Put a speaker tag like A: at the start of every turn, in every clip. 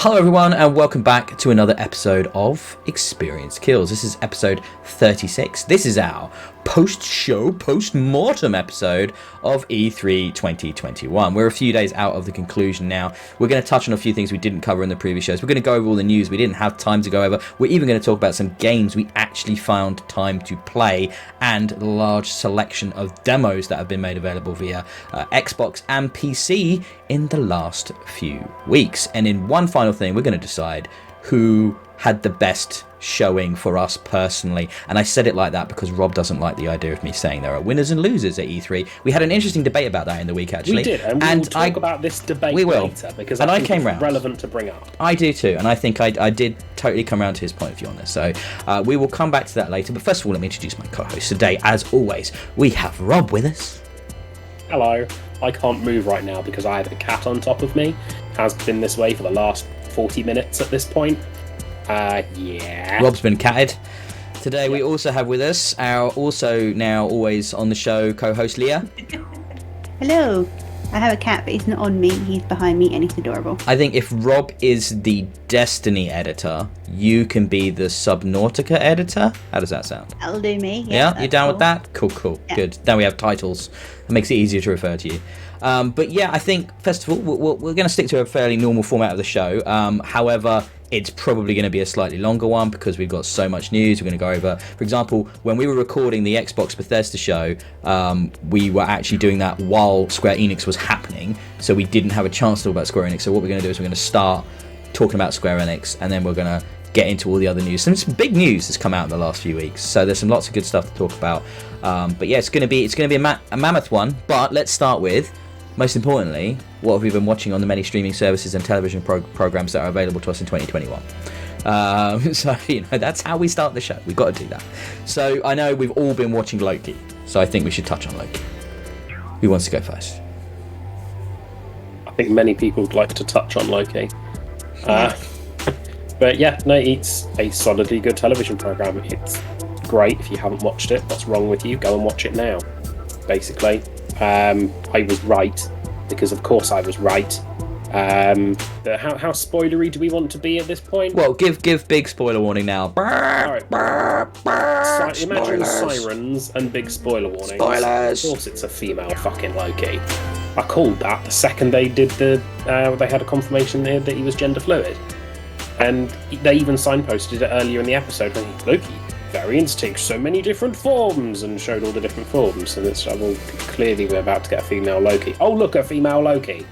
A: Hello everyone and welcome back to another episode of Experience Kills. This is episode 36. This is our post-show, post-mortem episode of E3 2021. We're a few days out of the conclusion now. We're going to touch on a few things we didn't cover in the previous shows. We're going to go over all the news we didn't have time to go over. We're even going to talk about some games we actually found time to play and the large selection of demos that have been made available via Xbox and PC in the last few weeks. And in one final thing, we're going to decide who had the best showing for us personally. And I said it like that because Rob doesn't like the idea of me saying there are winners and losers at E3. We had an interesting debate about that in the week, actually.
B: We did, and we'll talk about this debate later, because I think it's relevant to bring up.
A: I do too, and I think I did totally come around to his point of view on this. So we will come back to that later. But first of all, let me introduce my co-host today. As always, we have Rob with us.
B: Hello. I can't move right now because I have a cat on top of me. Has been this way for the last 40 minutes at this point. Yeah.
A: Rob's been catted. Today we also have with us our also now always on the show co-host Leah.
C: Hello. I have a cat, but he's not on me. He's behind me and he's adorable.
A: I think if Rob is the Destiny editor, you can be the Subnautica editor. How does that sound?
C: That'll do me.
A: Yeah, you down with that? Cool. Yeah. Good. Now we have titles. It makes it easier to refer to you. But yeah, I think, first of all, we're going to stick to a fairly normal format of the show. However, it's probably going to be a slightly longer one because we've got so much news. We're going to go over, for example, when we were recording the Xbox Bethesda show, we were actually doing that while Square Enix was happening, so we didn't have a chance to talk about Square Enix. So what we're going to do is we're going to start talking about Square Enix, and then we're going to get into all the other news. Some big news has come out in the last few weeks, so there's some lots of good stuff to talk about. But yeah, it's going to be a mammoth one. But let's start with, most importantly, what have we been watching on the many streaming services and television programs that are available to us in 2021? So, that's how we start the show. We've got to do that. So, I know we've all been watching Loki, so I think we should touch on Loki. Who wants to go first?
B: I think many people would like to touch on Loki. But yeah, no, it's a solidly good television program. It's great. If you haven't watched it, what's wrong with you? Go and watch it now, basically. I was right, because of course I was right. How spoilery do we want to be at this point?
A: Well, give big spoiler warning now.
B: Alright. Imagine sirens and big spoiler warnings.
A: Spoilers!
B: Of course it's a female fucking Loki. I called that the second they did they had a confirmation there that he was gender fluid. And they even signposted it earlier in the episode when Loki variants take so many different forms and showed all the different forms, and it's clearly we're about to get a female Loki. Oh look, a female Loki.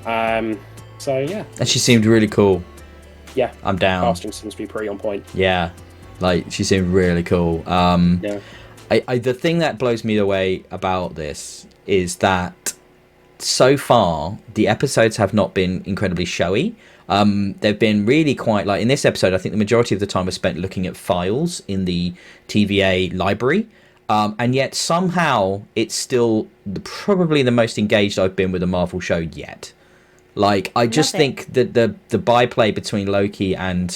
B: So yeah.
A: And she seemed really cool.
B: Yeah.
A: I'm down.
B: Casting seems to be pretty on point.
A: Yeah. Like, she seemed really cool.
B: Yeah.
A: The thing that blows me away about this is that so far the episodes have not been incredibly showy. They've been really quite, like in this episode, I think the majority of the time was spent looking at files in the TVA library, and yet somehow it's still probably the most engaged I've been with a Marvel show yet. Like, I just think that the byplay between Loki and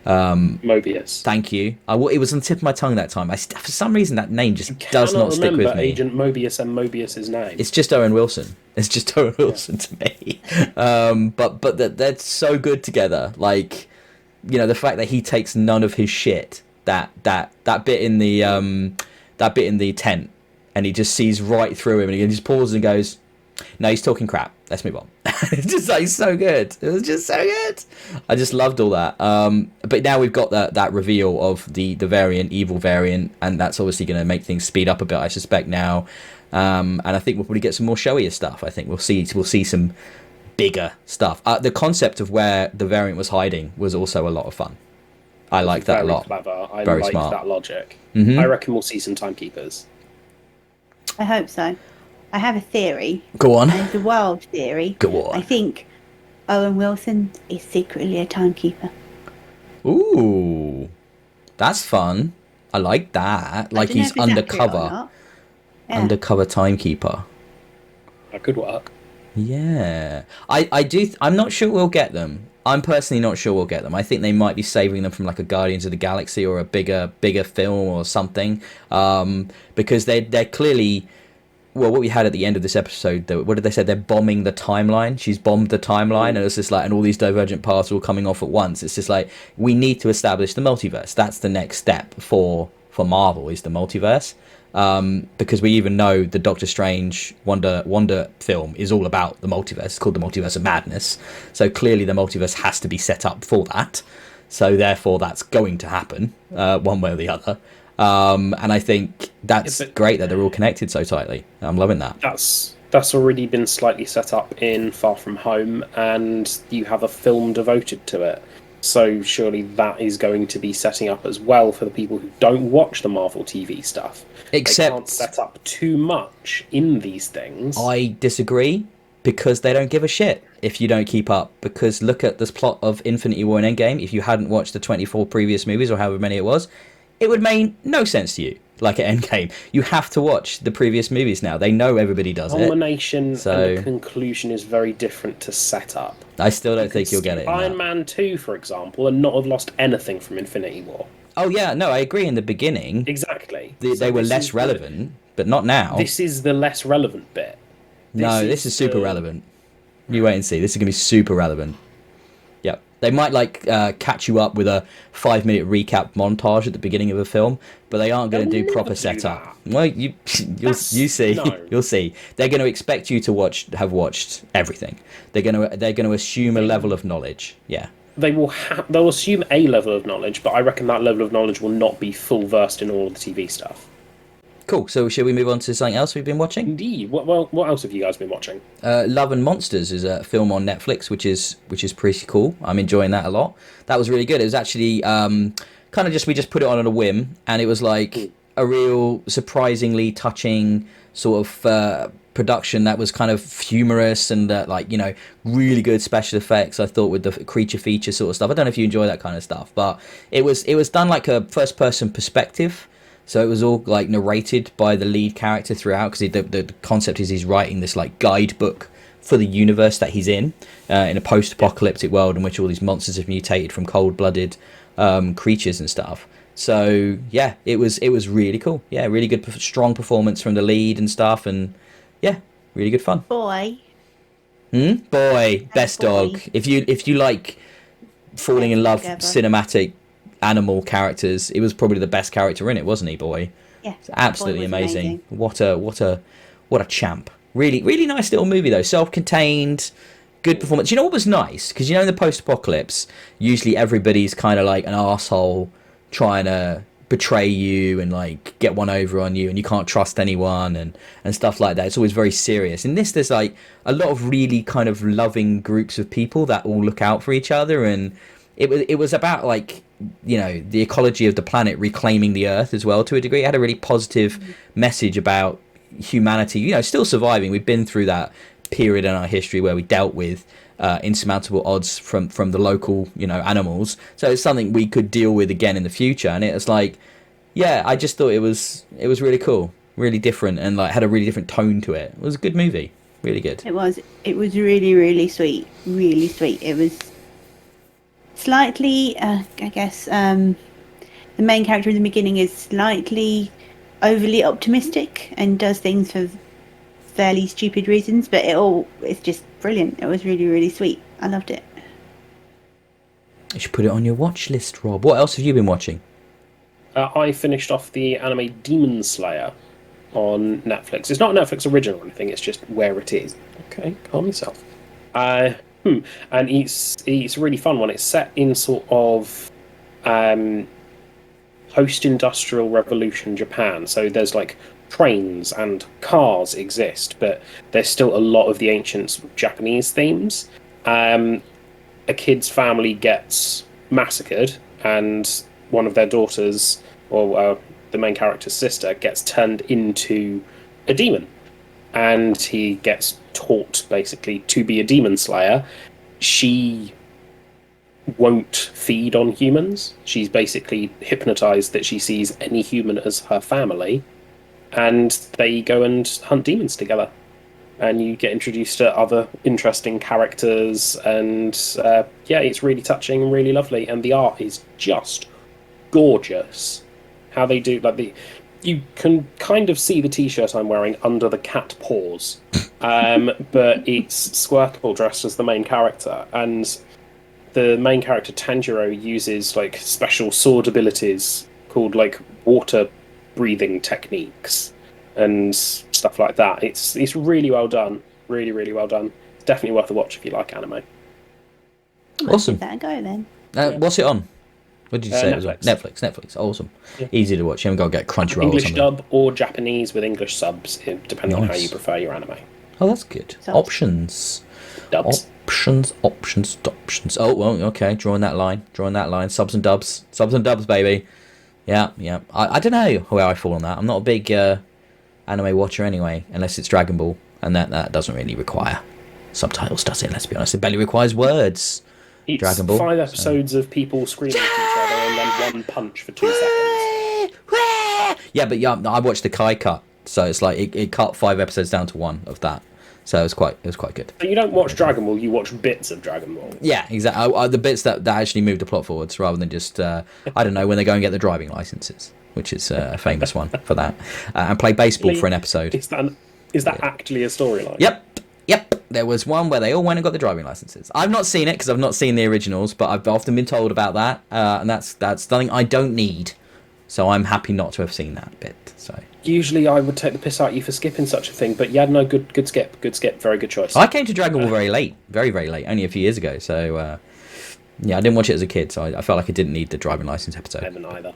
B: Mobius.
A: Thank you. It was on the tip of my tongue that time. For some reason, that name just does not stick with me.
B: Agent Mobius and Mobius's name.
A: It's just Owen Wilson. It's just Owen Wilson to me. But they're so good together. Like, the fact that he takes none of his shit. That bit in the tent, and he just sees right through him, and he just pauses and goes, "No, he's talking crap. Let's move on." It's just like so good. It was just so good. I just loved all that. But now we've got that reveal of the variant, evil variant, and that's obviously going to make things speed up a bit, I suspect now. And I think we'll probably get some more showier stuff. I think we'll see some bigger stuff. The concept of where the variant was hiding was also a lot of fun. I like that a lot.
B: Clever. I
A: Very
B: like
A: smart.
B: that logic.
A: Mm-hmm.
B: I reckon we'll see some timekeepers.
C: I hope so. I have a theory.
A: Go on.
C: And it's a wild theory.
A: Go on.
C: I think Owen Wilson is secretly a timekeeper.
A: Ooh, that's fun. I like that. Like, he's undercover.
C: Yeah.
A: Undercover timekeeper.
B: That could work.
A: Yeah. I'm not sure we'll get them. I'm personally not sure we'll get them. I think they might be saving them from like a Guardians of the Galaxy or a bigger film or something. Because they're clearly well, what we had at the end of this episode, what did they say? They're bombing the timeline. She's bombed the timeline, and it's just like, and all these divergent paths are all coming off at once. It's just like, we need to establish the multiverse. That's the next step for Marvel, is the multiverse. Because we even know the Doctor Strange Wonder film is all about the multiverse. It's called the Multiverse of Madness. So clearly the multiverse has to be set up for that. So therefore that's going to happen, one way or the other. And I think that's great that they're all connected so tightly. I'm loving that.
B: That's already been slightly set up in Far From Home, and you have a film devoted to it. So surely that is going to be setting up as well for the people who don't watch the Marvel TV stuff.
A: Except
B: they can't set up too much in these things.
A: I disagree, because they don't give a shit if you don't keep up. Because look at this plot of Infinity War and Endgame. If you hadn't watched the 24 previous movies, or however many it was, it would make no sense to you. Like at Endgame, you have to watch the previous movies now. They know everybody does it.
B: Culmination and the conclusion is very different to setup.
A: I still don't think you'll get it.
B: Iron Man 2, for example, and not have lost anything from Infinity War.
A: Oh yeah, no, I agree. In the beginning,
B: exactly,
A: they were less relevant, but not now.
B: This is the less relevant bit.
A: This is super relevant. You wait and see. This is gonna be super relevant. Yep. They might catch you up with a 5-minute recap montage at the beginning of a film, but they aren't going to do proper setup. Well, you'll see. No. You'll see. They're going to expect you to have watched everything. They're going to assume a level of knowledge. Yeah.
B: They'll assume a level of knowledge, but I reckon that level of knowledge will not be full versed in all of the TV stuff.
A: Cool. So shall we move on to something else we've been watching?
B: Indeed. What else have you guys been watching?
A: Love and Monsters is a film on Netflix, which is pretty cool. I'm enjoying that a lot. That was really good. It was actually kind of we just put it on a whim, and it was like a real surprisingly touching sort of production that was kind of humorous and really good special effects. I thought with the creature feature sort of stuff. I don't know if you enjoy that kind of stuff, but it was done like a first person perspective. So it was all like narrated by the lead character throughout, because the concept is he's writing this like guidebook for the universe that he's in a post-apocalyptic world in which all these monsters have mutated from cold-blooded creatures and stuff. So yeah, it was really cool. Yeah, really good, strong performance from the lead and stuff, and yeah, really good fun.
C: Boy,
A: best dog. If you like falling in love cinematic animal characters, it was probably the best character in it, wasn't he, Boy?
C: Yeah,
A: it's absolutely amazing. What a champ. Really nice little movie though, self-contained, good performance. You know what was nice, because in the post-apocalypse usually everybody's kind of like an arsehole trying to betray you and like get one over on you, and you can't trust anyone and stuff like that. It's always very serious. In this, there's like a lot of really kind of loving groups of people that all look out for each other, and it was about like the ecology of the planet, reclaiming the Earth as well to a degree. It had a really positive message about humanity, still surviving. We've been through that period in our history where we dealt with insurmountable odds from the local animals, so it's something we could deal with again in the future. And it was like, yeah, I just thought it was really cool, really different, and like had a really different tone to it. It was a good movie, really good.
C: It was really sweet, really sweet. It was slightly I guess the main character in the beginning is slightly overly optimistic and does things for fairly stupid reasons, but it's just brilliant. It was really sweet. I loved it.
A: You should put it on your watch list, Rob. What else have you been watching?
B: I finished off the anime Demon Slayer on Netflix. It's not a Netflix original or anything, it's just where it is. Okay, calm yourself. And it's a really fun one. It's set in sort of post-industrial revolution Japan. So there's like trains and cars exist, but there's still a lot of the ancient Japanese themes. A kid's family gets massacred, and one of their daughters, or the main character's sister, gets turned into a demon. And he gets taught basically to be a demon slayer. She won't feed on humans. She's basically hypnotized that she sees any human as her family, and they go and hunt demons together. And you get introduced to other interesting characters, and it's really touching and really lovely, and the art is just gorgeous. How they do you can kind of see the t-shirt I'm wearing under the cat paws, but it's Squirtle dressed as the main character, and the main character Tanjiro uses like special sword abilities called like water breathing techniques and stuff like that. It's really well done, really well done. It's definitely worth a watch if you like anime.
A: Awesome.
C: Give that a go then.
A: What's it on? What did you say? It was on?
B: Netflix.
A: Netflix. Awesome.
B: Yeah.
A: Easy to watch. You haven't got to get Crunchyroll or
B: English
A: something.
B: dub or Japanese with English subs, depending on how
A: Nice.
B: you prefer your anime.
A: Oh, that's good.
C: Subs.
A: Options.
B: Dubs.
A: Options. Oh, well, okay. Drawing that line. Subs and dubs. Subs and dubs, baby. Yeah. I don't know where I fall on that. I'm not a big anime watcher anyway, unless it's Dragon Ball, and that doesn't really require subtitles, does it? Let's be honest. It barely requires words.
B: It's
A: Dragon Ball,
B: 5 episodes of people screaming at each other and then one punch for 2 seconds.
A: Yeah, but yeah, I watched the Kai cut, so it's like it cut 5 episodes down to 1 of that. So it was quite good.
B: So you don't watch Dragon Ball, you watch bits of Dragon Ball.
A: Yeah, exactly. The bits that actually move the plot forwards, rather than just I don't know, when they go and get the driving licenses, which is a famous one for that, and play baseball for an episode.
B: Is that actually a storyline?
A: Yep. There was one where they all went and got the driving licenses. I've not seen it because I've not seen the originals, but I've often been told about that, and that's something I don't need. So I'm happy not to have seen that bit. So
B: Usually I would take the piss out of you for skipping such a thing, but yeah, no, good skip, very good choice.
A: I came to Dragon Ball very late, very late, only a few years ago. So yeah, I didn't watch it as a kid, so I felt like I didn't need the driving license episode.
B: Never neither.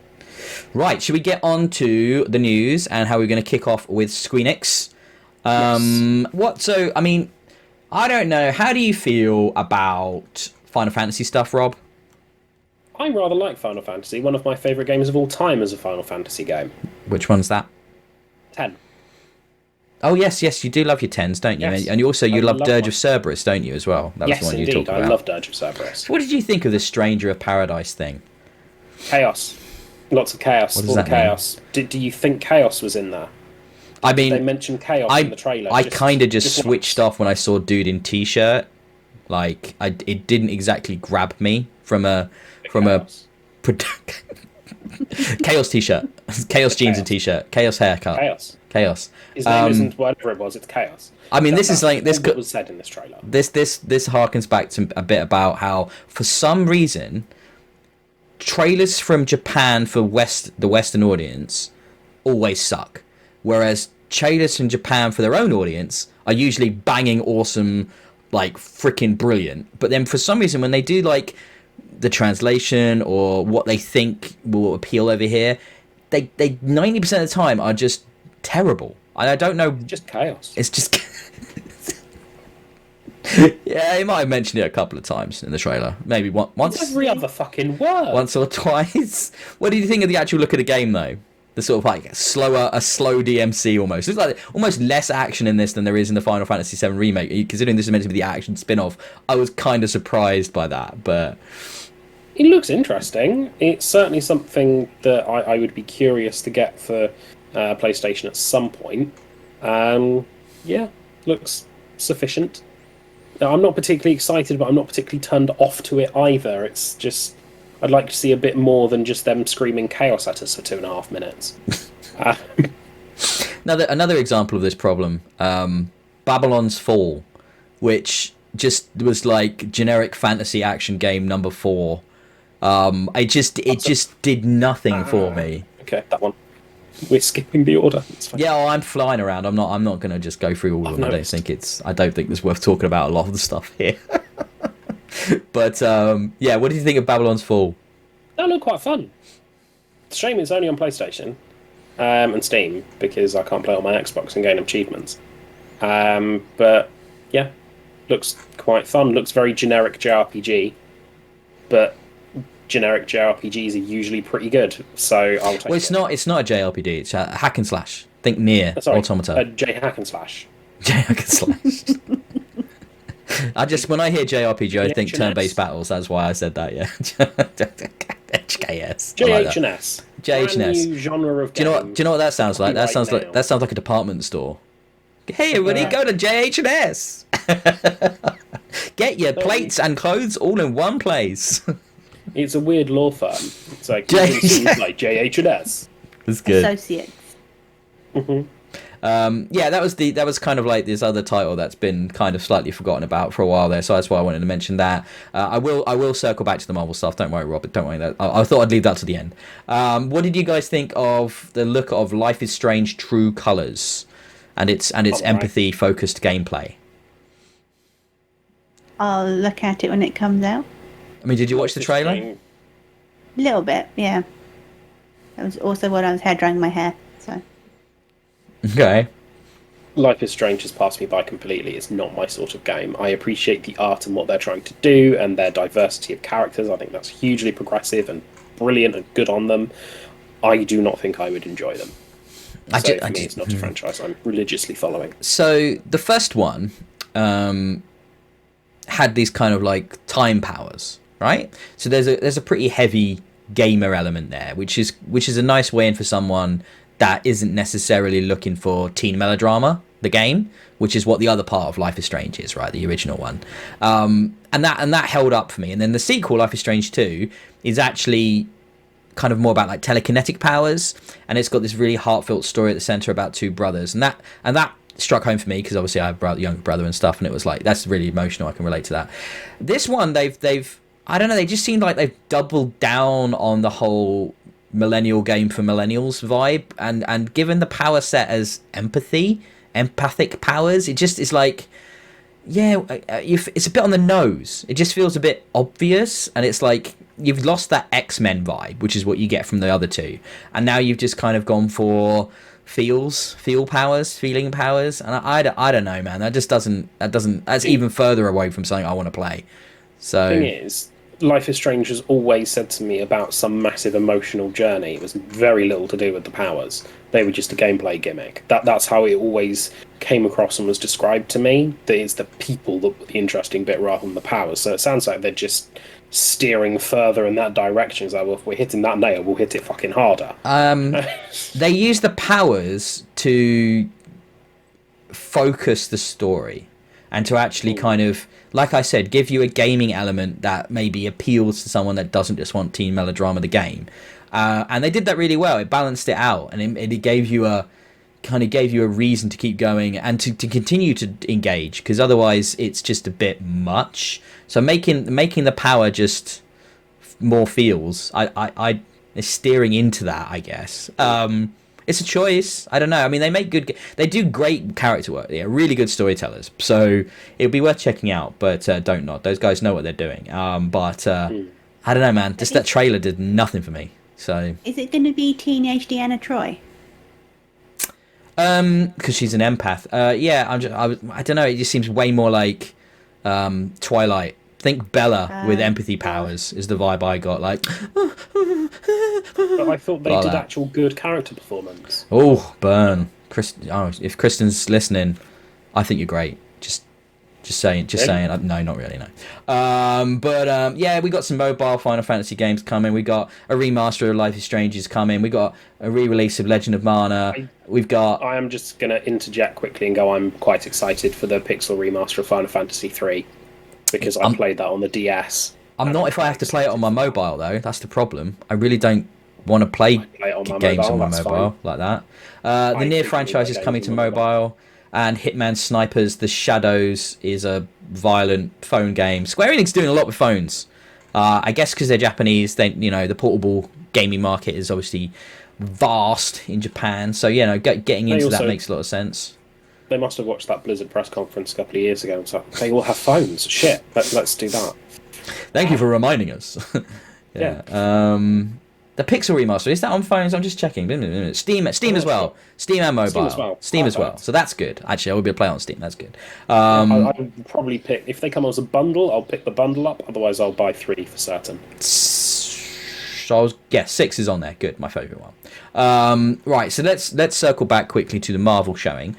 A: Right, should we get on to the news and how we're going to kick off with Squeenix?
B: Yes.
A: So, I mean, I don't know. How do you feel about Final Fantasy stuff, Rob?
B: I rather like Final Fantasy. One of my favourite games of all time is a Final Fantasy game.
A: Which one's that?
B: 10.
A: Oh, yes, you do love your 10s, don't you?
B: Yes.
A: And you also, you love
B: love
A: Dirge
B: one.
A: of Cerberus, don't you, as well? That was
B: Yes,
A: the one you
B: indeed.
A: talked about.
B: I love Dirge of Cerberus.
A: What did you think of this Stranger of Paradise thing?
B: Chaos. Lots of chaos.
A: What does
B: All the
A: that mean?
B: chaos. Do you think chaos was in there?
A: I mean,
B: They mentioned chaos in the trailer.
A: I kind of just
B: once.
A: switched off when I saw dude in t-shirt. Like, it didn't exactly grab me from a
B: Chaos.
A: Chaos t-shirt, Chaos jeans and t-shirt, Chaos haircut, Chaos.
B: His name isn't whatever it was. It's Chaos.
A: I mean, this is like this.
B: What was said in this trailer.
A: This harkens back to a bit about how, for some reason, trailers from Japan for the Western audience always suck, whereas trailers from Japan for their own audience are usually banging awesome, like freaking brilliant. But then for some reason, when they do like the translation or what they think will appeal over here, they 90% of the time are just terrible. I don't know.
B: It's just chaos.
A: It's just. Yeah, he might have mentioned it a couple of times in the trailer. Maybe once.
B: It's every other fucking word.
A: Once or twice. What do you think of the actual look of the game, though? The sort of like a slow DMC almost. It's like almost less action in this than there is in the Final Fantasy VII remake. Considering this is meant to be the action spin-off, I was kind of surprised by that. But
B: it looks interesting. It's certainly something that I would be curious to get for PlayStation at some point. Yeah, looks sufficient. I'm not particularly excited, but I'm not particularly turned off to it either. It's just, I'd like to see a bit more than just them screaming chaos at us for 2.5 minutes.
A: Another example of this problem, Babylon's Fall, which just was like generic fantasy action game number 4. It just did nothing for me.
B: Okay, that one. We're skipping the order. It's fine.
A: Yeah, well, I'm flying around. I'm not going to just go through all of them. I don't think it's worth talking about a lot of the stuff here. But yeah, what do you think of Babylon's Fall?
B: That looked quite fun. It's a shame it's only on PlayStation and Steam because I can't play it on my Xbox and gain achievements. But yeah, looks quite fun. Looks very generic JRPG, but generic JRPGs are usually pretty good, so I'll take it.
A: Well, it's not a JRPG. It's a hack and slash. Think Nier Automata.
B: J hack and slash.
A: J hack and slash. When I hear JRPG, I think turn-based battles. That's why I said that. Yeah. HKS.
B: JH&S.
A: JH&S.
B: New genre of game.
A: Do you know what that sounds like? That sounds like a department store. Hey, everybody, go to JH&S. Get your plates and clothes all in one place.
B: It's a weird law firm. It's like like JH&S.
A: That's good.
C: Associates.
A: Yeah, that was kind of like this other title that's been kind of slightly forgotten about for a while there, so that's why I wanted to mention that. I will circle back to the Marvel stuff. Don't worry, Robert. Don't worry. That I thought I'd leave that to the end. What did you guys think of the look of Life is Strange: True Colors, and its empathy focused gameplay?
C: I'll look at it when it comes out.
A: I mean, did you watch the trailer?
C: A little bit, yeah. That was also when I was hair drying my hair, so.
A: Okay.
B: Life is Strange has passed me by completely. It's not my sort of game. I appreciate the art and what they're trying to do and their diversity of characters. I think that's hugely progressive and brilliant and good on them. I do not think I would enjoy them. It's not a franchise I'm religiously following.
A: So the first one had these kind of like time powers, right? So there's a pretty heavy gamer element there, which is a nice way in for someone that isn't necessarily looking for teen melodrama, the game, which is what the other part of Life is Strange is, right? The original one. And that held up for me. And then the sequel, Life is Strange 2, is actually kind of more about like telekinetic powers, and it's got this really heartfelt story at the center about two brothers, and that struck home for me because obviously I have a younger brother and stuff, and it was like, that's really emotional. I can relate to that. This one, they've I don't know, they just seem like they've doubled down on the whole millennial game for millennials vibe, and given the power set as empathic powers, it just is like, yeah, it's a bit on the nose. It just feels a bit obvious, and it's like you've lost that X-Men vibe, which is what you get from the other two, and now you've just kind of gone for feeling powers, and I don't know, man. That's even further away from something I want to play. So
B: the thing is, Life is Strange has always said to me about some massive emotional journey. It was very little to do with the powers. They were just a gameplay gimmick. That's how it always came across and was described to me. That it's the people that were the interesting bit rather than the powers. So it sounds like they're just steering further in that direction. It's like, well, if we're hitting that nail, we'll hit it fucking harder.
A: They use the powers to focus the story and to actually kind of, like I said, give you a gaming element that maybe appeals to someone that doesn't just want teen melodrama the game. And they did that really well. It balanced it out, and it gave you a reason to keep going and to continue to engage, because otherwise it's just a bit much. So making the power just more feels, I steering into that, I guess. It's a choice. I don't know. I mean, they do great character work. They're really good storytellers. So it'll be worth checking out, but don't nod. Those guys know what they're doing. I don't know, man. Just that trailer did nothing for me. So
C: is it going to be teenage Deanna Troi?
A: Because she's an empath. Yeah, I don't know. It just seems way more like Twilight. Think Bella with empathy powers is the vibe I got. Like,
B: but I thought they did actual good character performance.
A: Oh, burn, if Kristen's listening, I think you're great. Just saying. No, not really. No. Yeah, we got some mobile Final Fantasy games coming. We got a remaster of Life is Strange is coming. We got a re-release of Legend of Mana. I am just gonna interject quickly and go, I'm quite excited for the pixel remaster of Final Fantasy 3 because I played that on the DS. I'm not if I have to play it on my mobile though. That's the problem. I really don't want to play games on my mobile like that. The Nier franchise is coming to mobile. And Hitman Snipers: The Shadows is a violent phone game. Square Enix doing a lot with phones. I guess because they're Japanese, the portable gaming market is obviously vast in Japan. So getting into that makes a lot of sense.
B: They must have watched that Blizzard press conference a couple of years ago and said, they all have phones. Shit, let's do that.
A: Thank you for reminding us. Yeah. The Pixel remaster, is that on phones? I'm just checking. Steam as well. Steam and mobile. Steam as well. So that's good. Actually, I will be able to play on Steam. That's good.
B: I'll probably pick, if they come as a bundle, I'll pick the bundle up. Otherwise, I'll buy 3 for certain.
A: So 6 is on there. Good, my favourite one. Right, so let's circle back quickly to the Marvel showing.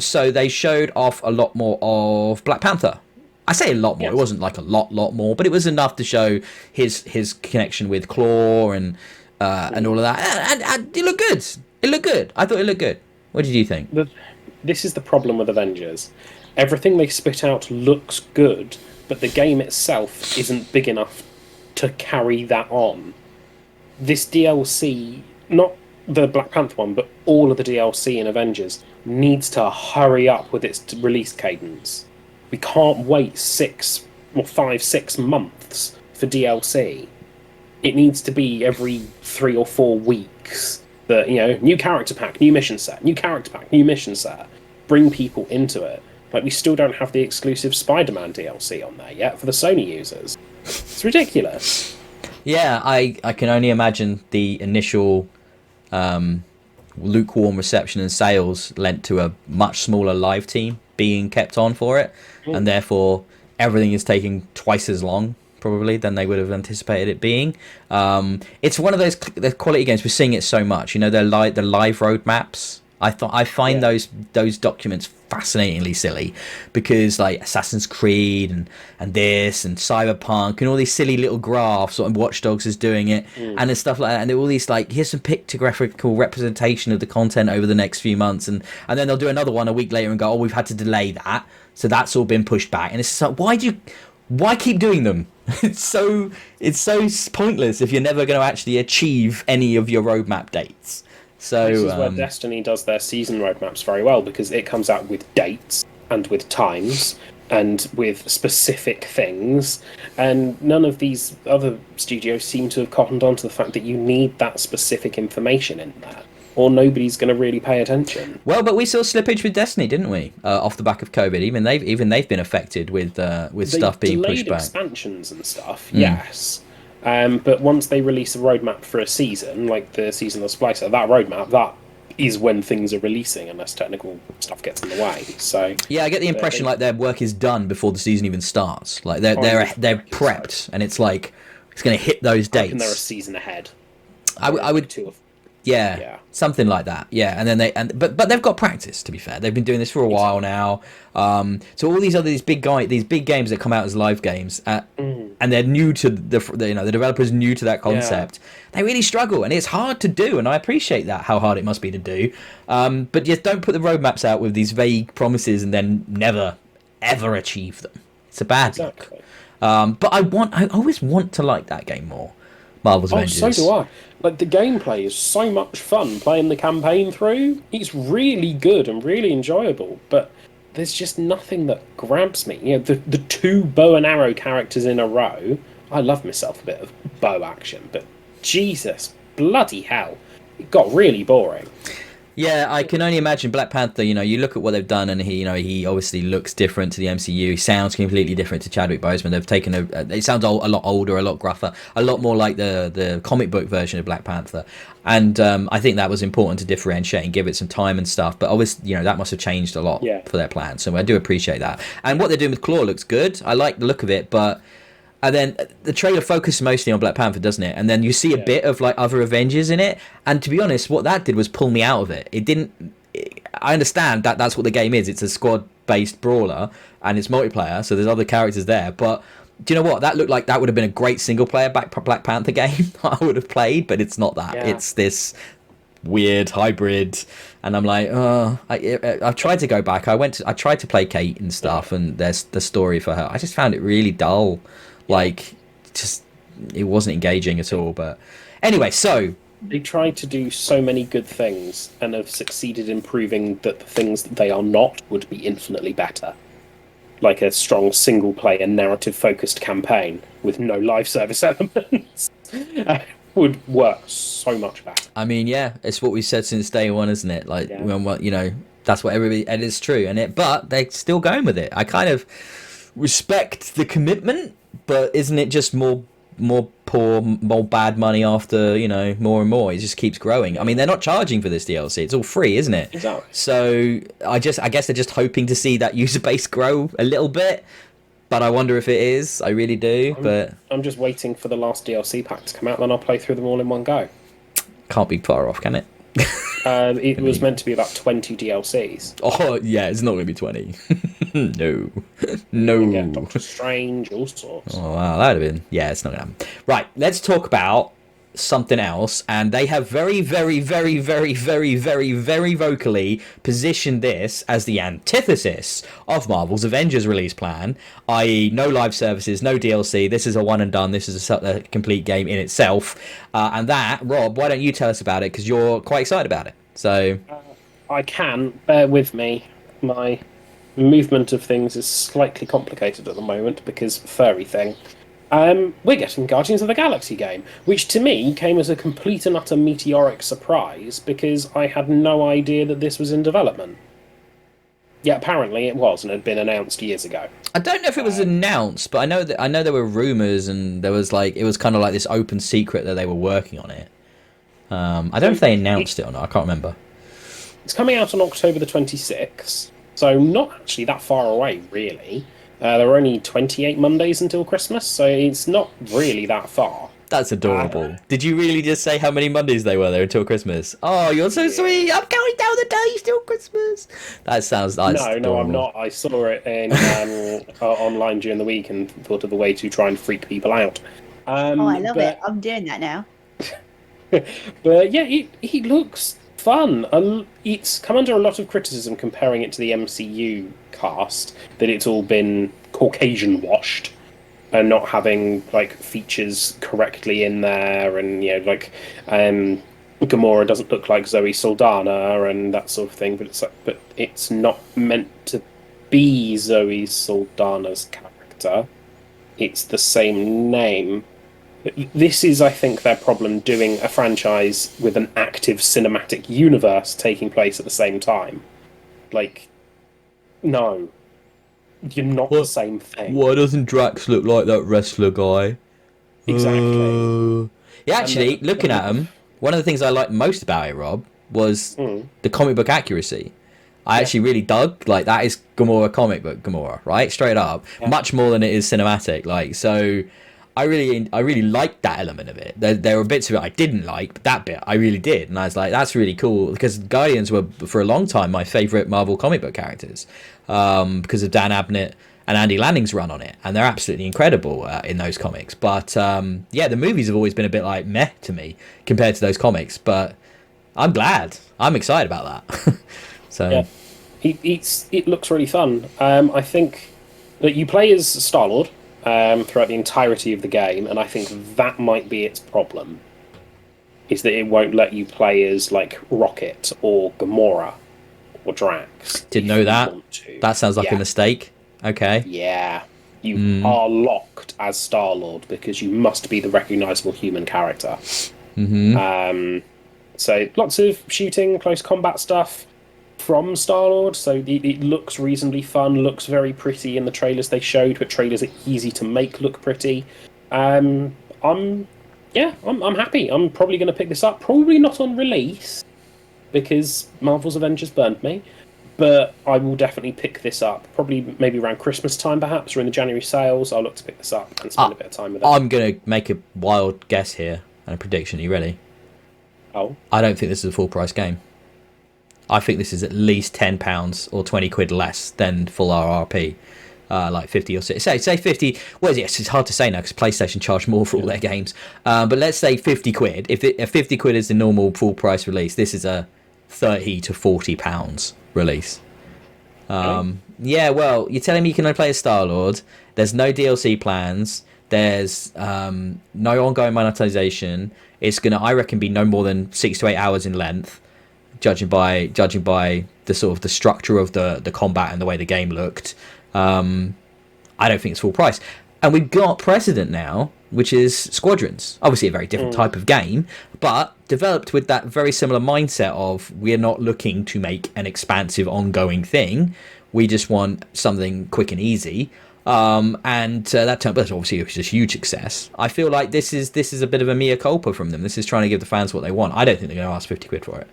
A: So they showed off a lot more of Black Panther. I say a lot more. Yes. It wasn't like a lot more, but it was enough to show his connection with Claw and all of that. And it looked good. It looked good. I thought it looked good. What did you think?
B: This is the problem with Avengers. Everything they spit out looks good, but the game itself isn't big enough to carry that on. This DLC, not the Black Panther one, but all of the DLC in Avengers needs to hurry up with its release cadence. We can't wait 6 months for DLC. It needs to be every 3 or 4 weeks. That, new character pack, new mission set, new character pack, new mission set. Bring people into it. Like, we still don't have the exclusive Spider-Man DLC on there yet for the Sony users. It's ridiculous.
A: Yeah, I can only imagine the initial lukewarm reception and sales lent to a much smaller live team being kept on for it, and therefore everything is taking twice as long probably than they would have anticipated it being. It's one of those the quality games. We're seeing it so much. The live roadmaps. I find those documents fascinatingly silly, because like Assassin's Creed and this and Cyberpunk and all these silly little graphs, and Watch Dogs is doing it, and there's stuff like that, and all these like, here's some pictographical representation of the content over the next few months, and then they'll do another one a week later and go, oh, we've had to delay that, so that's all been pushed back, and it's like, why keep doing them? It's so pointless if you're never going to actually achieve any of your roadmap dates. So
B: this is where Destiny does their season roadmaps very well, because it comes out with dates and with times and with specific things, and none of these other studios seem to have cottoned on to the fact that you need that specific information in there, or nobody's going to really pay attention.
A: Well, but we saw slippage with Destiny, didn't we? Off the back of COVID, even they've been affected with stuff being pushed back.
B: Expansions and stuff, yes. But once they release a roadmap for a season, like the season of Splicer, that roadmap, that is when things are releasing, unless technical stuff gets in the way. So
A: yeah, I get the impression like their work is done before the season even starts. Like they're prepped, and it's like it's going to hit those dates.
B: And they're a season ahead.
A: I would. Yeah, something like that. Yeah, and then but they've got practice. To be fair, they've been doing this for a while now. So all these big games that come out as live games, and they're new to the developers new to that concept. They really struggle, and it's hard to do. And I appreciate that, how hard it must be to do. But just don't put the roadmaps out with these vague promises and then never ever achieve them. It's a bad look. But I always want to like that game more. Marvel's Avengers.
B: So do I. Like, the gameplay is so much fun playing the campaign through. It's really good and really enjoyable, but there's just nothing that grabs me. The 2 bow and arrow characters in a row. I love myself a bit of bow action, but Jesus bloody hell, it got really boring.
A: Yeah, I can only imagine Black Panther. You look at what they've done, and he obviously looks different to the MCU. He sounds completely different to Chadwick Boseman. They've taken it sounds a lot older, a lot gruffer, a lot more like the comic book version of Black Panther. And I think that was important to differentiate and give it some time and stuff. But obviously, that must have changed a lot for their plan. So I do appreciate that. And what they're doing with Claw looks good. I like the look of it, but. And then the trailer focuses mostly on Black Panther, doesn't it? And then you see a bit of like other Avengers in it. And to be honest, what that did was pull me out of it. I understand that that's what the game is. It's a squad-based brawler, and it's multiplayer, so there's other characters there. But do you know what? That looked like that would have been a great single-player Black Panther game I would have played, but it's not that. Yeah. It's this weird hybrid, and I'm like, I've tried to go back. I tried to play Kate and stuff, and there's the story for her. I just found it really dull. Like, just it wasn't engaging at all. But anyway, so
B: they tried to do so many good things and have succeeded in proving that the things that they are not would be infinitely better. Like a strong single-player, narrative-focused campaign with no live service elements would work so much better.
A: I mean, yeah, it's what we've said since day one, isn't it? Like, that's what everybody, and it's true. But they're still going with it. I kind of respect the commitment. But isn't it just more bad money after, more and more? It just keeps growing. I mean, they're not charging for this DLC. It's all free, isn't it?
B: Exactly.
A: So I guess they're just hoping to see that user base grow a little bit. But I wonder if it is. I really do.
B: I'm just waiting for the last DLC pack to come out, then I'll play through them all in one go.
A: Can't be far off, can it?
B: It was meant to be about 20 DLCs.
A: Oh, yeah, it's not going to be 20. No.
B: Yeah, Doctor Strange, all sorts.
A: Oh, wow, that would have been... Yeah, it's not going to happen. Right, let's talk about something else, and they have very, very, very, very, very, very, very vocally positioned this as the antithesis of Marvel's Avengers release plan, i.e. no live services, no DLC. This is a one and done. This is a complete game in itself. And that, Rob, why don't you tell us about it, because you're quite excited about it. So
B: I can. Bear with me. My movement of things is slightly complicated at the moment because furry thing. We're getting Guardians of the Galaxy game, which to me came as a complete and utter meteoric surprise because I had no idea that this was in development. Yeah, apparently it was and had been announced years ago.
A: I don't know if it was announced, but I know there were rumors, and there was it was kind of like this open secret that they were working on it. I don't know if they announced it or not. I can't remember.
B: It's coming out on October the 26th, so not actually that far away, really. There are only 28 Mondays until Christmas, so it's not really that far.
A: That's adorable. Did you really just say how many Mondays they were there until Christmas? Oh, you're so sweet. I'm counting down the days till Christmas. That sounds nice.
B: No, I'm not. I saw it in online during the week and thought of a way to try and freak people out.
C: I love it. I'm doing that now.
B: But yeah, it looks fun. It's come under a lot of criticism comparing it to the MCU cast, that it's all been Caucasian washed and not having features correctly in there, and Gamora doesn't look like Zoe Saldana and that sort of thing. But it's not meant to be Zoe Saldana's character. It's the same name. This is, I think, their problem doing a franchise with an active cinematic universe taking place at the same time. No. You're not the same thing.
A: Why doesn't Drax look like that wrestler guy?
B: Exactly.
A: Yeah, actually, looking at him, one of the things I liked most about it, Rob, was the comic book accuracy. I actually really dug, that is Gamora comic book Gamora, right? Straight up. Yeah. Much more than it is cinematic. So I really liked that element of it. There were bits of it I didn't like, but that bit I really did. And I was like, that's really cool, because Guardians were, for a long time, my favourite Marvel comic book characters, because of Dan Abnett and Andy Lanning's run on it. And they're absolutely incredible in those comics. But, the movies have always been a bit meh to me compared to those comics. But I'm glad. I'm excited about that. So
B: yeah. It looks really fun. I think that you play as Star-Lord throughout the entirety of the game, and I think that might be its problem, is that it won't let you play as Rocket or Gamora or Drax.
A: Didn't know that. That sounds like a mistake. Okay.
B: Yeah. You are locked as Star-Lord because you must be the recognisable human character. Mm-hmm. So lots of shooting, close combat stuff from Star-Lord, so it looks reasonably fun, looks very pretty in the trailers they showed, but trailers are easy to make look pretty. I'm happy. I'm probably going to pick this up, probably not on release, because Marvel's Avengers burned me, but I will definitely pick this up, probably maybe around Christmas time perhaps, or in the January sales. I'll look to pick this up and spend a bit of time with it. I'm
A: going to make a wild guess here, and a prediction. Are you ready?
B: Oh?
A: I don't think this is a full price game. I think this is at least £10 or 20 quid less than full RRP, 50 or 60. Say 50. Well, yes, it's hard to say now because PlayStation charge more for all their games. But let's say 50 quid. If 50 quid is the normal full price release, this is a 30 to 40 pounds release. Yeah, well, you're telling me you can only play as Star-Lord. There's no DLC plans. There's no ongoing monetization. It's gonna, I reckon, be no more than 6 to 8 hours in length. Judging by the sort of the structure of the combat and the way the game looked, I don't think it's full price. And we've got precedent now, which is Squadrons. Obviously a very different type of game, but developed with that very similar mindset of we're not looking to make an expansive ongoing thing. We just want something quick and easy. That turned, but obviously it was a huge success. I feel like this is a bit of a mea culpa from them. This is trying to give the fans what they want. I don't think they're going to ask 50 quid for it.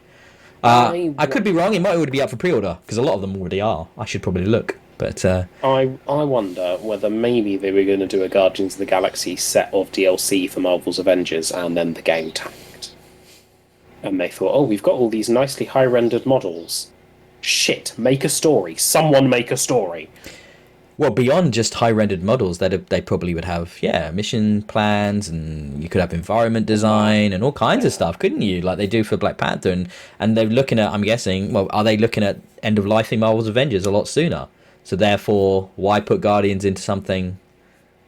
A: I could be wrong. It might already be up for pre-order because a lot of them already are. I should probably look, but
B: I wonder whether maybe they were going to do a Guardians of the Galaxy set of DLC for Marvel's Avengers, and then the game tanked, and they thought, oh, we've got all these nicely high-rendered models. Shit, make a story. Someone make a story.
A: Well, beyond just high-rendered models, they probably would have, mission plans, and you could have environment design and all kinds of stuff, couldn't you? Like they do for Black Panther, and they're looking at, I'm guessing, well, are they looking at end-of-lifing Marvel's Avengers a lot sooner? So therefore, why put Guardians into something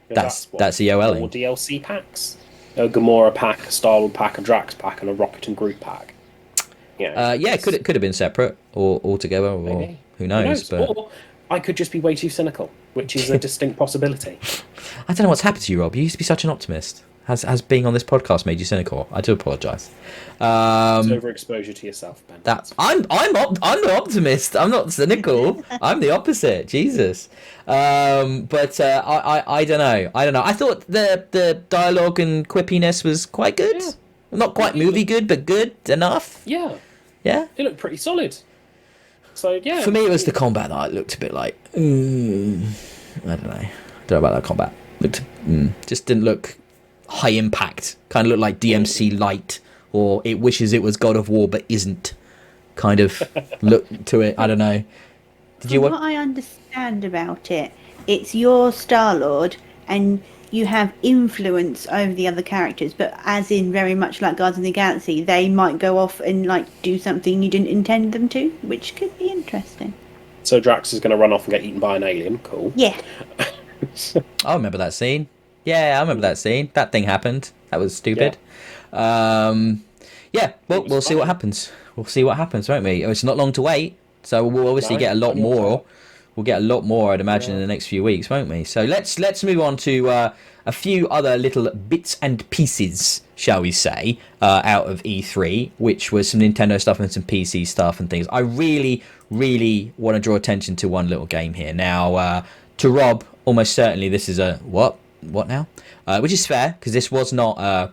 A: that's EOL-ing?
B: 4 DLC packs. A Gamora pack, a Star-Lord pack, a Drax pack, and a Rocket and Groot pack.
A: Could have been separate or all together, or
B: Maybe.
A: who knows? But
B: Or I could just be way too cynical, which is a distinct possibility.
A: I don't know what's happened to you, Rob. You used to be such an optimist. Has being on this podcast made you cynical? I do apologise.
B: It's overexposure to yourself, Ben.
A: I'm the optimist. I'm not cynical. I'm the opposite. Jesus. I don't know. I thought the dialogue and quippiness was quite good. Yeah. Not quite movie good, but good enough.
B: Yeah.
A: Yeah.
B: It looked pretty solid. So yeah.
A: For me, it was the combat that looked a bit like. I don't know about that combat. Just didn't look high impact. Kind of looked like DMC Light, or it wishes it was God of War but isn't. Kind of look to it. I don't know.
C: From what I understand about it, it's your Star-Lord, and you have influence over the other characters, but as in very much like Guardians of the Galaxy, they might go off and like do something you didn't intend them to, which could be interesting.
B: So Drax is going to run off and get eaten by an alien. Cool.
C: Yeah.
A: I remember that scene. Yeah, I remember that scene. That thing happened. That was stupid. Well, we'll see what happens. We'll see what happens, won't we? It's not long to wait, so we'll obviously get a lot more. We'll get a lot more, I'd imagine, in the next few weeks, won't we? So let's move on to a few other little bits and pieces, shall we say, out of E3, which was some Nintendo stuff and some PC stuff and things. I really, really want to draw attention to one little game here. Now, to Rob, almost certainly this is a what now? Which is fair, because this was not a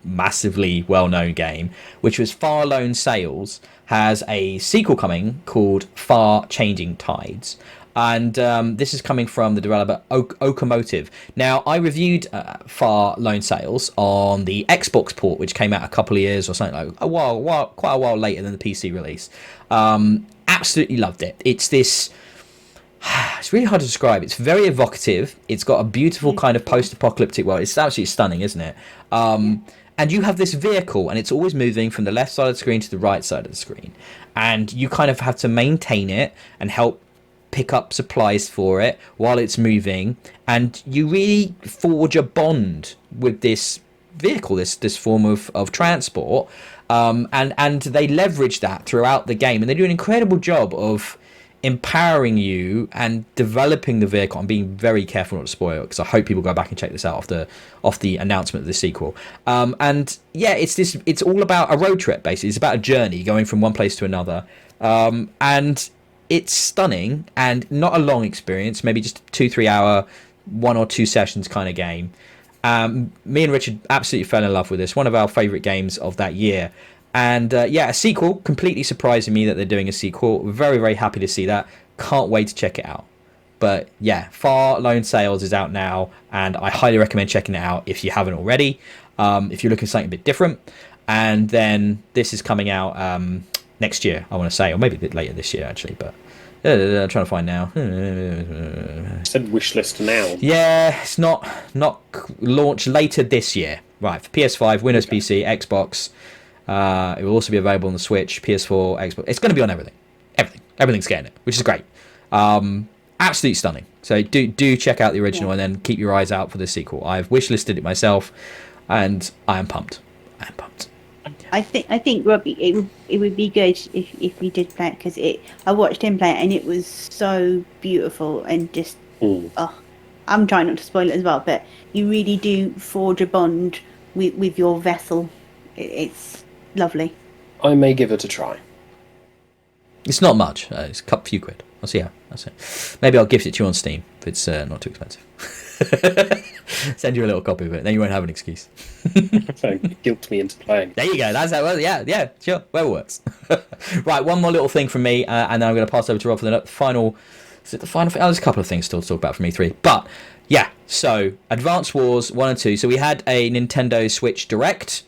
A: massively well-known game, which was Far Lone Sails, has a sequel coming called Far Changing Tides. And this is coming from the developer Okomotive. Now, I reviewed Far Lone Sails on the Xbox port, which came out a couple of years or something like quite a while later than the PC release. Absolutely loved it. It's really hard to describe. It's very evocative. It's got a beautiful kind of post-apocalyptic world. It's absolutely stunning, isn't it? And you have this vehicle, and it's always moving from the left side of the screen to the right side of the screen. And you kind of have to maintain it and help pick up supplies for it while it's moving, and you really forge a bond with this vehicle, this form of transport, and they leverage that throughout the game, and they do an incredible job of empowering you and developing the vehicle. I'm being very careful not to spoil it, because I hope people go back and check this out off the announcement of the sequel. It's all about a road trip, basically. It's about a journey going from one place to another, and it's stunning and not a long experience, maybe just a 2-3 hour, 1 or 2 sessions kind of game. Me and Richard absolutely fell in love with this, one of our favourite games of that year. And a sequel, completely surprising me that they're doing a sequel. Very, very happy to see that. Can't wait to check it out. But yeah, Far Lone Sails is out now, and I highly recommend checking it out if you haven't already, if you're looking for something a bit different. And then this is coming out next year, I want to say, or maybe a bit later this year, actually, but I'm trying to find now.
B: It said wish list now.
A: Yeah, it's not launch later this year. Right, for PS5, Windows PC, Xbox. It will also be available on the Switch, PS4, Xbox. It's going to be on everything. Everything's getting it, which is great. Absolutely stunning. So do check out the original, and then keep your eyes out for the sequel. I've wishlisted it myself, and I am pumped.
C: I think Robbie, it would be good if we did play it, because I watched him play it and it was so beautiful and just I'm trying not to spoil it as well, but you really do forge a bond with your vessel. It's lovely.
B: I may give it a try.
A: It's not much. It's a few quid. I'll see how. That's it. Maybe I'll gift it to you on Steam if it's not too expensive. Send you a little copy of it, then you won't have an excuse.
B: So guilt me into playing.
A: There you go. That's how. Well, yeah, sure. Whatever works. Right, one more little thing from me, and then I'm going to pass over to Rob for the final. Is it the final thing? Oh, there's a couple of things still to talk about from E3, but yeah. So Advance Wars 1 and 2. So we had a Nintendo Switch Direct.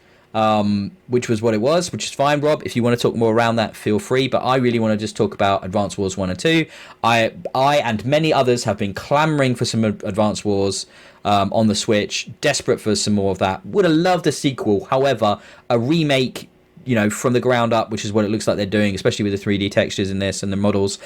A: which was what it was, which is fine, Rob. If you want to talk more around that, feel free. But I really want to just talk about Advance Wars 1 and 2. I and many others have been clamoring for some Advance Wars on the Switch, desperate for some more of that. Would have loved a sequel. However, a remake, from the ground up, which is what it looks like they're doing, especially with the 3D textures in this and the models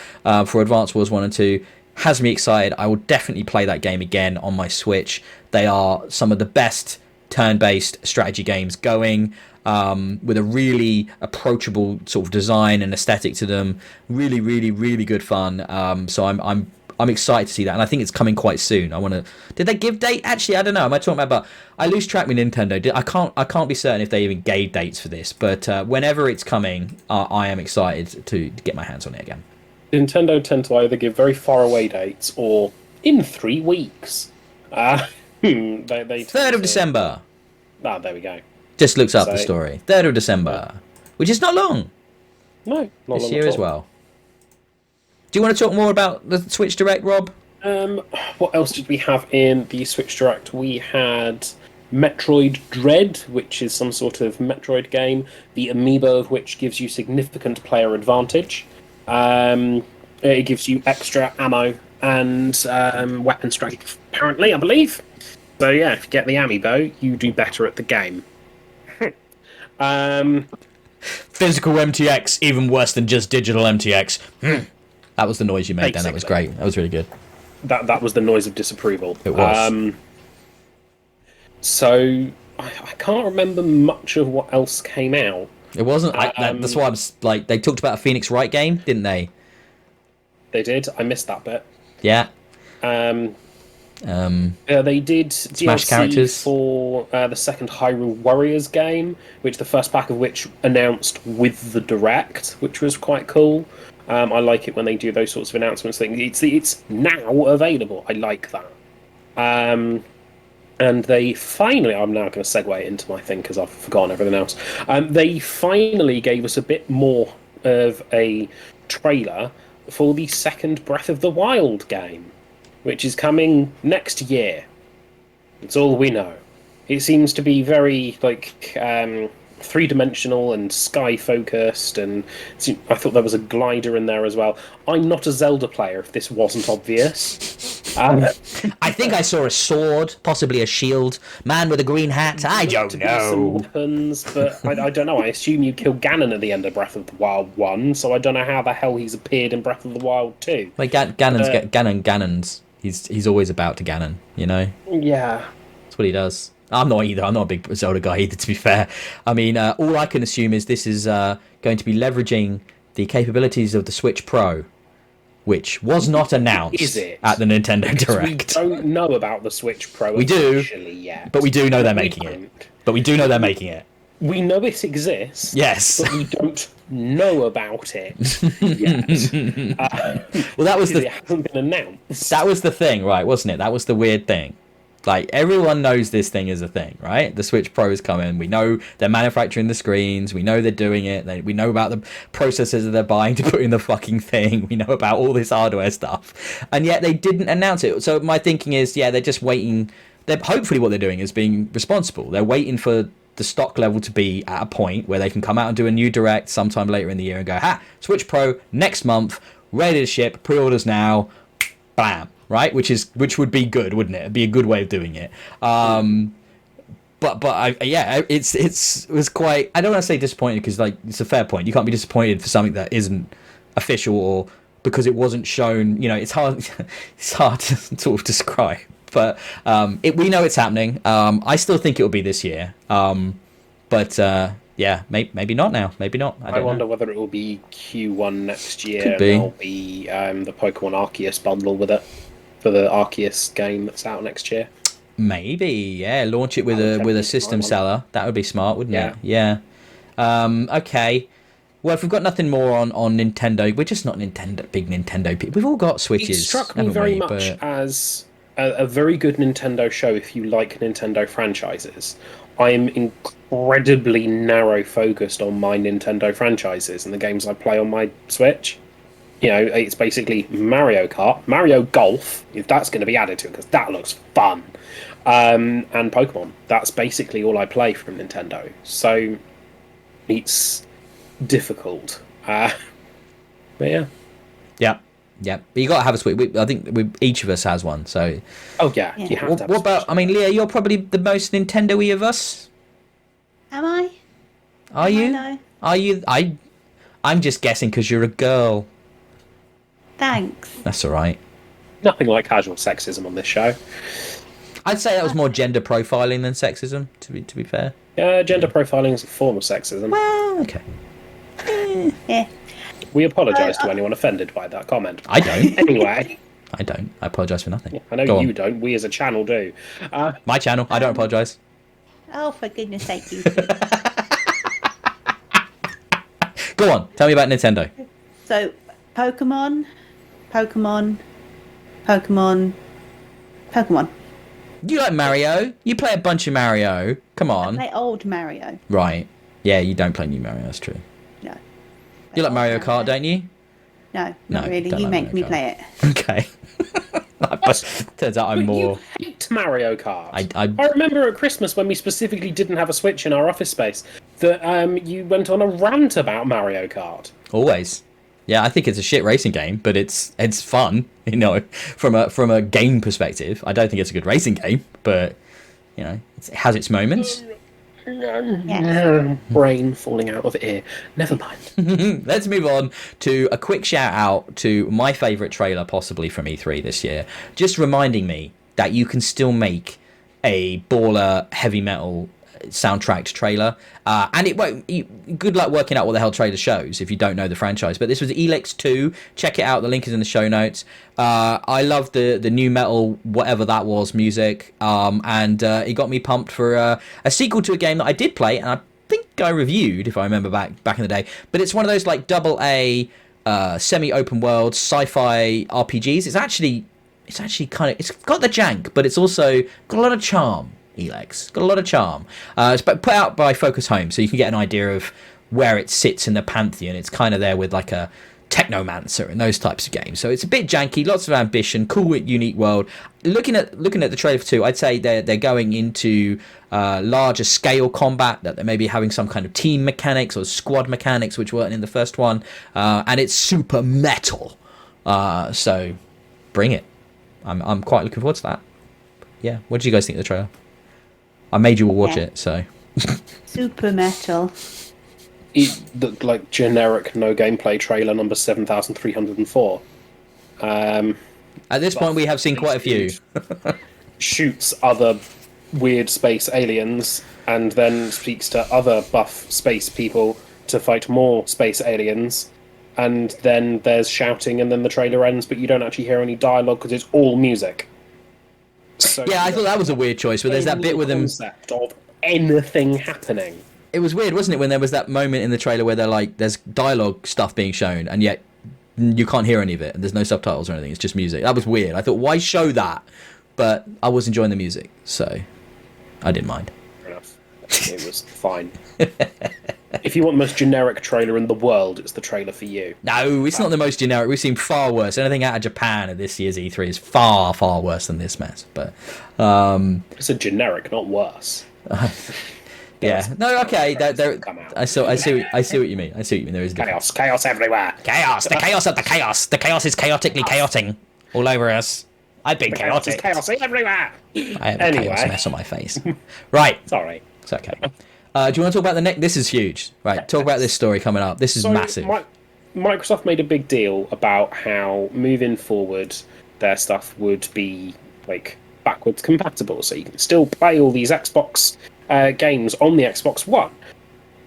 A: for Advance Wars 1 and 2, has me excited. I will definitely play that game again on my Switch. They are some of the best turn-based strategy games going, with a really approachable sort of design and aesthetic to them. Really, really, really good fun. So I'm excited to see that, and I think it's coming quite soon. Did they give date? Actually, I don't know. Am I talking about? I lose track with Nintendo. I can't be certain if they even gave dates for this, but whenever it's coming, I am excited to get my hands on it again.
B: Nintendo tend to either give very far away dates or in 3 weeks. They
A: 3rd of December.
B: Ah, there we go.
A: Just looks up the story. 3rd of December, which is not long.
B: No, not long
A: this year
B: at all.
A: as well. Do you want to talk more about the Switch Direct, Rob?
B: What else did we have in the Switch Direct? We had Metroid Dread, which is some sort of Metroid game, the amiibo of which gives you significant player advantage. It gives you extra ammo and weapon strength, apparently, I believe. So yeah, if you get the amiibo, you do better at the game.
A: Physical MTX, even worse than just digital MTX. That was the noise you made, Dan. That was great. That was really good.
B: That was the noise of disapproval.
A: It was.
B: So I can't remember much of what else came out.
A: It wasn't. That's why I was like, they talked about a Phoenix Wright game, didn't they?
B: They did. I missed that bit.
A: Yeah.
B: They did
A: Smash
B: DLC
A: characters
B: for the second Hyrule Warriors game, which the first pack of which announced with the Direct, which was quite cool. I like it when they do those sorts of announcements. It's now available. I like that. And they finally, I'm now going to segue into my thing because I've forgotten everything else. They finally gave us a bit more of a trailer for the second Breath of the Wild game, which is coming next year. That's all we know. It seems to be very, three-dimensional and sky-focused, and I thought there was a glider in there as well. I'm not a Zelda player, if this wasn't obvious.
A: I think I saw a sword, possibly a shield, man with a green hat. I don't know.
B: Some weapons, but I don't know. I assume you kill Ganon at the end of Breath of the Wild 1, so I don't know how the hell he's appeared in Breath of the Wild 2.
A: Like Ganon's. He's always about to Ganon,
B: Yeah.
A: That's what he does. I'm not either. I'm not a big Zelda guy either, to be fair. I mean, all I can assume is this is going to be leveraging the capabilities of the Switch Pro, which was not announced at the Nintendo Direct.
B: We don't know about the Switch Pro
A: we do,
B: yet.
A: But we do know they're making it.
B: We know it exists.
A: Yes.
B: But we don't know about it yet.
A: Well, that was
B: it hasn't been announced.
A: That was the thing, right, wasn't it? That was the weird thing. Like, everyone knows this thing is a thing, right? The Switch Pro is coming. We know they're manufacturing the screens. We know they're doing it. We know about the processors that they're buying to put in the fucking thing. We know about all this hardware stuff. And yet they didn't announce it. So my thinking is, they're just waiting. Hopefully what they're doing is being responsible. They're waiting for the stock level to be at a point where they can come out and do a new Direct sometime later in the year and go, Switch Pro next month, ready to ship, pre-orders now, bam. Right, which would be good, wouldn't it? It'd be a good way of doing it. But it was quite. I don't want to say disappointed because it's a fair point. You can't be disappointed for something that isn't official or because it wasn't shown. It's hard. It's hard to sort of describe. But we know it's happening. I still think it will be this year. Yeah, maybe not now. Maybe not. I
B: wonder whether it will be Q1 next year.
A: Could be.
B: There'll be the Pokemon Arceus bundle with it for the Arceus game that's out next year.
A: Maybe, yeah. Launch it with a system seller. That would be smart, wouldn't it? Yeah. Okay. Well, if we've got nothing more on Nintendo, we're just not big Nintendo people. We've all got Switches.
B: It struck me very much as a very good Nintendo show if you like Nintendo franchises. I am incredibly narrow focused on my Nintendo franchises and the games I play on my Switch. It's basically Mario Kart, Mario Golf, if that's going to be added to it, because that looks fun, and Pokemon. That's basically all I play from Nintendo. So it's difficult. But yeah.
A: Yeah. Yeah, but you got to have a Switch. I think each of us has one. So.
B: Oh yeah. You have to have
A: what about? I mean, Leah, you're probably the most Nintendo-y of us.
C: Am I?
A: Are you? Are you? I'm just guessing because you're a girl.
C: Thanks.
A: That's all right.
B: Nothing like casual sexism on this show.
A: I'd say that was more gender profiling than sexism. To be fair.
B: Gender profiling is a form of sexism.
A: Well, okay.
C: Yeah.
B: We apologise to anyone offended by that comment.
A: I don't.
B: Anyway.
A: I don't. I apologise for nothing.
B: I know
A: Go
B: you
A: on.
B: don't. We as a channel do.
A: My channel. I don't apologise.
C: Oh, for goodness sake, you.
A: Go on. Tell me about Nintendo.
C: So, Pokemon.
A: You like Mario? You play a bunch of Mario. Come
C: I
A: on.
C: play old Mario.
A: Right. Yeah, you don't play new Mario. That's true.
C: No.
A: You like
C: Old
A: Mario Kart, don't you?
C: No,
A: No,
C: not really.
A: don't
C: You
A: like
C: make me
A: Mario
C: play it.
A: Okay. Turns out I'm
B: But
A: more.
B: you hate Mario Kart.
A: I
B: remember at Christmas when we specifically didn't have a Switch in our office space that you went on a rant about Mario Kart.
A: Always. Yeah, I think it's a shit racing game, but it's fun, from a game perspective. I don't think it's a good racing game, but it has its moments.
B: Brain falling out of ear. Never mind.
A: Let's move on to a quick shout out to my favourite trailer possibly from E3 this year. Just reminding me that you can still make a baller heavy metal soundtracked trailer, and it won't. Good luck working out what the hell trailer shows if you don't know the franchise. But this was Elex 2. Check it out. The link is in the show notes. I love the new metal, whatever that was, music, and it got me pumped for a sequel to a game that I did play, and I think I reviewed, if I remember back in the day. But it's one of those like double A semi-open world sci-fi RPGs. It's actually kind of, it's got the jank, but it's also got a lot of charm. Elex got a lot of charm. It's put out by Focus Home, so you can get an idea of where it sits in the pantheon. It's kind of there with like a Technomancer and those types of games. So it's a bit janky, lots of ambition, cool, unique world. Looking at the trailer for 2, I'd say they're going into larger scale combat, that they may be having some kind of team mechanics or squad mechanics which weren't in the first one, and it's super metal. So bring it. I'm quite looking forward to that. Yeah, what did you guys think of the trailer? I made you all watch it, so.
C: Super metal.
B: It looked like generic no gameplay trailer number 7304.
A: At this point, we have seen quite a few.
B: Shoots other weird space aliens and then speaks to other buff space people to fight more space aliens. And then there's shouting, and then the trailer ends, but you don't actually hear any dialogue because it's all music. So
A: Yeah, I thought that was a weird choice, but there's that bit with them.
B: Concept of anything happening.
A: It was weird, wasn't it, when there was that moment in the trailer where they're like, there's dialogue stuff being shown, and yet you can't hear any of it, and there's no subtitles or anything. It's just music. That was weird. I thought, why show that? But I was enjoying the music, so I didn't mind.
B: Fair enough. It was fine. If you want the most generic trailer in the world, it's the trailer for you.
A: No, it's not the most generic. We've seen far worse. Anything out of Japan at this year's E3 is far, far worse than this mess. But
B: It's a generic, not worse.
A: yeah, no, okay.
B: Come out.
A: I see what you mean. I see what you mean. There is a difference.
B: Chaos everywhere.
A: Chaos, the chaos of the chaos. The chaos is chaotically chaoting all over us. I've been
B: Chaos is
A: chaotic.
B: chaos everywhere.
A: I have a
B: Anyway.
A: chaos mess on my face. Right,
B: Sorry.
A: it's okay. Do you want to talk about the next? This is huge. Right, talk about this story coming up. This is massive.
B: Microsoft made a big deal about how moving forward their stuff would be like backwards compatible, so you can still play all these Xbox games on the Xbox One.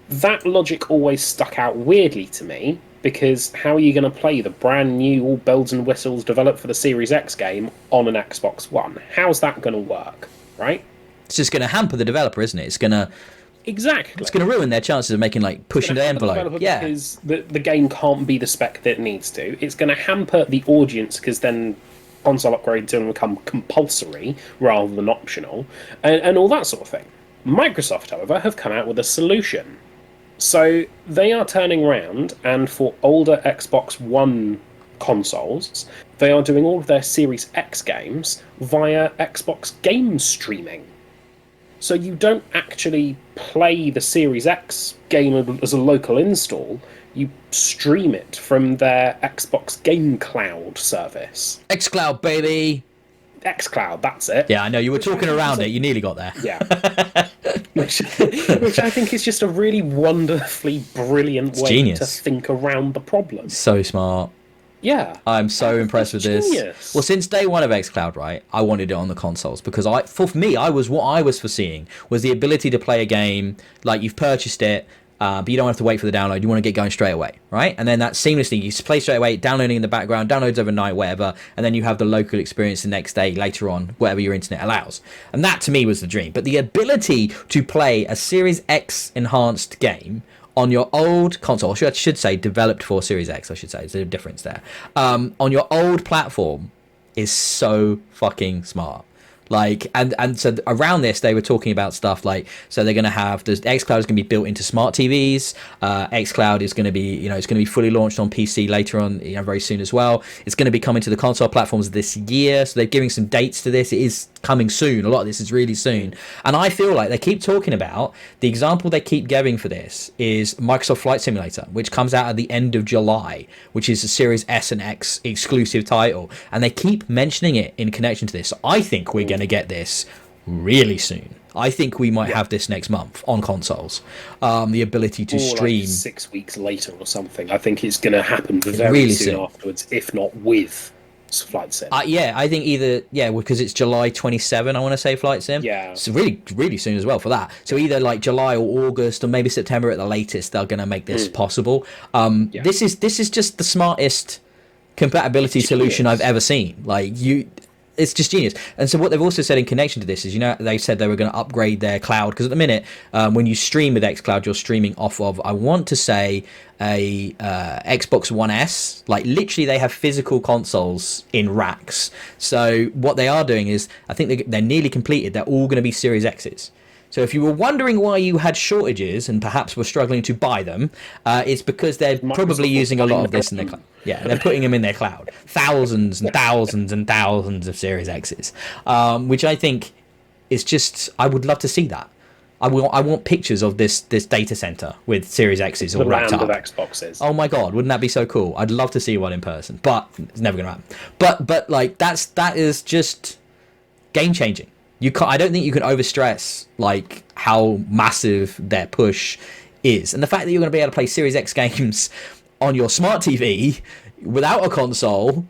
B: That logic always stuck out weirdly to me, because how are you going to play the brand new, all bells and whistles developed for the Series X game on an Xbox One? How's that going to work, right?
A: It's just going to hamper the developer, isn't it? It's going to ruin their chances of making, like, pushing the envelope. Yeah,
B: because the game can't be the spec that it needs to. It's going to hamper the audience, because then console upgrades are going to become compulsory rather than optional, and all that sort of thing. Microsoft, however, have come out with a solution. So they are turning around, and for older Xbox One consoles, they are doing all of their Series X games via Xbox game streaming. So you don't actually play the Series X game as a local install. You stream it from their Xbox Game Cloud service.
A: xCloud, baby.
B: xCloud, that's it.
A: Yeah, I know. You were talking around it. You nearly got there.
B: Yeah. which I think is just a really wonderfully brilliant way to think around the problem.
A: So smart.
B: Yeah.
A: I'm so impressed with this. Well, since day one of xCloud, right, I wanted it on the consoles because for me, what I was foreseeing was the ability to play a game like you've purchased it, but you don't have to wait for the download. You want to get going straight away, right? And then that seamlessly, you play straight away, downloading in the background, downloads overnight, whatever, and then you have the local experience the next day, later on, whatever your internet allows. And that, to me, was the dream. But the ability to play a Series X enhanced game on your old console, I should say developed for Series X, I should say, there's a difference there, on your old platform is so fucking smart. Like, and so around this, they were talking about stuff like, so they're going to have, the xCloud is going to be built into smart TVs. xCloud is going to be, it's going to be fully launched on PC later on, very soon as well. It's going to be coming to the console platforms this year. So they're giving some dates to this. It is coming soon. A lot of this is really soon. And I feel like they keep talking about, the example they keep giving for this is Microsoft Flight Simulator, which comes out at the end of July, which is a Series S and X exclusive title. And they keep mentioning it in connection to this. So I think we're going to get this really soon. I think we might have this next month on consoles. The ability to stream,
B: like 6 weeks later or something. I think it's going to happen very soon afterwards, if not with Flight Sim.
A: I think either because it's July 27. I want to say Flight Sim.
B: Yeah,
A: so really soon as well for that. So either like July or August or maybe September at the latest, they're going to make this possible. This is just the smartest compatibility solution I've ever seen. It's just genius. And so what they've also said in connection to this is, they said they were going to upgrade their cloud, because at the minute, when you stream with xCloud, you're streaming off of, I want to say, a Xbox One S. Like, literally, they have physical consoles in racks. So what they are doing is, I think they're nearly completed. They're all going to be Series X's. So if you were wondering why you had shortages and perhaps were struggling to buy them, it's because they're probably using a lot of this in their cloud. Yeah, they're putting them in their cloud. Thousands and thousands and thousands of Series X's, which I think is just, I would love to see that. I want pictures of this data center with Series X's all wrapped up.
B: The land of Xboxes.
A: Oh my god, wouldn't that be so cool? I'd love to see one in person, but it's never going to happen. But like that is just game changing. I don't think you can overstress like how massive their push is, and the fact that you're going to be able to play Series X games on your smart TV without a console,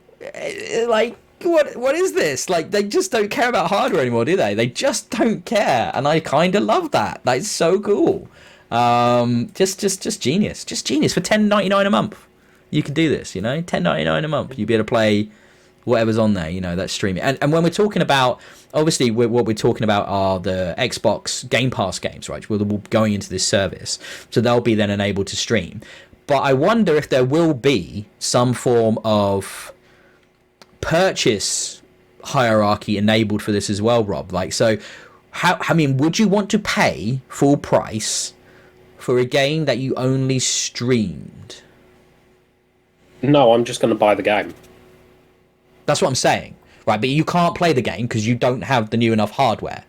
A: like what is this? Like, they just don't care about hardware anymore, do they? They just don't care, and I kind of love that. That's so cool. Just genius, for $10.99 a month. You can do this, $10.99 a month. You'd be able to play whatever's on there, that's streaming. And when we're talking about, obviously, what we're talking about are the Xbox Game Pass games, right? We're going into this service, so they'll be then enabled to stream. But I wonder if there will be some form of purchase hierarchy enabled for this as well, Rob. Like, so, would you want to pay full price for a game that you only streamed?
B: No, I'm just going to buy the game.
A: That's what I'm saying, right? But you can't play the game because you don't have the new enough hardware.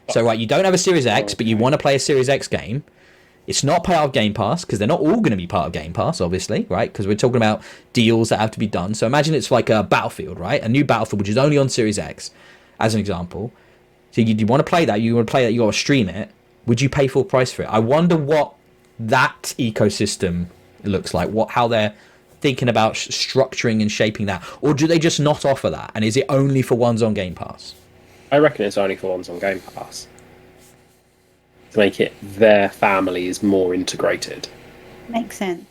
A: So, right, you don't have a Series X, but you want to play a Series X game. It's not part of Game Pass, because they're not all going to be part of Game Pass, obviously, right? Because we're talking about deals that have to be done. So imagine it's like a Battlefield, right? A new Battlefield, which is only on Series X, as an example. So you want to play that, you got to stream it. Would you pay full price for it? I wonder what that ecosystem looks like, how they're thinking about structuring and shaping that. Or do they just not offer that? And is it only for ones on Game Pass?
B: I reckon it's only for ones on Game Pass, to make it their family is more integrated.
C: Makes sense.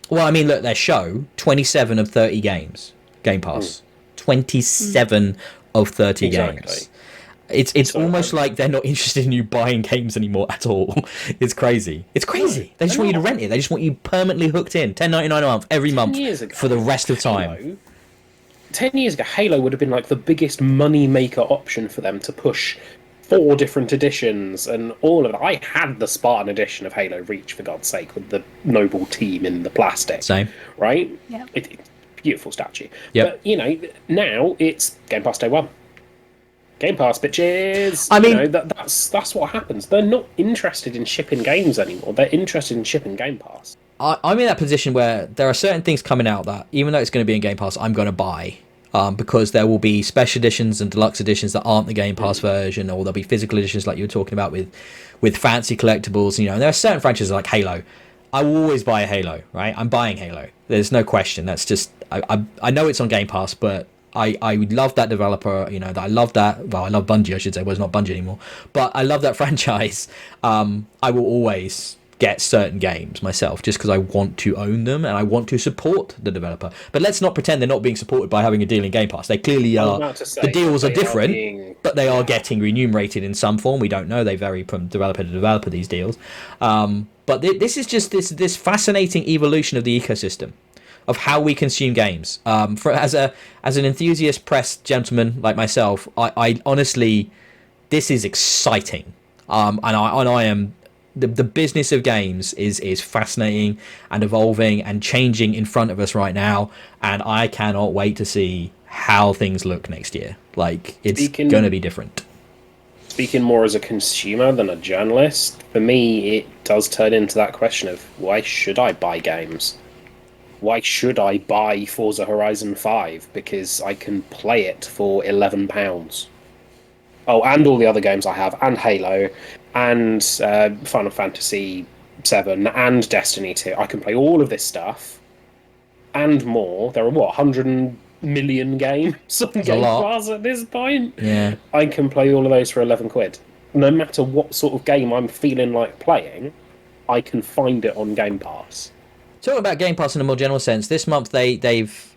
A: Well, I mean, look, their show, 27 of 30 games, Game Pass. 27 of 30 games. It's almost like they're not interested in you buying games anymore at all. It's crazy. It's crazy. No, they just want you to rent it. They just want you permanently hooked in. $10.99 a month, every month, for the rest of time.
B: 10 years ago, Halo would have been like the biggest money maker option for them to push 4 different editions and all of it. I had the Spartan edition of Halo Reach, for God's sake, with the Noble team in the plastic.
A: Same.
B: Right?
C: Yeah.
B: beautiful statue.
A: Yep.
B: But now it's Game Pass day one. Game Pass, bitches.
A: I mean,
B: that's what happens. They're not interested in shipping games anymore. They're interested in shipping Game Pass.
A: I'm in that position where there are certain things coming out that, even though it's going to be in Game Pass, I'm going to buy. Because there will be special editions and deluxe editions that aren't the Game Pass version, or there'll be physical editions like you were talking about with fancy collectibles. And there are certain franchises like Halo. I will always buy a Halo, right? I'm buying Halo. There's no question. That's just I know it's on Game Pass, but I love that developer. I love that. Well, I love Bungie, I should say. Well, it's not Bungie anymore, but I love that franchise. I will always get certain games myself just because I want to own them and I want to support the developer. But let's not pretend they're not being supported by having a deal in Game Pass. They clearly are. The deals are different, but they are getting remunerated in some form. We don't know. They vary from developer to developer, these deals. But this is just this fascinating evolution of the ecosystem of how we consume games. As an enthusiast press gentleman like myself, I honestly, this is exciting. And I am. The business of games is fascinating and evolving and changing in front of us right now, and I cannot wait to see how things look next year. Like, it's going to be different.
B: Speaking more as a consumer than a journalist, for me it does turn into that question of, why should I buy games? Why should I buy Forza Horizon 5? Because I can play it for £11. Oh, and all the other games I have, and Halo, and Final Fantasy 7, and Destiny 2. I can play all of this stuff, and more. There are, 100 million games on Game Pass at this point?
A: Yeah.
B: I can play all of those for £11. No matter what sort of game I'm feeling like playing, I can find it on Game Pass.
A: Talking about Game Pass in a more general sense, this month they've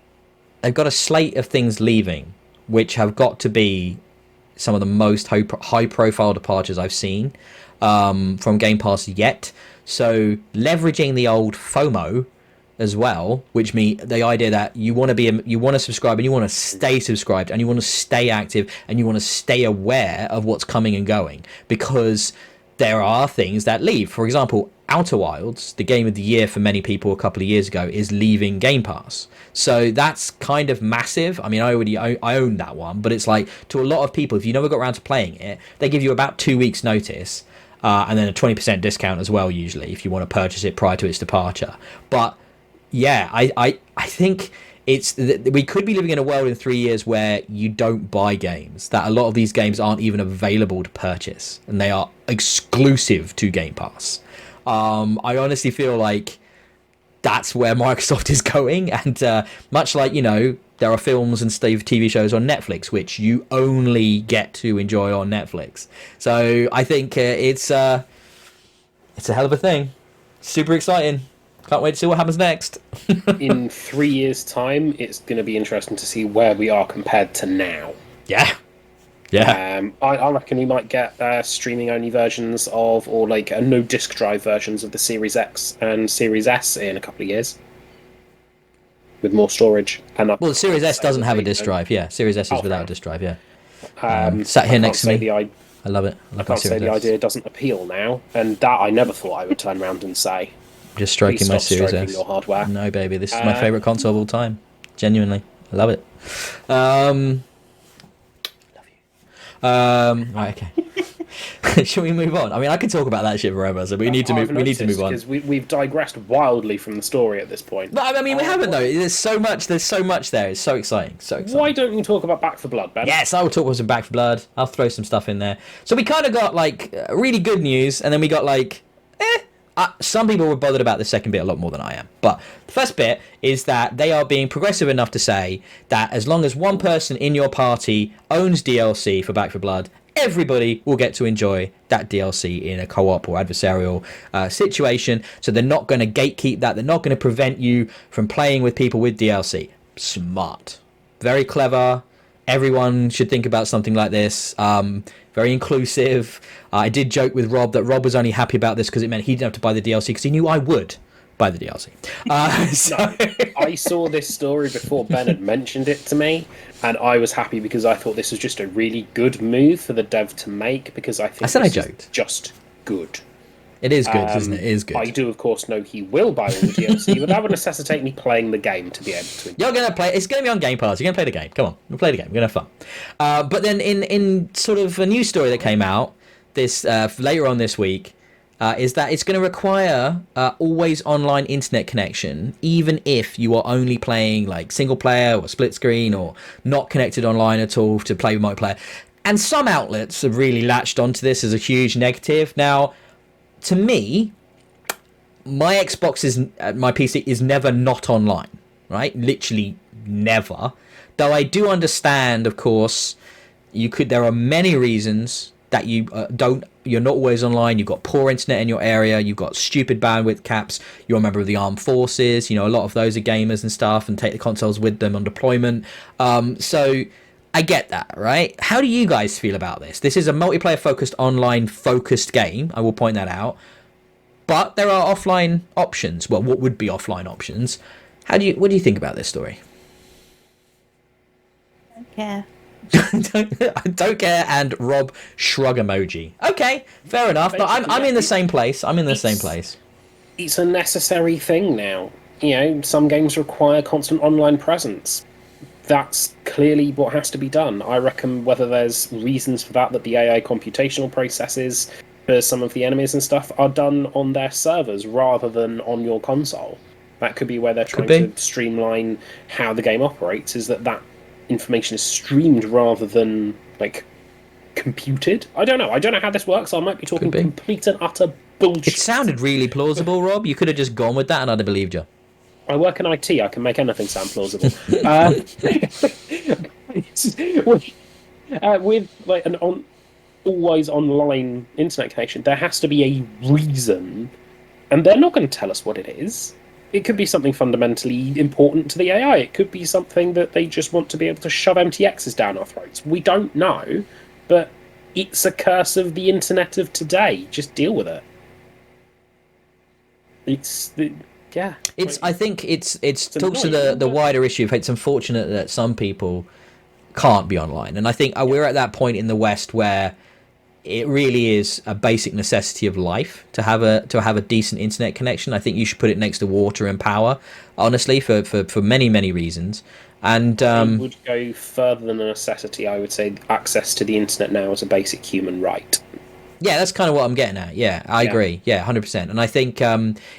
A: got a slate of things leaving, which have got to be some of the most high-profile departures I've seen from Game Pass yet. So leveraging the old FOMO as well, which means the idea that you want to subscribe and you want to stay subscribed and you want to stay active and you want to stay aware of what's coming and going, because there are things that leave. For example, Outer Wilds, the game of the year for many people a couple of years ago, is leaving Game Pass. So that's kind of massive. I mean, I own that one, but it's like, to a lot of people, if you never got around to playing it, they give you about 2 weeks notice, and then a 20% discount as well, usually, if you want to purchase it prior to its departure. But yeah, I think we could be living in a world in 3 years where you don't buy games, that a lot of these games aren't even available to purchase, and they are exclusive to Game Pass. I honestly feel like that's where Microsoft is going, and much like, there are films and TV shows on Netflix which you only get to enjoy on Netflix. So I think it's a hell of a thing. Super exciting. Can't wait to see what happens next.
B: In 3 years' time, it's going to be interesting to see where we are compared to now.
A: Yeah.
B: I reckon we might get streaming-only versions of, or like no disc drive versions of the Series X and Series S in a couple of years, with more storage. Well,
A: the Series S doesn't have a disc drive. Yeah, Series S is without a disc drive. Yeah. Sat here next to me. I love it.
B: I can't say the idea doesn't appeal now, and that I never thought I would turn around and say.
A: Just stroking my Series S.
B: Your hardware.
A: No, baby, this is my favourite console of all time. Genuinely, I love it. Right, okay. Shall we move on? I mean, I could talk about that shit forever, so we need to move on.
B: Because we've digressed wildly from the story at this point.
A: But I mean, we haven't though. There's so much there. It's so exciting.
B: Why don't you talk about Back 4 Blood, Ben?
A: Yes, I will talk about some Back 4 Blood. I'll throw some stuff in there. So we kind of got like really good news, and then we got like, some people were bothered about the second bit a lot more than I am. But the first bit is that they are being progressive enough to say that as long as one person in your party owns DLC for Back 4 Blood, everybody will get to enjoy that DLC in a co-op or adversarial situation. So they're not going to gatekeep that. They're not going to prevent you from playing with people with DLC. Smart. Very clever. Everyone should think about something like this. Very inclusive. I did joke with Rob that Rob was only happy about this because it meant he didn't have to buy the DLC, because he knew I would buy the DLC.
B: I saw this story before Ben had mentioned it to me, and I was happy because I thought this was just a really good move for the dev to make, because I think
A: I joked.
B: Just good.
A: It is good, isn't it? It is good.
B: I do, of course, know he will buy all the DLC, but that would necessitate me playing the game to be able to.
A: You're going to play... It's going to be on Game Pass. You're going to play the game. Come on. We'll play the game. We're going to have fun. But then in sort of a news story that came out this later on this week, is that it's going to require always online internet connection, even if you are only playing like single player or split screen or not connected online at all to play with multiplayer. And some outlets have really latched onto this as a huge negative. Now, to me, my my PC is never not online, right? Literally never. Though I do understand, of course, there are many reasons that you're not always online. You've got poor internet in your area, you've got stupid bandwidth caps, you're a member of the armed forces, a lot of those are gamers and stuff and take the consoles with them on deployment. So I get that, right? How do you guys feel about this? This is a multiplayer focused, online focused game, I will point that out. But there are offline options. Well, what would be offline options? What do you think about this story?
C: Yeah.
A: I don't care, and Rob shrug emoji. Okay, fair enough. But I'm in the same place.
B: It's a necessary thing now. Some games require constant online presence. That's clearly what has to be done. I reckon whether there's reasons for that the AI computational processes for some of the enemies and stuff are done on their servers rather than on your console. That could be where they're trying to streamline how the game operates, is that information is streamed rather than computed. I don't know how this works. I might be talking complete and utter bullshit.
A: It sounded really plausible, Rob. You could have just gone with that and I'd have believed you.
B: I work in IT. I can make anything sound plausible. With an always online internet connection, there has to be a reason, and they're not going to tell us what it is. It could be something fundamentally important to the AI. It could be something that they just want to be able to shove MTXs down our throats. We don't know, but it's a curse of the internet of today. Just deal with it. Yeah.
A: I think it's talks to the wider issue of it's unfortunate that some people can't be online. And I think we're at that point in the West where it really is a basic necessity of life to have a decent internet connection. I think you should put it next to water and power, honestly, for many, many reasons. And
B: I would go further than a necessity. I would say access to the internet now is a basic human right.
A: Yeah, that's kind of what I'm getting at. Yeah, I agree. Yeah, 100%. And I think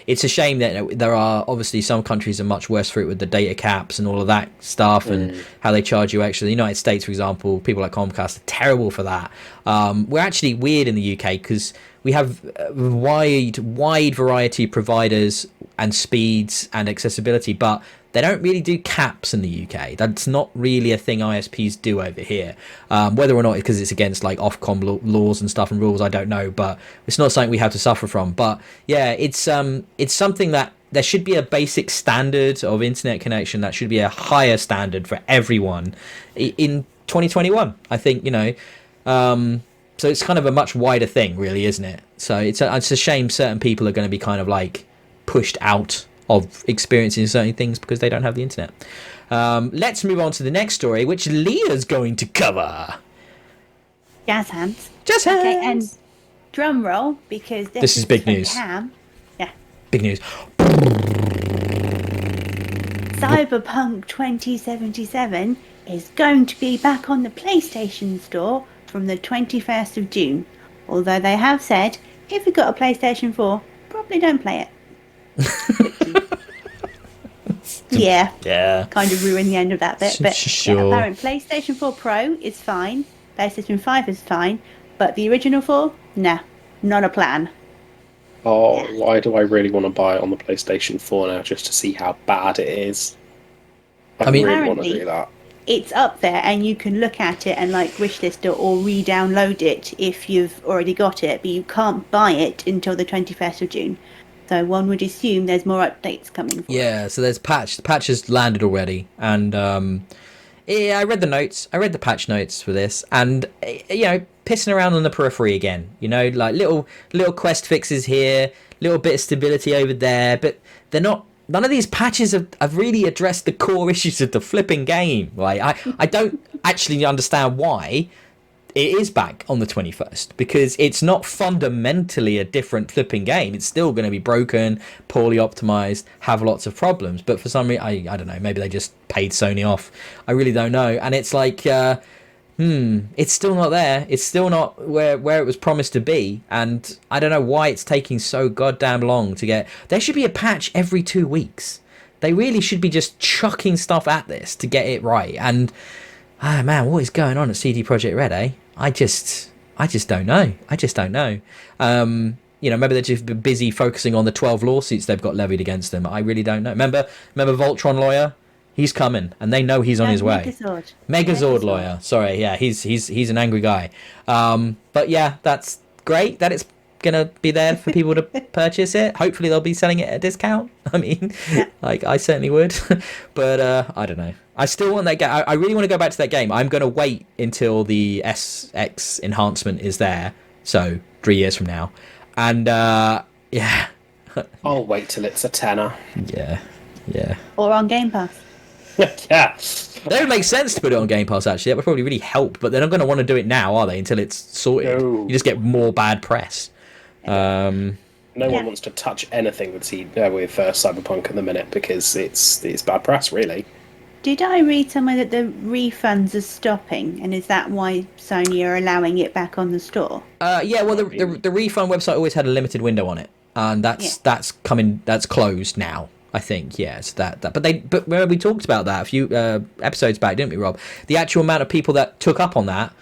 A: it's a shame that there are obviously some countries are much worse for it with the data caps and all of that stuff and how they charge you extra. The United States, for example, people like Comcast are terrible for that. We're actually weird in the UK because we have a wide variety of providers and speeds and accessibility, but they don't really do caps in the UK. That's not really a thing ISPs do over here. Whether or not because it's against Ofcom laws and stuff and rules, I don't know. But it's not something we have to suffer from. But yeah, it's something that there should be a basic standard of internet connection. That should be a higher standard for everyone in 2021. I think so it's kind of a much wider thing, really, isn't it? So it's a shame certain people are going to be kind of pushed out of experiencing certain things because they don't have the internet. Let's move on to the next story, which Leah's going to cover.
C: Jazz hands.
A: Jazz hands.
C: Okay, and drum roll, because
A: this is big news.
C: Yeah.
A: Big news.
C: Cyberpunk 2077 is going to be back on the PlayStation Store from the 21st of June. Although they have said, if you've got a PlayStation 4, probably don't play it. Yeah. Kind of ruined the end of that bit. But
A: sure.
C: Yeah, apparently PlayStation 4 Pro is fine. PlayStation 5 is fine. But the original 4, nah, not a plan.
B: Oh, why do I really want to buy it on the PlayStation 4 now just to see how bad it is? I really want to do that.
C: It's up there and you can look at it and wishlist it or re-download it if you've already got it, but you can't buy it until the 21st of June. So one would assume there's more updates coming.
A: So there's patch. The patch has landed already, and I read the notes. I read the patch notes for this, and pissing around on the periphery again. Little quest fixes here, little bit of stability over there, but they're not. None of these patches have really addressed the core issues of the flipping game. I don't actually understand why it is back on the 21st, because it's not fundamentally a different flipping game. It's still going to be broken, poorly optimized, have lots of problems. But for some reason, I don't know, maybe they just paid Sony off. I really don't know. And it's like, it's still not there. It's still not where it was promised to be. And I don't know why it's taking so goddamn long to get. There should be a patch every 2 weeks. They really should be just chucking stuff at this to get it right. And man, what is going on at CD Projekt Red, eh? I just don't know. Maybe they're just busy focusing on the 12 lawsuits they've got levied against them. I really don't know. Remember Voltron lawyer? He's coming, and they know he's on his way. Megazord lawyer. Sorry, yeah, he's an angry guy. But yeah, that's great that it's gonna be there for people to purchase it. Hopefully they'll be selling it at a discount. I mean, like I certainly would. But I don't know. I still want that game. I really want to go back to that game. I'm going to wait until the SX enhancement is there. So 3 years from now. And yeah.
B: I'll wait till it's a tenner.
A: Yeah.
C: Or on Game Pass.
B: Yeah.
A: That would make sense to put it on Game Pass, actually. That would probably really help. But they're not going to want to do it now, are they? Until it's sorted.
B: No.
A: You just get more bad press.
B: No one wants to touch anything with Cyberpunk at the minute because it's bad press, really.
C: Did I read somewhere that the refunds are stopping, and is that why Sony are allowing it back on the store?
A: Yeah, well, the refund website always had a limited window on it, and that's closed now. I think, yes, that. But remember we talked about that a few episodes back, didn't we, Rob? The actual amount of people that took up on that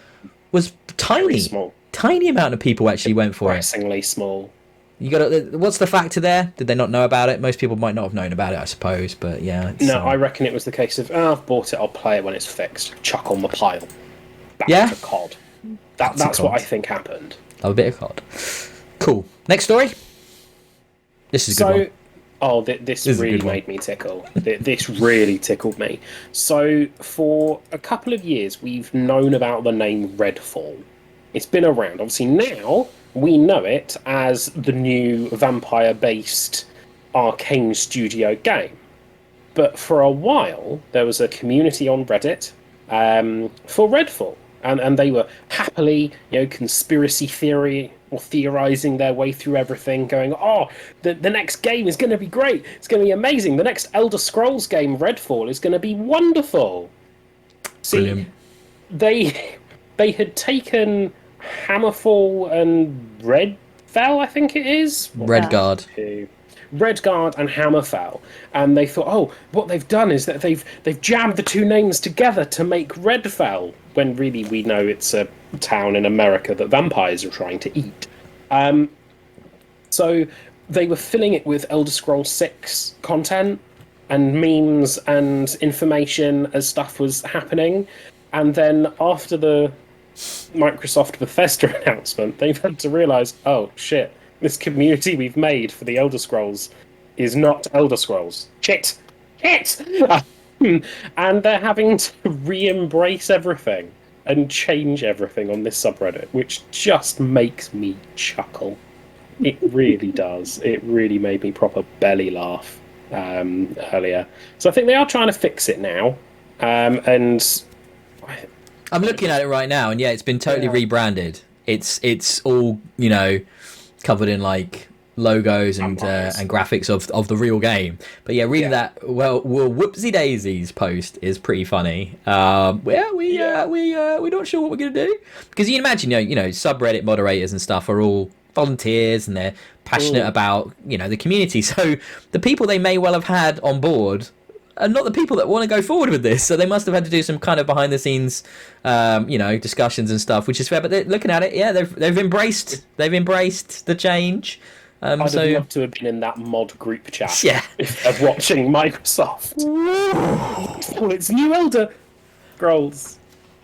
A: was tiny.
B: Very small.
A: Tiny amount of people actually went for it.
B: Depressingly small.
A: You got what's the factor there? Did they not know about it? Most people might not have known about it, I suppose. But yeah.
B: No, I reckon it was the case of I've bought it, I'll play it when it's fixed. Chuck on the pile. Back to COD. That's what I think happened.
A: Love a bit of COD. Cool. Next story. This is a good one.
B: Oh, this really made me tickle. This really tickled me. So for a couple of years, we've known about the name Redfall. It's been around. Obviously now we know it as the new vampire-based Arcane Studio game. But for a while, there was a community on Reddit for Redfall. And they were happily, conspiracy theory or theorizing their way through everything, going, the next game is going to be great. It's going to be amazing. The next Elder Scrolls game, Redfall, is going to be wonderful.
A: Brilliant.
B: See, they had taken Hammerfall and Redfell, I think it is.
A: Redguard.
B: Redguard and Hammerfell, and they thought, what they've done is that they've jammed the two names together to make Redfell, when really we know it's a town in America that vampires are trying to eat. So they were filling it with Elder Scrolls 6 content and memes and information as stuff was happening, and then after the Microsoft Bethesda announcement, they've had to realise, shit, this community we've made for the Elder Scrolls is not Elder Scrolls. Shit! And they're having to re-embrace everything and change everything on this subreddit, which just makes me chuckle. It really does. It really made me proper belly laugh earlier. So I think they are trying to fix it now. And
A: I'm looking at it right now, and it's been totally rebranded. It's all, covered in like logos and graphics of the real game. But reading that whoopsie daisies post is pretty funny. We're not sure what we're gonna do, because you can imagine subreddit moderators and stuff are all volunteers and they're passionate about the community. So the people they may well have had on board are not the people that want to go forward with this. So they must have had to do some kind of behind the scenes discussions and stuff, which is fair. But they're looking at it, they've embraced the change.
B: I'd have loved to have been in that mod group chat of watching Microsoft. It's new Elder Scrolls.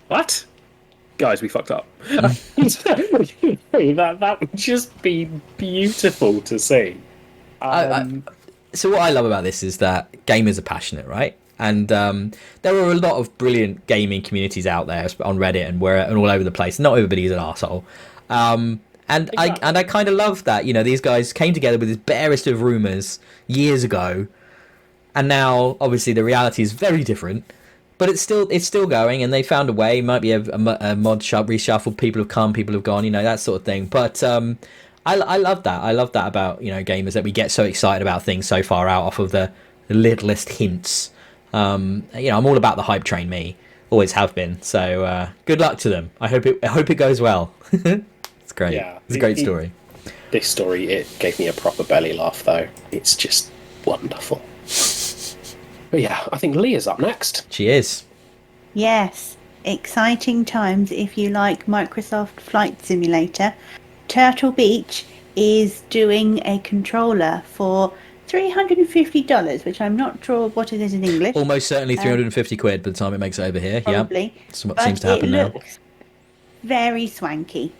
B: What? Guys, we fucked up. That would just be beautiful to see.
A: So what I love about this is that gamers are passionate, right? And there are a lot of brilliant gaming communities out there on Reddit and all over the place. Not everybody's an arsehole. And I kind of love that, these guys came together with this barest of rumours years ago, and now obviously the reality is very different. but it's still going, and they found a way. It might be a mod reshuffle. People have come, people have gone, that sort of thing. But I love that. I love that about gamers, that we get so excited about things so far out off of the littlest hints. I'm all about the hype train, me. Always have been. So good luck to them. I hope it goes well. It's great. Yeah, it's a great story.
B: This story, it gave me a proper belly laugh, though. It's just wonderful. But yeah, I think Leah's up next.
A: She is.
C: Yes. Exciting times if you like Microsoft Flight Simulator. Turtle Beach is doing a controller for $350, which I'm not sure what it is in English.
A: Almost certainly 350 quid by the time it makes it over here.
C: Probably.
A: Yeah, that's what seems to happen now.
C: It looks very swanky.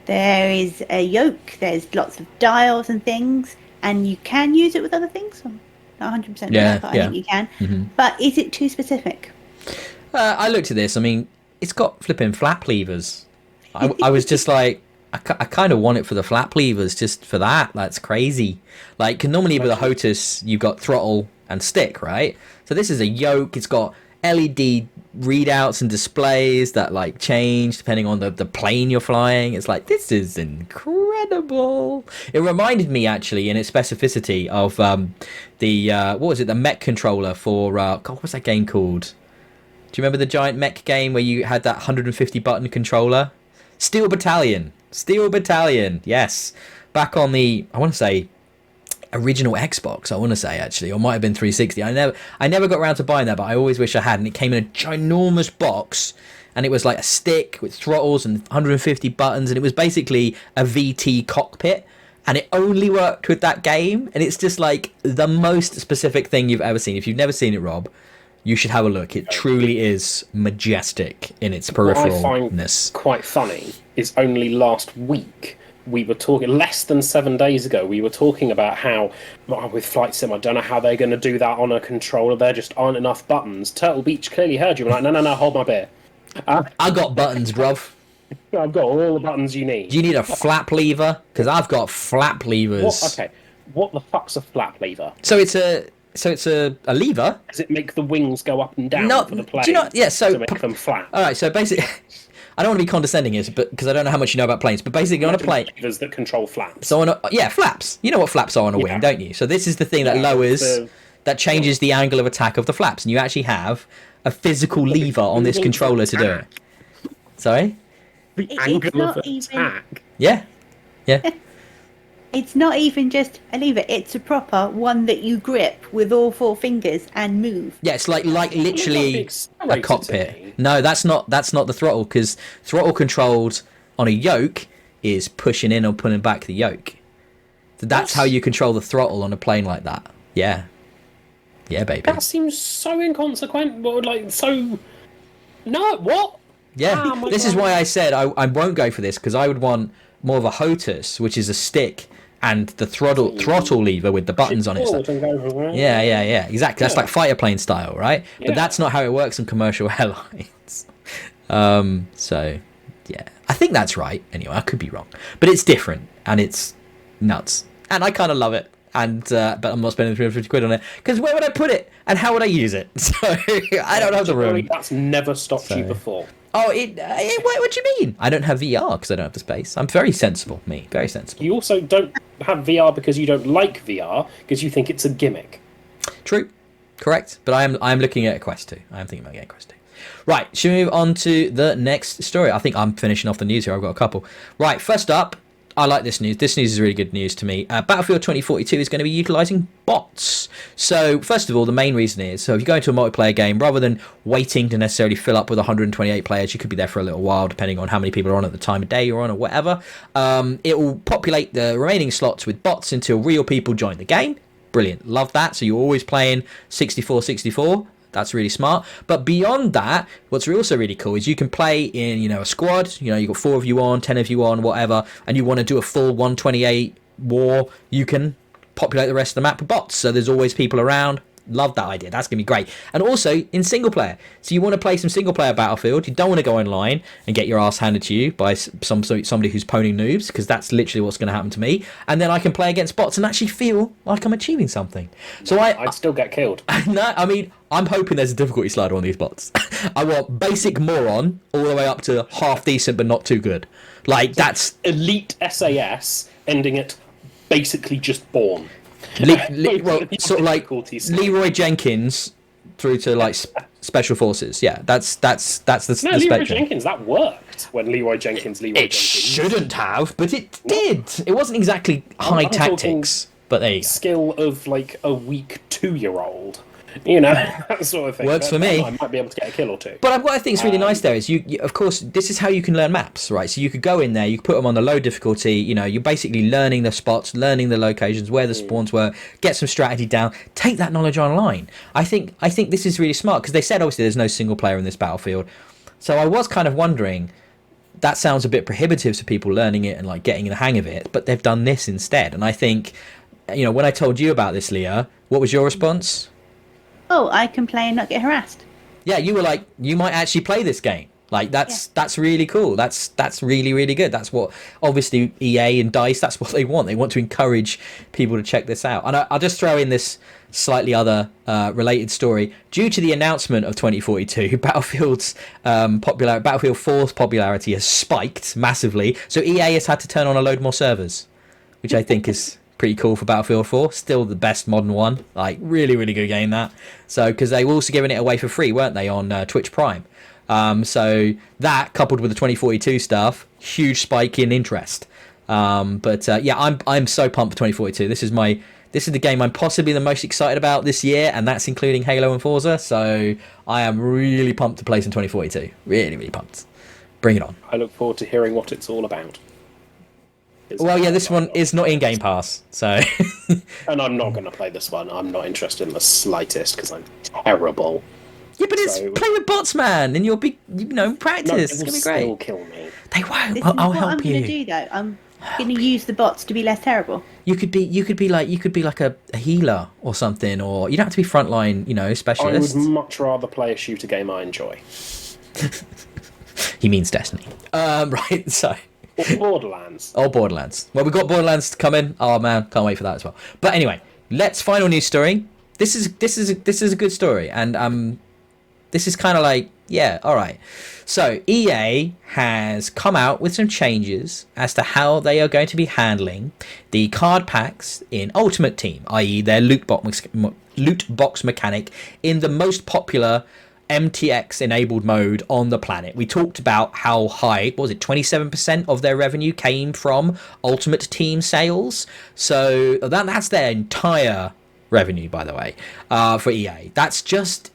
C: There is a yoke, there's lots of dials and things, and you can use it with other things. I'm not 100% sure, but I think you can. Mm-hmm. But is it too specific?
A: I looked at this. I mean, it's got flipping flap levers. I was just like, I kind of want it for the flap levers, just for that. That's crazy. Like, normally with a HOTAS, you've got throttle and stick, right? So this is a yoke. It's got LED readouts and displays that like change depending on the plane you're flying. It's like, this is incredible. It reminded me actually in its specificity of the mech controller for what was that game called? Do you remember the giant mech game where you had that 150 button controller? Steel Battalion, yes. Back on the, I want to say, original Xbox, I want to say, actually, or might have been 360. I never got around to buying that, but I always wish I had. And it came in a ginormous box, and it was like a stick with throttles and 150 buttons, and it was basically a VT cockpit, and it only worked with that game. And it's just like the most specific thing you've ever seen. If you've never seen it, Rob, you should have a look. It truly is majestic in its peripheralness.
B: What I find quite funny is only last week we were talking, less than 7 days ago, we were talking about how, with Flight Sim, I don't know how they're going to do that on a controller. There just aren't enough buttons. Turtle Beach clearly heard you. I'm like, no, hold my beer.
A: I got buttons, bruv.
B: I've got all the buttons you need.
A: Do you need a flap lever? Because I've got flap levers.
B: What the fuck's a flap lever?
A: So it's a lever.
B: Does it make the wings go up and down for the plane?
A: Do you know? Yeah. So
B: to make them flat.
A: All right. So basically, I don't want to be condescending here, but because I don't know how much you know about planes. But basically, on a plane,
B: levers that control flaps.
A: So flaps. You know what flaps are on a wing, don't you? So this is the thing that lowers, that changes the angle of attack of the flaps, and you actually have a physical lever on this controller to do it. Sorry.
B: The angle of attack.
A: Yeah.
C: It's not even just a lever, it's a proper one that you grip with all four fingers and move.
A: Yeah, it's like literally a cockpit. No, that's not the throttle, because throttle controlled on a yoke is pushing in or pulling back the yoke. So that's how you control the throttle on a plane like that. Yeah. Yeah, baby.
B: That seems so inconsequential. No, what?
A: Yeah, this is why I said I won't go for this, because I would want more of a HOTAS, which is a stick and the throttle lever with the buttons on it. Yeah, exactly. That's like fighter plane style, right? Yeah. But that's not how it works in commercial airlines. So, yeah, I think that's right. Anyway, I could be wrong, but it's different and it's nuts, and I kind of love it. And but I'm not spending 350 quid on it, because where would I put it and how would I use it? So I don't have the room.
B: That's never stopped you before.
A: Oh, what do you mean? I don't have VR because I don't have the space. I'm very sensible, very sensible.
B: You also don't have VR because you don't like VR, because you think it's a gimmick.
A: True, correct. But I'm looking at a Quest 2. I'm thinking about getting a Quest 2. Right, should we move on to the next story? I think I'm finishing off the news here. I've got a couple. Right, first up, I like this news. This news is really good news to me. Battlefield 2042 is going to be utilising bots. So, first of all, the main reason is, so if you go into a multiplayer game, rather than waiting to necessarily fill up with 128 players, you could be there for a little while, depending on how many people are on at the time of day you're on or whatever. It will populate the remaining slots with bots until real people join the game. Brilliant. Love that. So you're always playing 64-64. That's really smart. But beyond that, what's also really cool is you can play in, a squad. You've got 4 of you on, 10 of you on, whatever, and you want to do a full 128 war, you can populate the rest of the map with bots. So there's always people around. love that idea. That's gonna be great. And also in single player, so you want to play some single player Battlefield, you don't want to go online and get your ass handed to you by somebody who's pwning noobs, because that's literally what's going to happen to me. And then I can play against bots and actually feel like I'm achieving something. So
B: I'd still get killed.
A: No, I mean, I'm hoping there's a difficulty slider on these bots. I want basic moron all the way up to half decent but not too good. Like, that's
B: elite SAS ending at basically just born.
A: well, sort of like Leroy Jenkins through to like special forces. Yeah, that's the
B: Leroy
A: spectrum.
B: Jenkins, that worked when Leroy Jenkins.
A: It shouldn't have, but it did. It wasn't exactly high tactics, but there you go.
B: Skill of like a weak 2-year-old. You know, that sort of thing.
A: Works for me.
B: I might be able to get a kill or two.
A: But what I think is really nice there is you, of course, this is how you can learn maps, right? So you could go in there, you could put them on the low difficulty. You know, you're basically learning the spots, learning the locations, where the spawns were, get some strategy down, take that knowledge online. I think this is really smart, because they said obviously there's no single player in this Battlefield. So I was kind of wondering, that sounds a bit prohibitive to people learning it and like getting the hang of it, but they've done this instead. And I think, you know, when I told you about this, Leah, what was your response?
C: Oh, I can play and not get harassed.
A: Yeah, you were like, you might actually play this game. Like, that's really cool. That's really, really good. That's what, obviously, EA and DICE, that's what they want. They want to encourage people to check this out. And I'll just throw in this slightly other related story. Due to the announcement of 2042, Battlefield 4's popularity has spiked massively. So EA has had to turn on a load more servers, which I think is pretty cool for Battlefield 4. Still the best modern one. Like, really, really good game, that. So, because they were also giving it away for free, weren't they, on Twitch Prime? So that, coupled with the 2042 stuff, huge spike in interest. Yeah, I'm so pumped for 2042. This is the game I'm possibly the most excited about this year, and that's including Halo and Forza. So I am really pumped to play some 2042. Really, really pumped. Bring it on.
B: I look forward to hearing what it's all about.
A: Well, yeah, this one is not in Game Pass, so...
B: And I'm not going to play this one. I'm not interested in the slightest, because I'm terrible.
A: Yeah, but it's play with bots, man, and you'll be, practice. It's going to be great.
B: Still kill me.
A: They won't.
C: This
A: I'll
C: is
A: help
C: what I'm
A: you.
C: going to do, though. I'm going to use the bots to be less terrible.
A: You could be like a healer or something, or you don't have to be frontline, specialist.
B: I would much rather play a shooter game I enjoy.
A: He means Destiny. Right, so...
B: Or Borderlands.
A: Oh, Borderlands. Well, we've got Borderlands to come in. Oh man, can't wait for that as well. But anyway, final news story. This is a good story, and this is kind of like, yeah, all right. So EA has come out with some changes as to how they are going to be handling the card packs in Ultimate Team, i.e. their loot box mechanic in the most popular MTX enabled mode on the planet. We talked about how high, what was it, 27% of their revenue came from Ultimate Team sales. So that's their entire revenue, by the way, for EA. That's just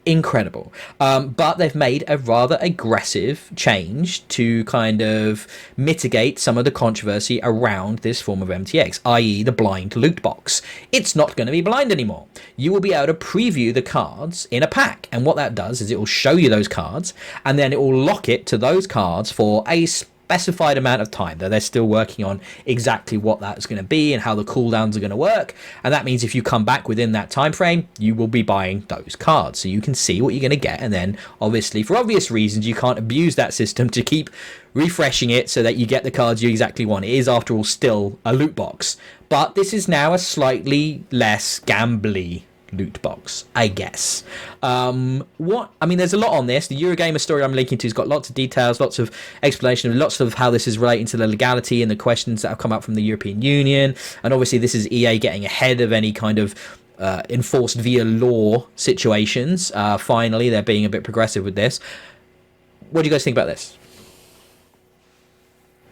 A: incredible. But they've made a rather aggressive change to kind of mitigate some of the controversy around this form of MTX, i.e. the blind loot box. It's not going to be blind anymore. You will be able to preview the cards in a pack, and what that does is it will show you those cards, and then it will lock it to those cards for a specified amount of time, though they're still working on exactly what that's going to be and how the cooldowns are going to work. And that means if you come back within that time frame, you will be buying those cards, so you can see what you're going to get. And then obviously, for obvious reasons, you can't abuse that system to keep refreshing it so that you get the cards you exactly want. It is, after all, still a loot box, but this is now a slightly less gambly loot box, I guess. There's a lot on this. The Eurogamer story I'm linking to has got lots of details, lots of explanation, lots of how this is relating to the legality and the questions that have come up from the European Union. And obviously this is EA getting ahead of any kind of enforced via law situations. Finally, they're being a bit progressive with this. What do you guys think about this?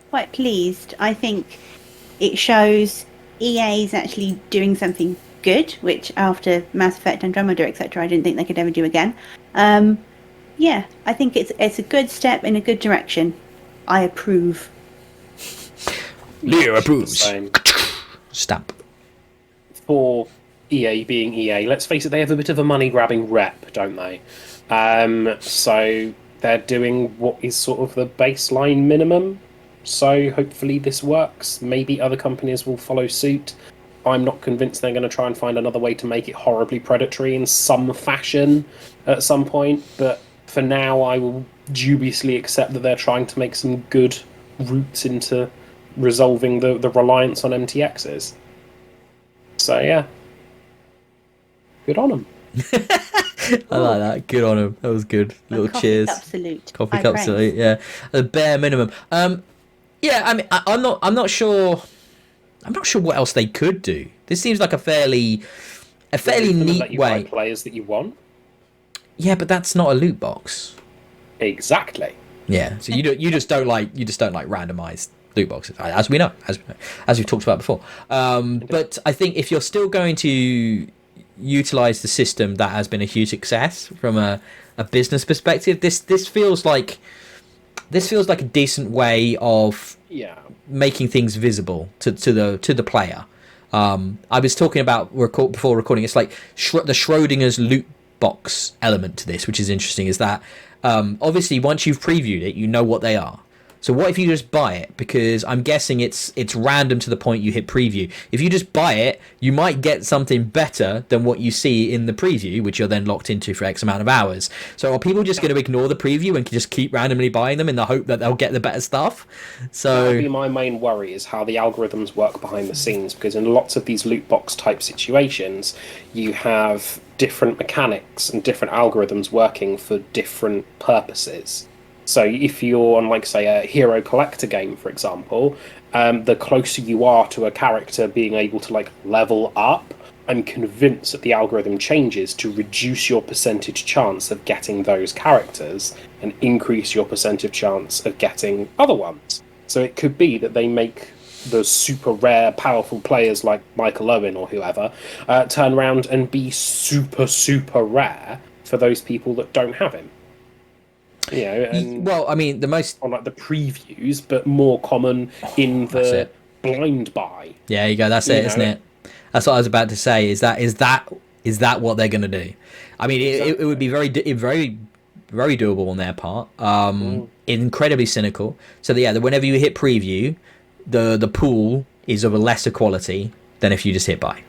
C: Quite pleased. I think it shows EA's actually doing something good, which after Mass Effect, Andromeda, etc., I didn't think they could ever do again. Yeah, I think it's a good step in a good direction. I approve.
A: Leo approves. Stamp.
B: For EA being EA, let's face it, they have a bit of a money-grabbing rep, don't they? So they're doing what is sort of the baseline minimum. So hopefully this works. Maybe other companies will follow suit. I'm not convinced they're going to try and find another way to make it horribly predatory in some fashion at some point. But for now, I will dubiously accept that they're trying to make some good routes into resolving the reliance on MTXs. So, yeah. Good on them.
A: I like that. Good on him. That was good. Little cheers.
C: Absolute.
A: Coffee cup salute. Yeah, the bare minimum. Yeah, I mean, I'm not sure. I'm not sure what else they could do. This seems like a fairly neat
B: let you
A: way.
B: buy players that you want.
A: Yeah, but that's not a loot box.
B: Exactly.
A: Yeah, so you just don't like randomized loot boxes, as we know, as we've talked about before. But I think if you're still going to utilize the system that has been a huge success from a business perspective, this feels like a decent way of making things visible to the player. I was talking about before recording. It's like the Schrodinger's loot box element to this, which is interesting. Is that obviously once you've previewed it, you know what they are. So what if you just buy it? Because I'm guessing it's random to the point you hit preview. If you just buy it, you might get something better than what you see in the preview, which you're then locked into for X amount of hours. So are people just going to ignore the preview and just keep randomly buying them in the hope that they'll get the better stuff? So
B: that would be my main worry, is how the algorithms work behind the scenes, because in lots of these loot box type situations, you have different mechanics and different algorithms working for different purposes. So if you're on, like, say, a hero collector game, for example, the closer you are to a character being able to, like, level up, I'm convinced that the algorithm changes to reduce your percentage chance of getting those characters and increase your percentage chance of getting other ones. So it could be that they make the super rare, powerful players like Michael Owen or whoever turn around and be super, super rare for those people that don't have him. You know, and
A: well, I mean, the most
B: on like the previews, but more common in the blind buy.
A: Yeah, you go. That's it, isn't it? That's what I was about to say. Is that what they're going to do? I mean, exactly. it would be very doable on their part. Incredibly cynical. So whenever you hit preview, the pool is of a lesser quality than if you just hit buy.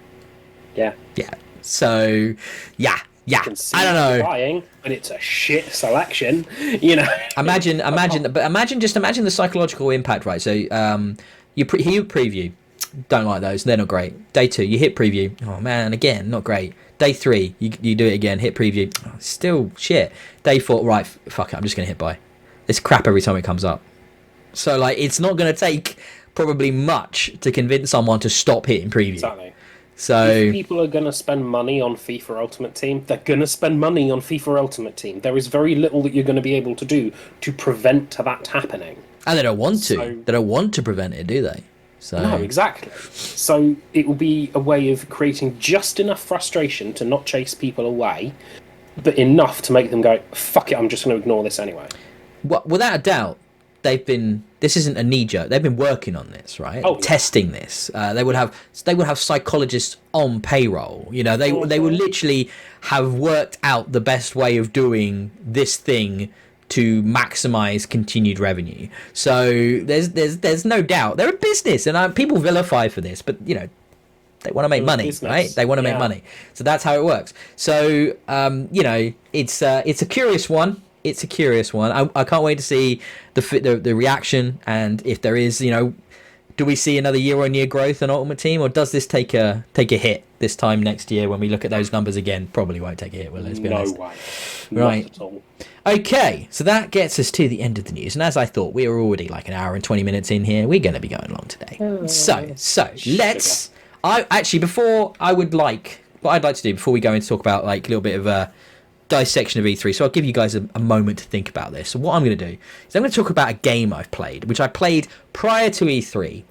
B: Yeah.
A: Yeah. So yeah. I don't know.
B: Buying, and it's a shit selection, you know.
A: Imagine the psychological impact, right? So you preview, don't like those, they're not great. Day 2, you hit preview, oh man, again, not great. Day 3, you do it again, hit preview, oh, still shit. Day 4, right, fuck it, I'm just gonna hit buy. It's crap every time it comes up. So like, it's not gonna take probably much to convince someone to stop hitting preview.
B: Exactly.
A: So
B: if people are going to spend money on FIFA Ultimate Team, they're going to spend money on FIFA Ultimate Team. There is very little that you're going to be able to do to prevent that happening.
A: And they don't want to. They don't want to prevent it, do they? So
B: no, exactly. So it will be a way of creating just enough frustration to not chase people away, but enough to make them go, fuck it, I'm just going to ignore this anyway.
A: Well, without a doubt, this isn't a knee-jerk. They've been working on this, right?
B: Oh, yeah.
A: Testing this. They would have psychologists on payroll. You know, they would literally have worked out the best way of doing this thing to maximize continued revenue. So there's no doubt they're a business, and people vilify for this, but you know, they want to make money, right? They want to make money. So that's how it works. So you know, it's a curious one. It's a curious one. I can't wait to see the reaction, and if there is, you know, do we see another year-on-year growth in Ultimate Team, or does this take a hit this time next year when we look at those numbers again? Probably won't take a hit. Well, let's be honest.
B: No way.
A: Right.
B: Not at all.
A: Okay, so that gets us to the end of the news, and as I thought, we are already like an hour and 20 minutes in here. We're going to be going long today. So let's. What I'd like to do before we go into talk about like a little bit of a dissection of E3, so I'll give you guys a moment to think about this. So what I'm going to do is I'm going to talk about a game I've played, which I played prior to E3,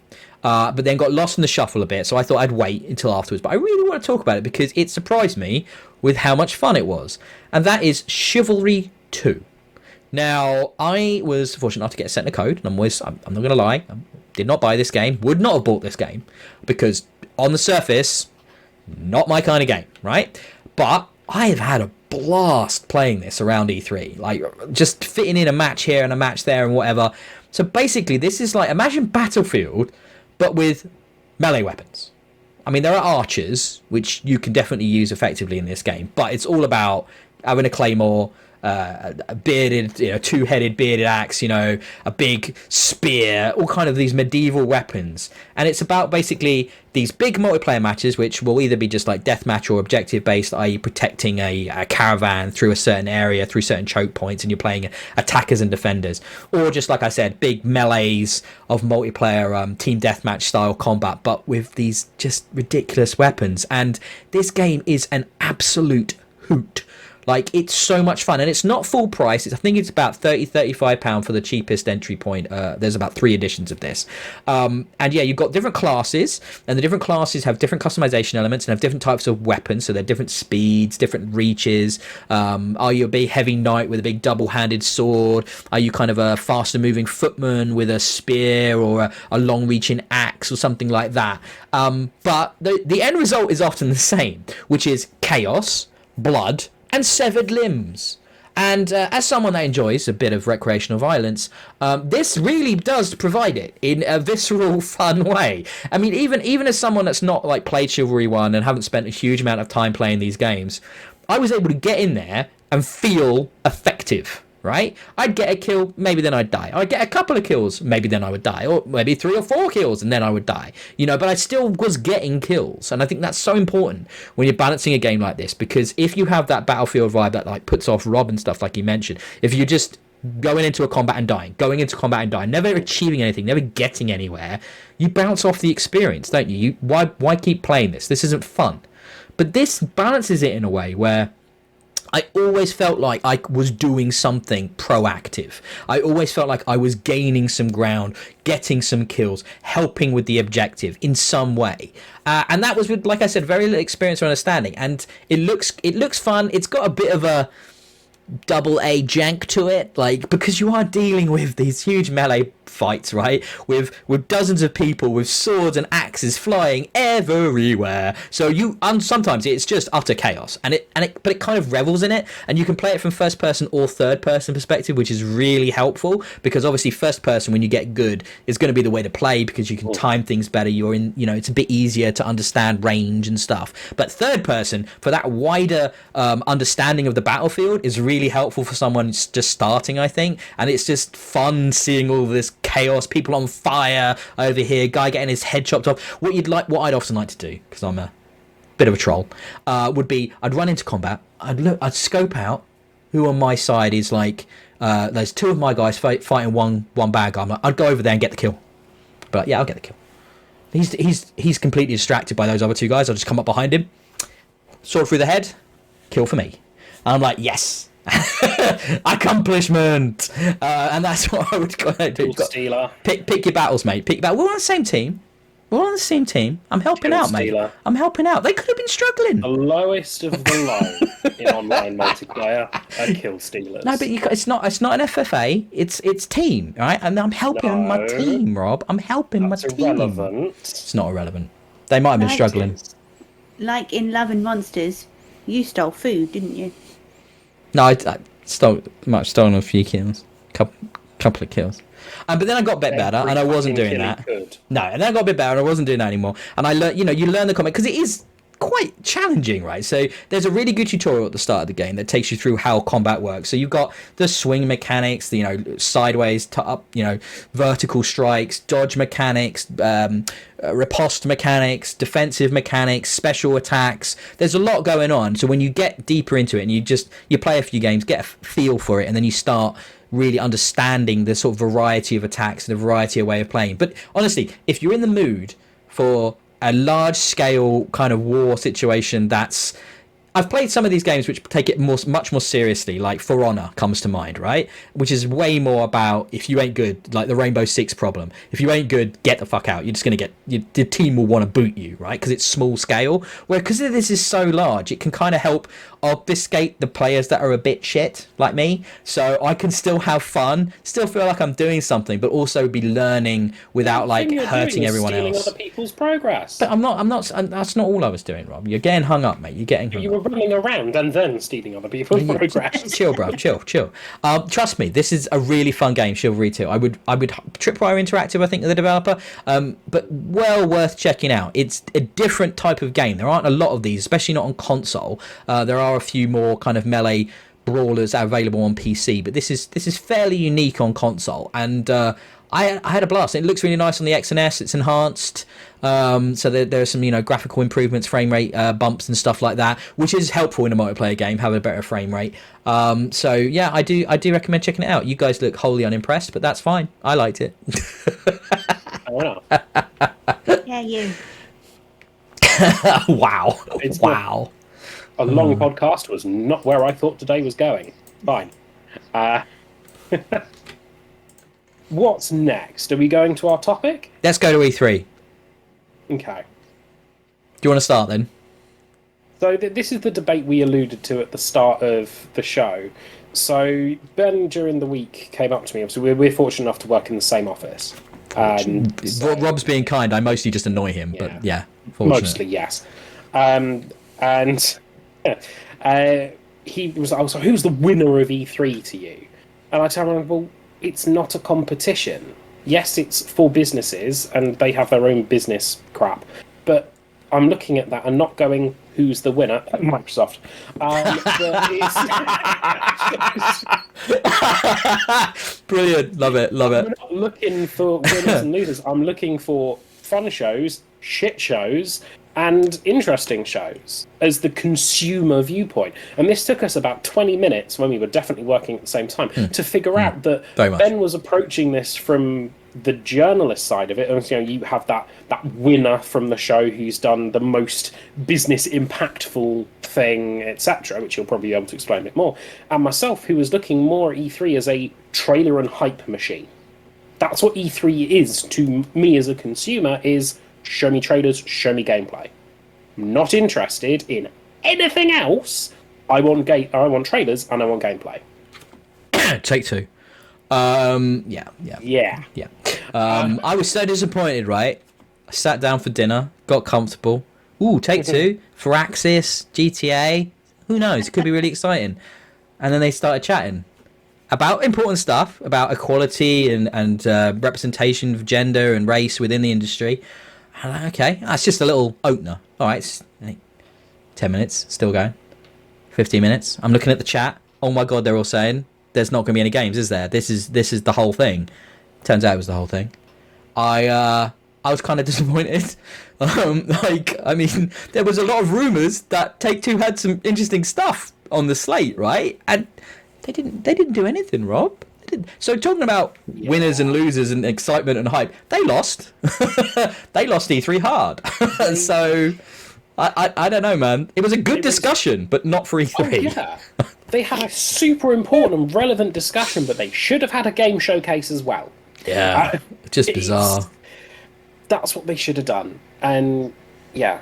A: but then got lost in the shuffle a bit, so I thought I'd wait until afterwards. But I really want to talk about it because it surprised me with how much fun it was, and that is Chivalry II. Now, I was fortunate enough to get a set of code, and I'm not going to lie, I did not buy this game, would not have bought this game, because on the surface, not my kind of game, right? But I have had a blast playing this around E3, like just fitting in a match here and a match there and whatever. So basically this is like, imagine Battlefield but with melee weapons, I mean, there are archers, which you can definitely use effectively in this game, but it's all about having a claymore, a bearded, two-headed bearded axe, a big spear, all kind of these medieval weapons. And it's about basically these big multiplayer matches, which will either be just like deathmatch or objective-based, i.e. protecting a caravan through a certain area, through certain choke points, and you're playing attackers and defenders. Or just, like I said, big melees of multiplayer team deathmatch style combat, but with these just ridiculous weapons. And this game is an absolute hoot. Like, it's so much fun, and it's not full price. I think it's about £30-35 for the cheapest entry point. There's about 3 editions of this. And yeah, you've got different classes, and the different classes have different customization elements and have different types of weapons, so they're different speeds, different reaches. Are you a big heavy knight with a big double-handed sword? Are you kind of a faster-moving footman with a spear or a long-reaching axe or something like that? But the end result is often the same, which is chaos, blood, and severed limbs. And as someone that enjoys a bit of recreational violence, this really does provide it in a visceral, fun way. I mean, even as someone that's not like played Chivalry 1 and haven't spent a huge amount of time playing these games, I was able to get in there and feel effective. Right? I'd get a kill, maybe then I'd die. I'd get a couple of kills, maybe then I would die. Or maybe 3 or 4 kills, and then I would die. But I still was getting kills. And I think that's so important when you're balancing a game like this. Because if you have that Battlefield vibe that like puts off Rob and stuff like you mentioned, if you're just going into a combat and dying, never achieving anything, never getting anywhere, you bounce off the experience, don't you? Why keep playing this? This isn't fun. But this balances it in a way where I always felt like I was doing something proactive. I always felt like I was gaining some ground, getting some kills, helping with the objective in some way. And that was with, like I said, very little experience or understanding. And it looks fun. It's got a bit of a double A jank to it, like, because you are dealing with these huge melee fights, right, with dozens of people with swords and axes flying everywhere. So sometimes it's just utter chaos, but it kind of revels in it, and you can play it from first person or third person perspective, which is really helpful, because obviously first person, when you get good, is going to be the way to play, because you can time things better. You're in, it's a bit easier to understand range and stuff. But third person, for that wider understanding of the battlefield, is really helpful for someone just starting, I think. And it's just fun seeing all this chaos, people on fire over here, guy getting his head chopped off. What I'd often like to do, because I'm a bit of a troll, would be I'd run into combat, I'd scope out who on my side is like, there's 2 of my guys fighting one bad guy. I'd go over there and get the kill. But yeah, I'll get the kill. He's completely distracted by those other 2 guys. I'll just come up behind him, sword through the head, kill for me. And I'm like, yes. Accomplishment. And that's what I would go do.
B: Stealer.
A: Pick your battles, mate. We're on the same team. I'm helping out, mate. I'm helping out. They could have been struggling.
B: The lowest of the low in online multiplayer are kill stealers.
A: No, but it's not an FFA. It's team, right? And I'm helping my team, Rob. I'm helping my team.
B: Irrelevant.
A: It's not irrelevant. They might have been struggling.
C: Like in Love and Monsters, you stole food, didn't you?
A: No, I might have stolen a few kills, couple of kills. But then I got a bit better, and I wasn't doing that. No, and then I got a bit better, and I wasn't doing that anymore. And I learned, you learn the combat, because it is quite challenging, right? So there's a really good tutorial at the start of the game that takes you through how combat works. So you've got the swing mechanics, sideways to up, vertical strikes, dodge mechanics, riposte mechanics, defensive mechanics, special attacks. There's a lot going on. So when you get deeper into it and you play a few games, get a feel for it, and then you start really understanding the sort of variety of attacks and the variety of way of playing. But honestly, if you're in the mood for a large scale kind of war situation, I've played some of these games which take it much more seriously, like For Honor comes to mind, right? Which is way more about, if you ain't good, like the Rainbow Six problem. If you ain't good, get the fuck out. You're just going to the team will want to boot you, right? Because it's small scale. Where, because this is so large, it can kind of help obfuscate the players that are a bit shit, like me. So I can still have fun, still feel like I'm doing something, but also be learning without like hurting everyone else.
B: Stealing other people's progress.
A: But I'm not. That's not all I was doing, Rob. You're getting hung up, mate. You're getting hung up.
B: You were running around and then stealing other people's progress.
A: Chill, bro. Chill. Trust me, this is a really fun game, Chivalry 2. I would Tripwire Interactive, I think, are the developer, but well worth checking out. It's a different type of game. There aren't a lot of these, especially not on console. There are a few more kind of melee brawlers available on PC, but this is fairly unique on console, and I had a blast. It looks really nice on the XNS. It's enhanced, so there are some graphical improvements, frame rate bumps and stuff like that, which is helpful in a multiplayer game, having a better frame rate. So yeah, I do recommend checking it out. You guys look wholly unimpressed, but that's fine. I liked it.
B: Wow.
C: Yeah, you.
A: Wow.
B: It's
A: wow.
B: A long podcast was not where I thought today was going. Fine. What's next? Are we going to our topic?
A: Let's go to E3.
B: Okay.
A: Do you want to start then?
B: So this is the debate we alluded to at the start of the show. So Ben, during the week, came up to me. Obviously, we're fortunate enough to work in the same office.
A: Rob's being kind. I mostly just annoy him, but yeah, fortunate.
B: Mostly, yes. And he was like, so who's the winner of E3 to you? And I tell him, well, it's not a competition. Yes, it's for businesses, and they have their own business crap. But I'm looking at that and not going, who's the winner? Microsoft.
A: Brilliant. Love it.
B: I'm not looking for winners and losers. I'm looking for fun shows, shit shows, and interesting shows as the consumer viewpoint. And this took us about 20 minutes, when we were definitely working at the same time, to figure out that Ben was approaching this from the journalist side of it. And you have that winner from the show who's done the most business impactful thing, etc., which you'll probably be able to explain a bit more. And myself, who was looking more at E3 as a trailer and hype machine. That's what E3 is to me as a consumer, is show me trailers, show me gameplay. I'm not interested in anything else. I want trailers and I want gameplay.
A: Take two. Yeah. I was so disappointed, right? I sat down for dinner, got comfortable. Ooh, take two. Firaxis, GTA. Who knows? It could be really exciting. And then they started chatting about important stuff, about equality and representation of gender and race within the industry. I'm like, okay, that's just a little opener. All right, it's 10 minutes, still going. 15 minutes. I'm looking at the chat. Oh my god, they're all saying there's not going to be any games, is there? This is the whole thing. Turns out it was the whole thing. I was kind of disappointed. There was a lot of rumours that Take-Two had some interesting stuff on the slate, right? And they didn't do anything, Rob. So talking about winners and losers and excitement and hype, they lost. They lost E3 hard. So I don't know, man. It was a good discussion, but not for E3.
B: Oh, yeah. They had a super important and relevant discussion, but they should have had a game showcase as well.
A: Yeah, just bizarre.
B: That's what they should have done. And yeah,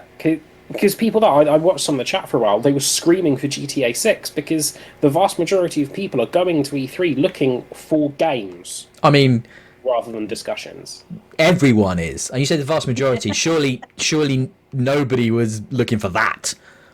B: because people that I watched on the chat for a while, they were screaming for GTA 6 because the vast majority of people are going to E3 looking for games.
A: I mean,
B: rather than discussions.
A: Everyone is. And you said the vast majority. Surely nobody was looking for that,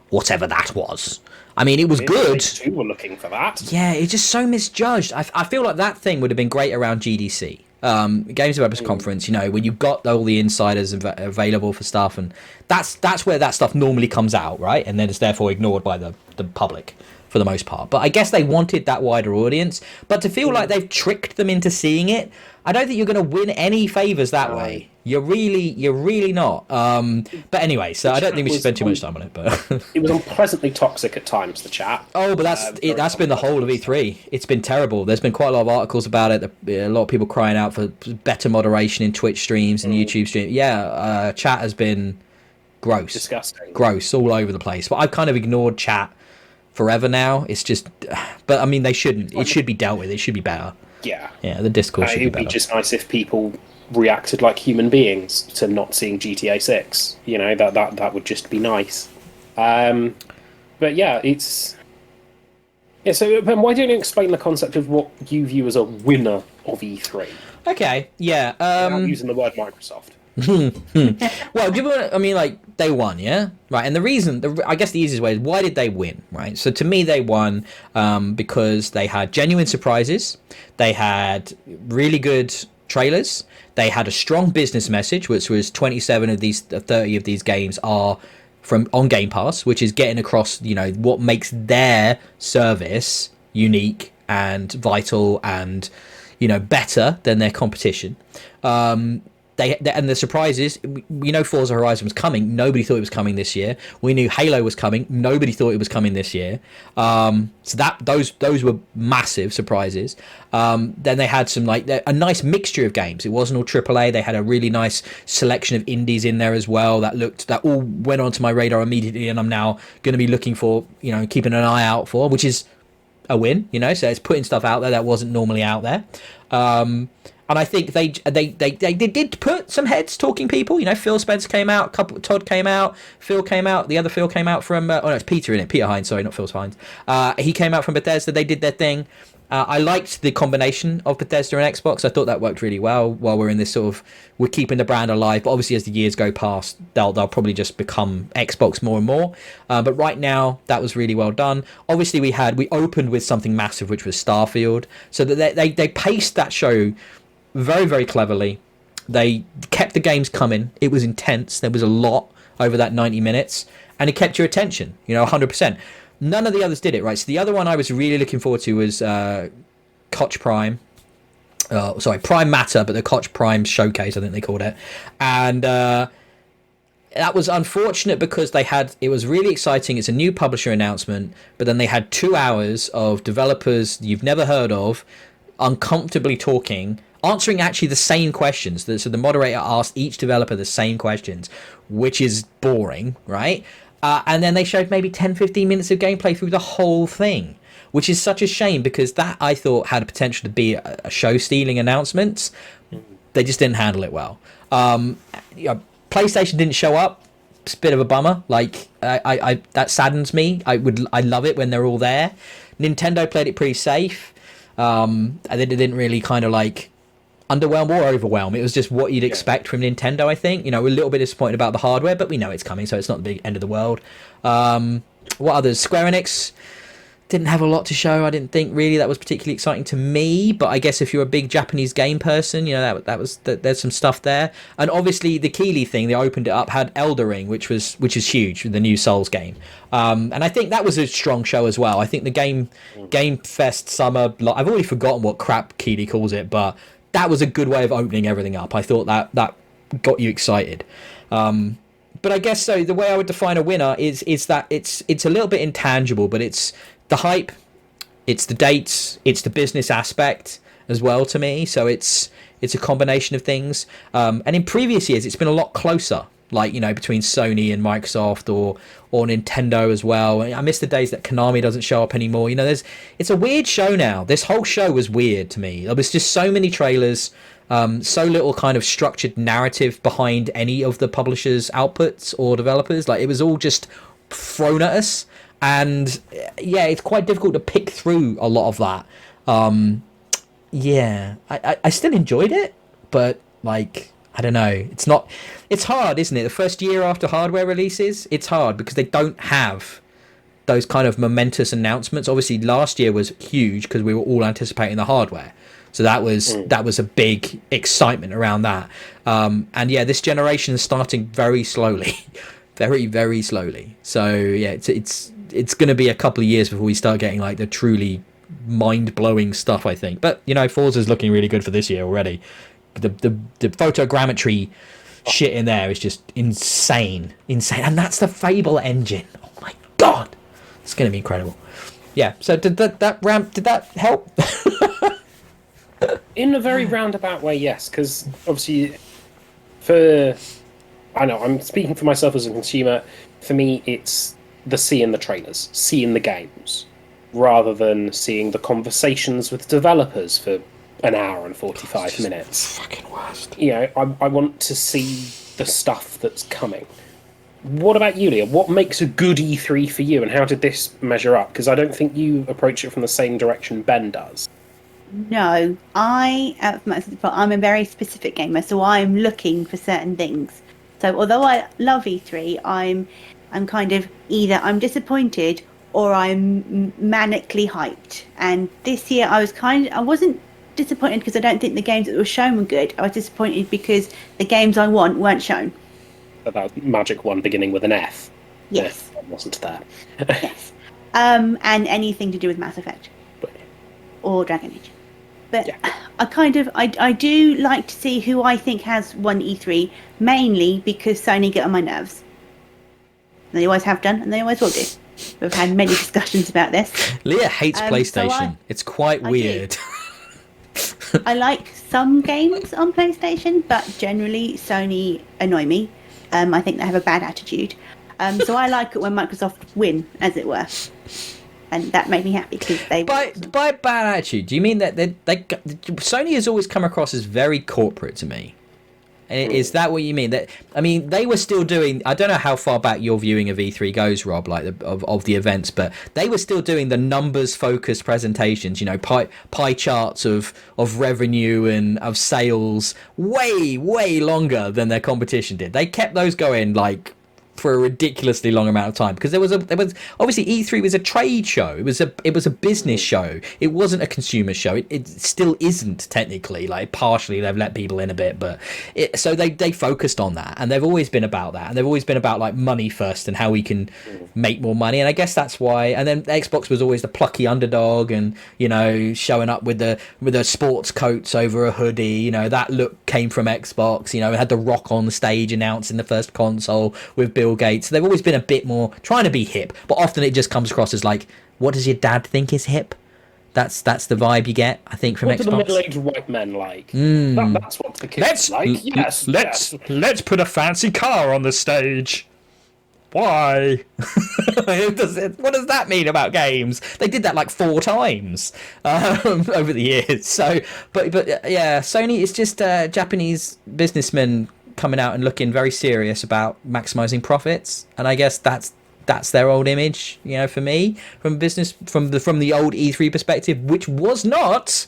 A: whatever that was. I mean, it was good.
B: They were looking for that.
A: Yeah, it's just so misjudged. I feel like that thing would have been great around GDC. Games Developers Conference, when you got all the insiders available for stuff, and that's where that stuff normally comes out, right? And then it's therefore ignored by the public for the most part. But I guess they wanted that wider audience. But to feel like they've tricked them into seeing it, I don't think you're going to win any favours that way. You're really not. But anyway, so I don't think we should spend too much time on it. But
B: it was unpleasantly toxic at times, the chat.
A: Oh, but that's been the whole of E3. It's been terrible. There's been quite a lot of articles about it. A lot of people crying out for better moderation in Twitch streams and YouTube streams. Yeah, chat has been gross.
B: Disgusting.
A: Gross all over the place. But I've kind of ignored chat forever now. It's just, but I mean, they shouldn't. It should be dealt with. It should be better.
B: Yeah.
A: Yeah, the discourse should be better.
B: It would be just nice if people reacted like human beings to not seeing GTA 6. That would just be nice. But yeah, it's... Yeah, so Ben, why don't you explain the concept of what you view as a winner of E3?
A: Okay, yeah.
B: Without using the word Microsoft.
A: Well, I mean, like, they won, yeah, right. And the reason, I guess, the easiest way is, why did they win, right? So to me, they won because they had genuine surprises, they had really good trailers, they had a strong business message, which was 27 of these, 30 of these games are from on Game Pass, which is getting across, what makes their service unique and vital and better than their competition. They and the surprises, we know Forza Horizon was coming. Nobody thought it was coming this year. We knew Halo was coming. Nobody thought it was coming this year. So those were massive surprises. Then they had some a nice mixture of games. It wasn't all AAA. They had a really nice selection of indies in there as well. That all went onto my radar immediately, and I'm now going to be looking for, keeping an eye out for, which is a win. So it's putting stuff out there that wasn't normally out there. And I think they did put some heads talking people. Phil Spencer came out, Todd came out, Phil came out, the other Phil came out from it's Peter in it, Peter Hines, sorry, not Phil Hines. He came out from Bethesda. They did their thing. I liked the combination of Bethesda and Xbox. I thought that worked really well while we're in this we're keeping the brand alive, but obviously as the years go past, they'll probably just become Xbox more and more. But right now, that was really well done. Obviously, we opened with something massive, which was Starfield. So that they paced that show very, very cleverly. They kept the games coming. It was intense. There was a lot over that 90 minutes, and it kept your attention, 100%. None of the others did it, right? So the other one I was really looking forward to was Koch Prime. Prime Matter, but the Koch Prime Showcase, I think they called it. And that was unfortunate because it was really exciting. It's a new publisher announcement, but then they had 2 hours of developers you've never heard of uncomfortably talking, answering actually the same questions. So the moderator asked each developer the same questions, which is boring, right? And then they showed maybe 10-15 minutes of gameplay through the whole thing, which is such a shame because that, I thought, had a potential to be a show-stealing announcement. They just didn't handle it well. PlayStation didn't show up. It's a bit of a bummer. I that saddens me. I love it when they're all there. Nintendo played it pretty safe. And they didn't really kind of underwhelm or overwhelm. It was just what you'd expect from Nintendo, I think. We're a little bit disappointed about the hardware, but we know it's coming, so it's not the big end of the world. What others? Square Enix didn't have a lot to show. I didn't think really that was particularly exciting to me, but I guess if you're a big Japanese game person, there's some stuff there. And obviously the Keighley thing, they opened it up, had Elder Ring, which is huge, the new Souls game. And I think that was a strong show as well. I think the Game Fest Summer, I've already forgotten what crap Keighley calls it, but that was a good way of opening everything up. I thought that got you excited. But I guess so. The way I would define a winner is that it's a little bit intangible, but it's the hype, it's the dates, it's the business aspect as well to me. So it's a combination of things. And in previous years, it's been a lot closer, between Sony and Microsoft or Nintendo as well. I miss the days that Konami doesn't show up anymore. It's a weird show now. This whole show was weird to me. There was just so many trailers, so little kind of structured narrative behind any of the publishers' outputs or developers. It was all just thrown at us. And it's quite difficult to pick through a lot of that. I still enjoyed it, but I don't know. It's hard, isn't it? The first year after hardware releases, it's hard because they don't have those kind of momentous announcements. Obviously, last year was huge because we were all anticipating the hardware. So that was a big excitement around that. This generation is starting very slowly, very, very slowly. So it's going to be a couple of years before we start getting the truly mind-blowing stuff, I think. But Forza's looking really good for this year already. The photogrammetry shit in there is just insane, and that's the Fable engine. Oh my god, it's going to be incredible. So did that help?
B: In a very roundabout way, yes, because obviously I know I'm speaking for myself as a consumer. For me, it's the seeing the trailers, seeing the games, rather than seeing the conversations with developers for an hour and 45 minutes.
A: Fucking worst.
B: I want to see the stuff that's coming. What about you, Leah? What makes a good E3 for you, and how did this measure up? Because I don't think you approach it from the same direction Ben does.
C: No, I'm a very specific gamer, so I'm looking for certain things. So although I love E3, I'm kind of either I'm disappointed or I'm manically hyped. And this year I wasn't disappointed because I don't think the games that were shown were good. I was disappointed because the games I want weren't shown.
B: About Magic One beginning with an F.
C: Yes.
B: F wasn't there.
C: Yes. And anything to do with Mass Effect
B: But,
C: or Dragon Age. But
B: yeah.
C: I do like to see who I think has won E3, mainly because Sony get on my nerves. They always have done, and they always will do. We've had many discussions about this.
A: Leah hates PlayStation. It's quite weird.
C: I like some games on PlayStation, but generally Sony annoy me. I think they have a bad attitude. So I like it when Microsoft win, as it were. And that made me happy because they.
A: By bad attitude, do you mean that they Sony has always come across as very corporate to me? And is that what you mean? That I mean, they were still doing. I don't know how far back your viewing of E3 goes, Rob, like of the events, but they were still doing the numbers focused presentations. You know, pie charts of revenue and of sales, way longer than their competition did. They kept those going like for a ridiculously long amount of time because there was obviously E3 was a trade show. It was a business show. It wasn't a consumer show. It still isn't technically. Like partially they've let people in a bit, but so they focused on that, and they've always been about that, and they've always been about like money first and how we can make more money. And I guess that's why. And then Xbox was always the plucky underdog, and you know, showing up with the sports coats over a hoodie. You know, that look came from Xbox. You know, it had The Rock on the stage announcing the first console with Bill Gates. They've always been a bit more trying to be hip, but often it just comes across as like, what does your dad think is hip? That's the vibe you get, I think, from Xbox.
B: What do the middle-aged white men like? That's what the kids like. Yes,
A: let's put a fancy car on the stage. Why? What does that mean about games? They did that like 4 times over the years. So, but yeah, Sony is just Japanese businessmen coming out and looking very serious about maximizing profits, and I guess that's their old image, you know, for me, from business, from the old E3 perspective, which was not,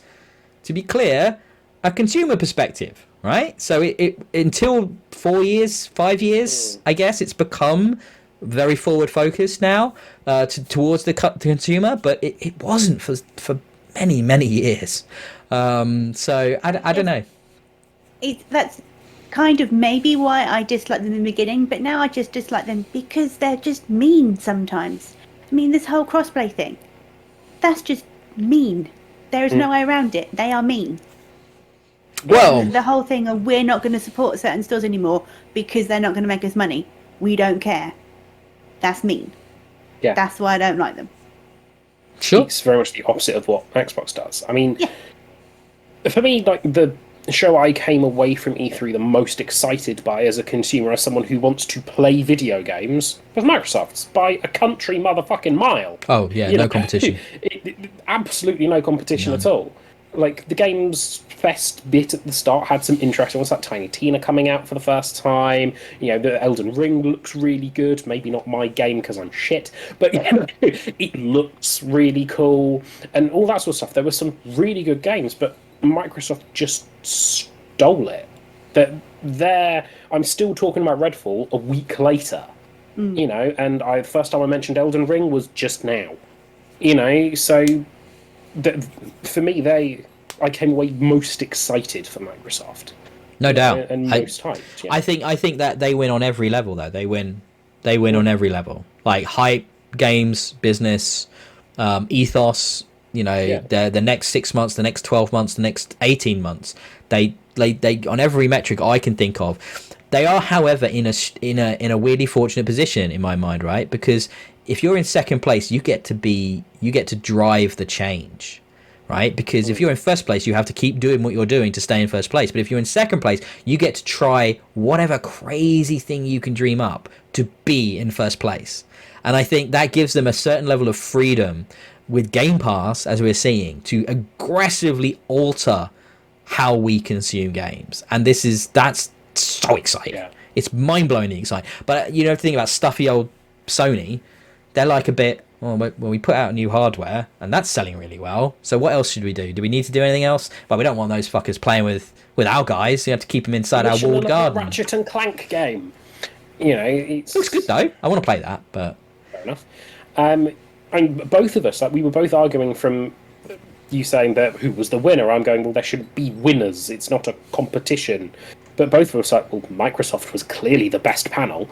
A: to be clear, a consumer perspective, right? So it until 5 years, I guess, it's become very forward focused now towards the consumer, but it wasn't for many years. So I don't know.
C: That's kind of maybe why I disliked them in the beginning, but now I just dislike them because they're just mean sometimes. I mean, this whole crossplay thing, that's just mean. There is no way around it. They are mean.
A: Well,
C: the whole thing of we're not going to support certain stores anymore because they're not going to make us money. We don't care. That's mean.
B: Yeah.
C: That's why I don't like them.
A: Sure.
B: It's very much the opposite of what Xbox does. I mean, for me, like the show I came away from E3 the most excited by as a consumer, as someone who wants to play video games, was Microsoft's by a country motherfucking mile.
A: Oh yeah, no competition.
B: Absolutely no competition at all. Like the Games Fest bit at the start had some interesting ones, like Tiny Tina coming out for the first time. You know, the Elden Ring looks really good. Maybe not my game because I'm shit, but you know, it looks really cool and all that sort of stuff. There were some really good games, but Microsoft just stole it. I'm still talking about Redfall a week later, you know, and the first time I mentioned Elden Ring was just now, you know. So for me, I came away most excited for Microsoft.
A: No doubt,
B: and most hyped. Yeah.
A: I think that they win on every level though. They win on every level. Like hype, games, business, ethos. You know, the next 6 months, the next 12 months, the next 18 months, they on every metric I can think of, they are, however, in a weirdly fortunate position in my mind, right? Because if you're in second place, you get to drive the change, right? Because if you're in first place, you have to keep doing what you're doing to stay in first place. But if you're in second place, you get to try whatever crazy thing you can dream up to be in first place. And I think that gives them a certain level of freedom with Game Pass, as we're seeing, to aggressively alter how we consume games. And that's so exciting. Yeah. It's mind-blowingly exciting. But you know, the thing about stuffy old Sony, they're like a bit well, we put out new hardware, and that's selling really well. So what else should we do? Do we need to do anything else? Well, we don't want those fuckers playing with our guys. You have to keep them inside our walled garden.
B: Ratchet and Clank game. You know, it
A: looks good though. I want to play that, but
B: fair enough. And both of us, like, we were both arguing from you saying that who was the winner. I'm going, well, there should be winners. It's not a competition. But both of us like, well, Microsoft was clearly the best panel.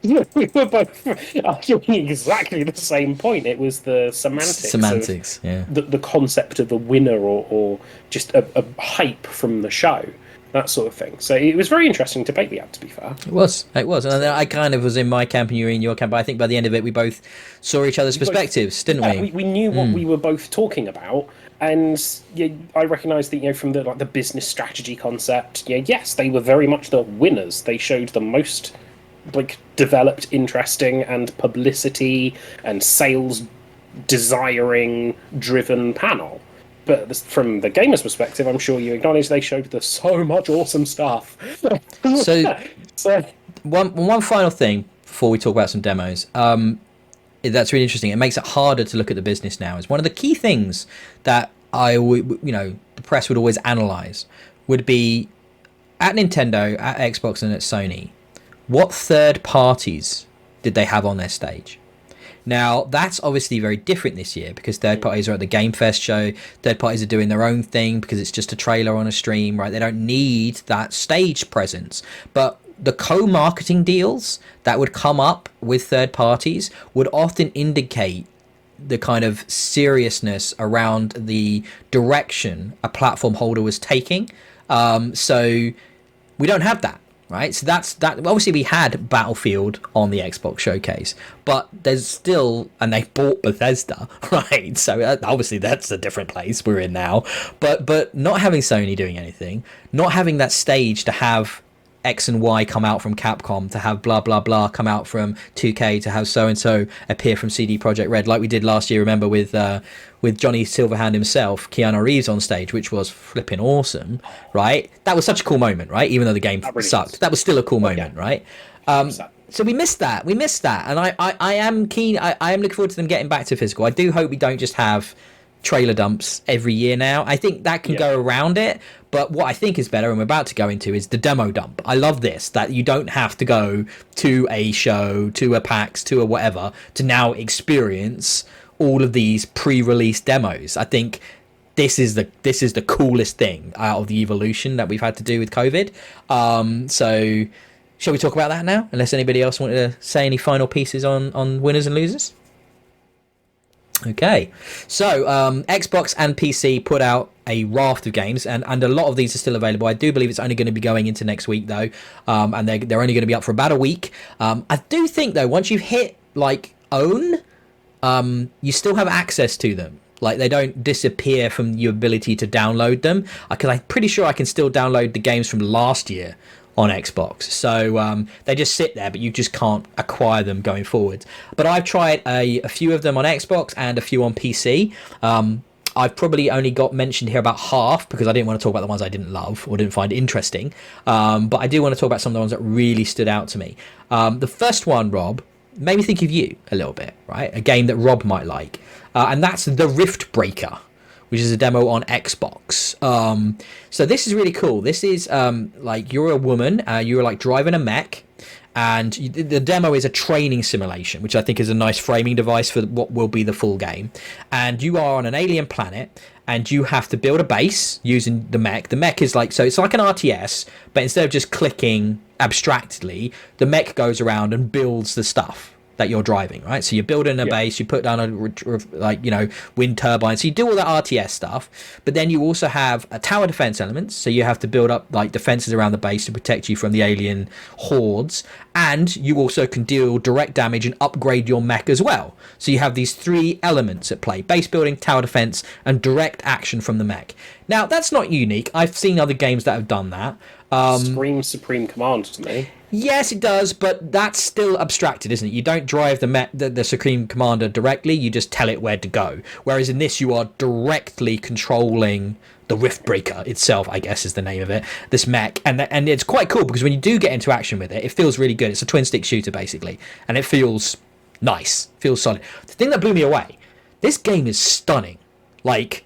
B: We were both arguing exactly the same point. It was the semantics,
A: yeah.
B: The concept of a winner or just a hype from the show, that sort of thing. So it was very interesting debate we had, to be fair.
A: It was. And I kind of was in my camp and you were in your camp, but I think by the end of it we both saw each other's perspectives, didn't we?
B: We knew what we were both talking about. And I recognise that, you know, from the business strategy concept, yes, they were very much the winners. They showed the most developed, interesting, and publicity and sales desiring driven panel. But from the gamer's perspective, I'm sure you acknowledge they showed so much awesome stuff.
A: So one final thing before we talk about some demos. That's really interesting. It makes it harder to look at the business now. It's one of the key things that the press would always analyze would be at Nintendo, at Xbox, and at Sony, what third parties did they have on their stage? Now, that's obviously very different this year because third parties are at the Game Fest show. Third parties are doing their own thing because it's just a trailer on a stream, right? They don't need that stage presence. But the co-marketing deals that would come up with third parties would often indicate the kind of seriousness around the direction a platform holder was taking. So we don't have that, right? So that's that. Obviously, we had Battlefield on the Xbox showcase, but there's still, and they bought Bethesda, right? So obviously that's a different place we're in now. But not having Sony doing anything, not having that stage to have X and Y come out from Capcom, to have blah blah blah come out from 2K, to have so and so appear from CD Projekt Red, like we did last year. Remember with Johnny Silverhand himself, Keanu Reeves on stage, which was flipping awesome, right? That was such a cool moment, right? Even though the game sucked, that was still a cool moment, right? So we missed that, and I am keen. I am looking forward to them getting back to physical. I do hope we don't just have trailer dumps every year now. I think that can go around it, but what I think is better, and we're about to go into, is the demo dump. I love this, that you don't have to go to a show, to a PAX, to a whatever, to now experience all of these pre-release demos. I think this is the coolest thing out of the evolution that we've had to do with COVID. So shall we talk about that now, unless anybody else wanted to say any final pieces on winners and losers? Okay, so Xbox and PC put out a raft of games, and a lot of these are still available. I do believe it's only going to be going into next week, though, and they're only going to be up for about a week. I do think, though, once you've hit, own, you still have access to them. They don't disappear from your ability to download them, because I'm pretty sure I can still download the games from last year on Xbox, so they just sit there, but you just can't acquire them going forward. But I've tried a few of them on Xbox and a few on PC. I've probably only got mentioned here about half because I didn't want to talk about the ones I didn't love or didn't find interesting, but I do want to talk about some of the ones that really stood out to me. The first one, Rob, made me think of you a little bit, right? A game that Rob might like, and that's the Riftbreaker, which is a demo on Xbox. So this is really cool. This is you're a woman, you're driving a mech, and the demo is a training simulation, which I think is a nice framing device for what will be the full game. And you are on an alien planet, and you have to build a base using the mech. The mech is so it's like an RTS, but instead of just clicking abstractly, the mech goes around and builds the stuff that you're driving, right? So you're building a base, you put down a wind turbine, so you do all that RTS stuff, but then you also have a tower defense elements, so you have to build up defenses around the base to protect you from the alien hordes, and you also can deal direct damage and upgrade your mech as well. So you have these three elements at play: base building, tower defense, and direct action from the mech. Now, that's not unique. I've seen other games that have done that.
B: Screams Supreme Command to me.
A: Yes, it does, but that's still abstracted, isn't it? You don't drive the Supreme Commander directly, you just tell it where to go. Whereas in this, you are directly controlling the Riftbreaker itself, I guess is the name of it, this mech. And it's quite cool because when you do get into action with it, it feels really good. It's a twin-stick shooter, basically. And it feels nice, feels solid. The thing that blew me away, this game is stunning, like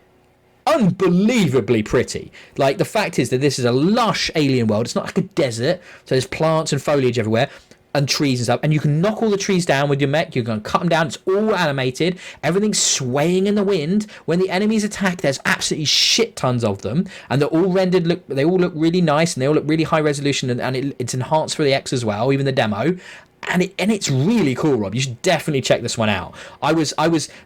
A: unbelievably pretty. Like, the fact is that this is a lush alien world. It's not like a desert, so there's plants and foliage everywhere and trees and stuff, and you can knock all the trees down with your mech. You can cut them down. It's all animated. Everything's swaying in the wind. When the enemies attack, there's absolutely shit tons of them, and they're all rendered. They all look really nice, and they all look really high resolution, and it's enhanced for the X as well, even the demo. And it's really cool, Rob. You should definitely check this one out. I was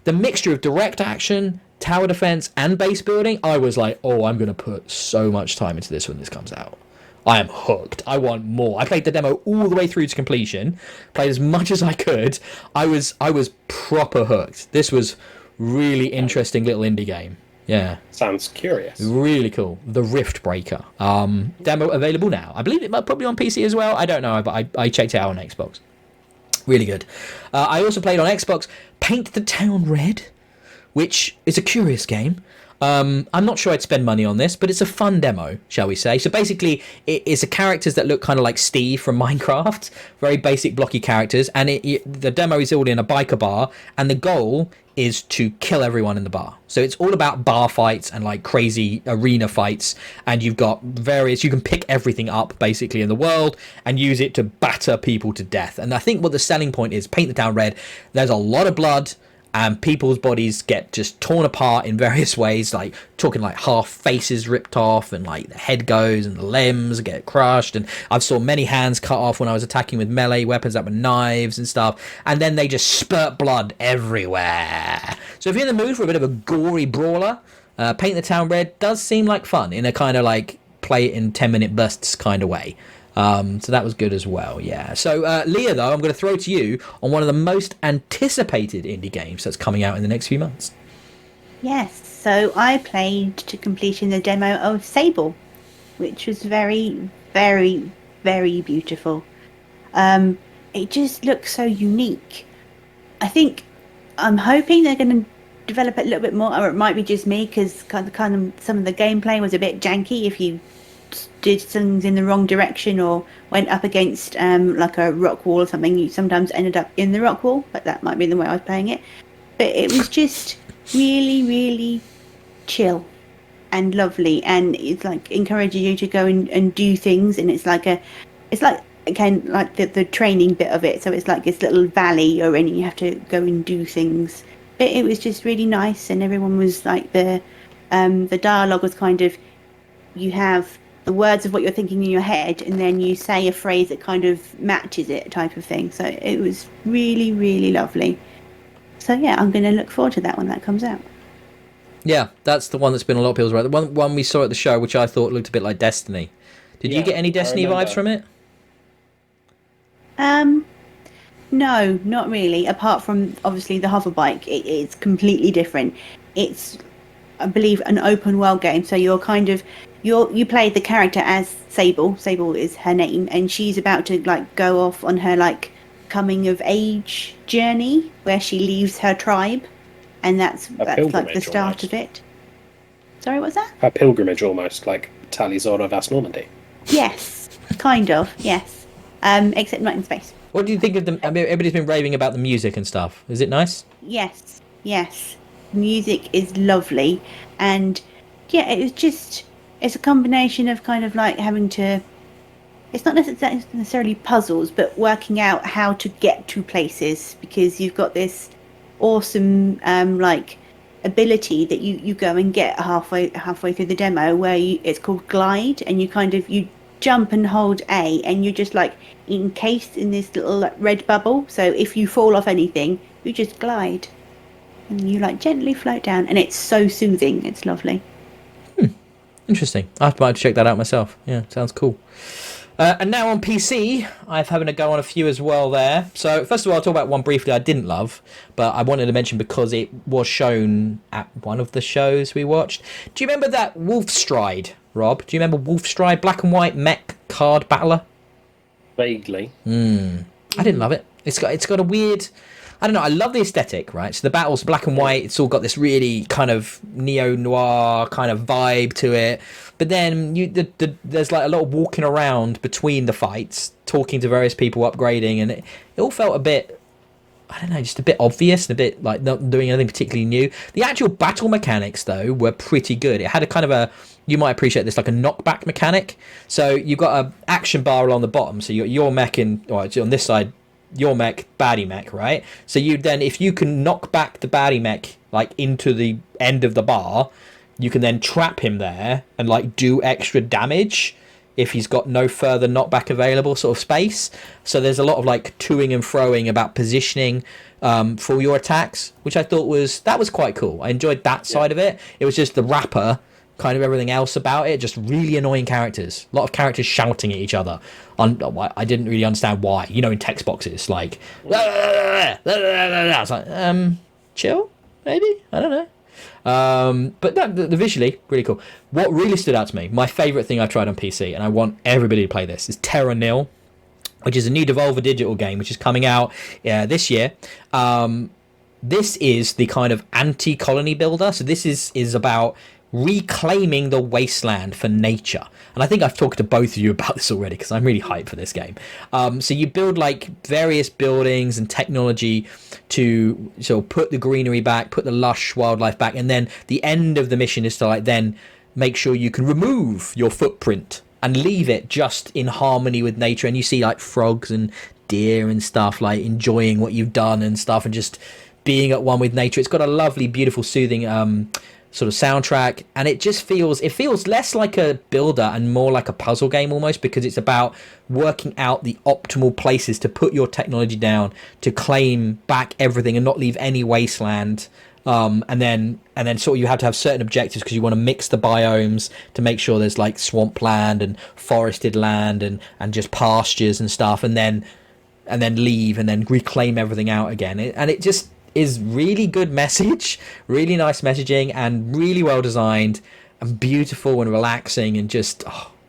A: the mixture of direct action, tower defense, and base building. I was like, oh, I'm gonna put so much time into this when this comes out. I am hooked. I want more. I played the demo all the way through to completion. Played as much as I could. I was proper hooked. This was really interesting little indie game. Yeah.
B: Sounds curious.
A: Really cool. The Riftbreaker. Demo available now. I believe it might probably on PC as well. I don't know, but I checked it out on Xbox. Really good. I also played on Xbox Paint the Town Red, which is a curious game. I'm not sure I'd spend money on this, but it's a fun demo, shall we say. So basically, it's the characters that look kind of like Steve from Minecraft, very basic blocky characters, and the demo is all in a biker bar, and the goal is to kill everyone in the bar. So it's all about bar fights and like crazy arena fights, and you've got you can pick everything up basically in the world and use it to batter people to death. And I think what the selling point is, Paint the Town Red, there's a lot of blood, and people's bodies get just torn apart in various ways, like talking like half faces ripped off, and like the head goes and the limbs get crushed, and I've saw many hands cut off when I was attacking with melee weapons that were knives and stuff, and then they just spurt blood everywhere. So if you're in the mood for a bit of a gory brawler, Paint the Town Red does seem like fun in a kind of like play it in 10-minute bursts kind of way. So that was good as well, yeah. So Leah, though, I'm going to throw to you on one of the most anticipated indie games that's coming out in the next few months.
C: Yes, so I played to completion the demo of Sable, which was very, very, very beautiful. It just looks so unique. I'm hoping they're going to develop it a little bit more, or it might be just me, because kind of some of the gameplay was a bit janky if you did things in the wrong direction or went up against like a rock wall or something. You sometimes ended up in the rock wall, but that might be the way I was playing it. But it was just really, really chill and lovely, and it's like encourages you to go and do things, and it's like again like the training bit of it. So it's like this little valley you're in, and you have to go and do things. But it was just really nice, and everyone was like the dialogue was kind of, you have the words of what you're thinking in your head, and then you say a phrase that kind of matches it, type of thing. So it was really, really lovely. So yeah, I'm going to look forward to that when that comes out.
A: Yeah, that's the one that's been a lot of people's right. The one we saw at the show, which I thought looked a bit like Destiny. Did you get any Destiny vibes from it?
C: No, not really. Apart from obviously the hover bike, it's completely different. It's, I believe, an open world game. So you're kind of you play the character as Sable. Sable is her name, and she's about to like go off on her like coming of age journey where she leaves her tribe, and that's like the start of it. Sorry, what's that?
B: Her pilgrimage, almost like Tali'Zorah Vast Normandy.
C: Yes, kind of. Yes, except not in space.
A: What do you think of the? I mean, everybody's been raving about the music and stuff. Is it nice?
C: Yes. Music is lovely, and yeah, it's a combination of kind of like having to, it's not necessarily puzzles, but working out how to get to places, because you've got this awesome like ability that you go and get halfway through the demo, where it's called glide, and you jump and hold A, and you're just like encased in this little like, red bubble. So if you fall off anything, you just glide, and you like gently float down, and it's so soothing. It's lovely.
A: Interesting. I might check that out myself. Yeah, sounds cool. And now on PC, I'm having a go on a few as well there. So first of all, I'll talk about one briefly I didn't love, but I wanted to mention because it was shown at one of the shows we watched. Do you remember that Wolstride, Rob? Do you remember Wolstride, black and white mech card battler?
B: Vaguely.
A: I didn't love it. It's got a weird, I don't know, I love the aesthetic, right? So the battle's black and white, it's all got this really kind of neo-noir kind of vibe to it. But then there's like a lot of walking around between the fights, talking to various people, upgrading, and it all felt a bit, I don't know, just a bit obvious and a bit like not doing anything particularly new. The actual battle mechanics, though, were pretty good. It had a kind of a, you might appreciate this, like a knockback mechanic. So you've got a action bar along the bottom. So your mech on this side, your mech, baddie mech, right? So you then, if you can knock back the baddie mech like into the end of the bar, you can then trap him there and like do extra damage if he's got no further knockback available sort of space. So there's a lot of like toing and froing about positioning for your attacks, which I thought was quite cool. I enjoyed that side of it. It was just the wrapper, kind of everything else about it, just really annoying characters. A lot of characters shouting at each other. I didn't really understand why. You know, in text boxes, like, I was like, chill, maybe? I don't know. But no, the visually really cool. What really stood out to me, my favorite thing I tried on PC, and I want everybody to play this, is Terra Nil, which is a new Devolver Digital game which is coming out this year. This is the kind of anti-colony builder. So this is about reclaiming the wasteland for nature. And I think I've talked to both of you about this already because I'm really hyped for this game. So you build like various buildings and technology to sort of put the greenery back, put the lush wildlife back, and then the end of the mission is to like then make sure you can remove your footprint and leave it just in harmony with nature. And you see like frogs and deer and stuff like enjoying what you've done and stuff and just being at one with nature. It's got a lovely, beautiful, soothing sort of soundtrack, and it just feels less like a builder and more like a puzzle game almost, because it's about working out the optimal places to put your technology down to claim back everything and not leave any wasteland. And then sort of you have to have certain objectives because you want to mix the biomes to make sure there's like swampland and forested land and just pastures and stuff, and then leave and then reclaim everything out again. And it just is really good message, really nice messaging, and really well designed and beautiful and relaxing, and just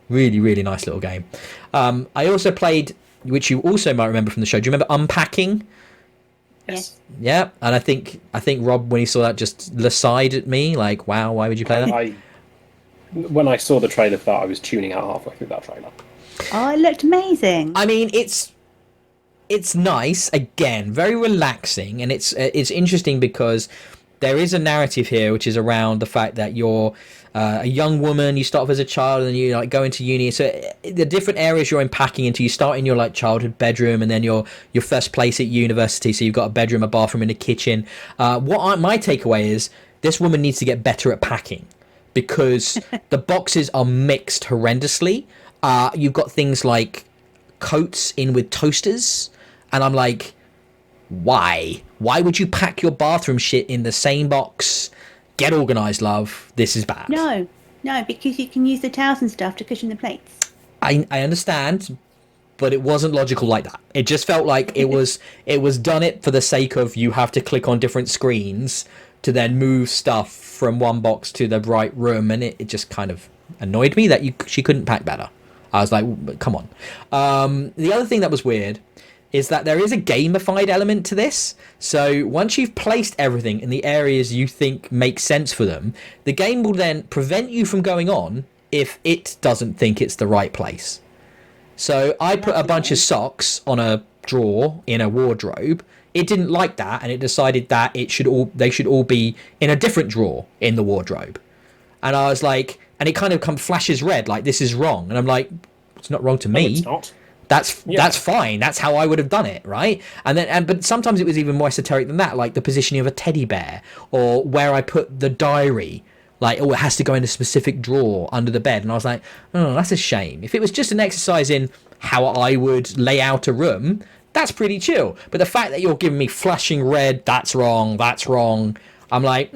A: really, really nice little game. I also played, which you also might remember from the show, do you remember Unpacking?
B: Yes.
A: Yeah, and I think Rob, when he saw that, just sighed at me like, wow, why would you play that?
B: When I saw the trailer for that, I was tuning out halfway through that trailer.
C: Oh, it looked amazing.
A: I mean, it's nice, again, very relaxing, and it's interesting because there is a narrative here which is around the fact that you're a young woman, you start off as a child and you like go into uni. So the different areas you're unpacking into, you start in your like childhood bedroom, and then your first place at university, so you've got a bedroom, a bathroom, and a kitchen. My takeaway is this woman needs to get better at packing, because the boxes are mixed horrendously. You've got things like coats in with toasters, and I'm like, why would you pack your bathroom shit in the same box? Get organized, love. This is bad.
C: No, because you can use the towels and stuff to cushion the plates.
A: I understand, but it wasn't logical like that. It just felt like it was done it for the sake of you have to click on different screens to then move stuff from one box to the right room, and it just kind of annoyed me that she couldn't pack better. I was like, come on. The other thing that was weird is that there is a gamified element to this. So once you've placed everything in the areas you think make sense for them, the game will then prevent you from going on if it doesn't think it's the right place. So I put a bunch of socks on a drawer in a wardrobe. It didn't like that, and it decided that they should all be in a different drawer in the wardrobe. And I was like, and it kind of flashes red, like this is wrong. And I'm like, it's not wrong to me.
B: No, it's not.
A: That's fine. That's how I would have done it, right? But sometimes it was even more esoteric than that, like the positioning of a teddy bear, or where I put the diary. Like, it has to go in a specific drawer under the bed. And I was like, oh, that's a shame. If it was just an exercise in how I would lay out a room, that's pretty chill. But the fact that you're giving me flashing red, that's wrong, I'm like,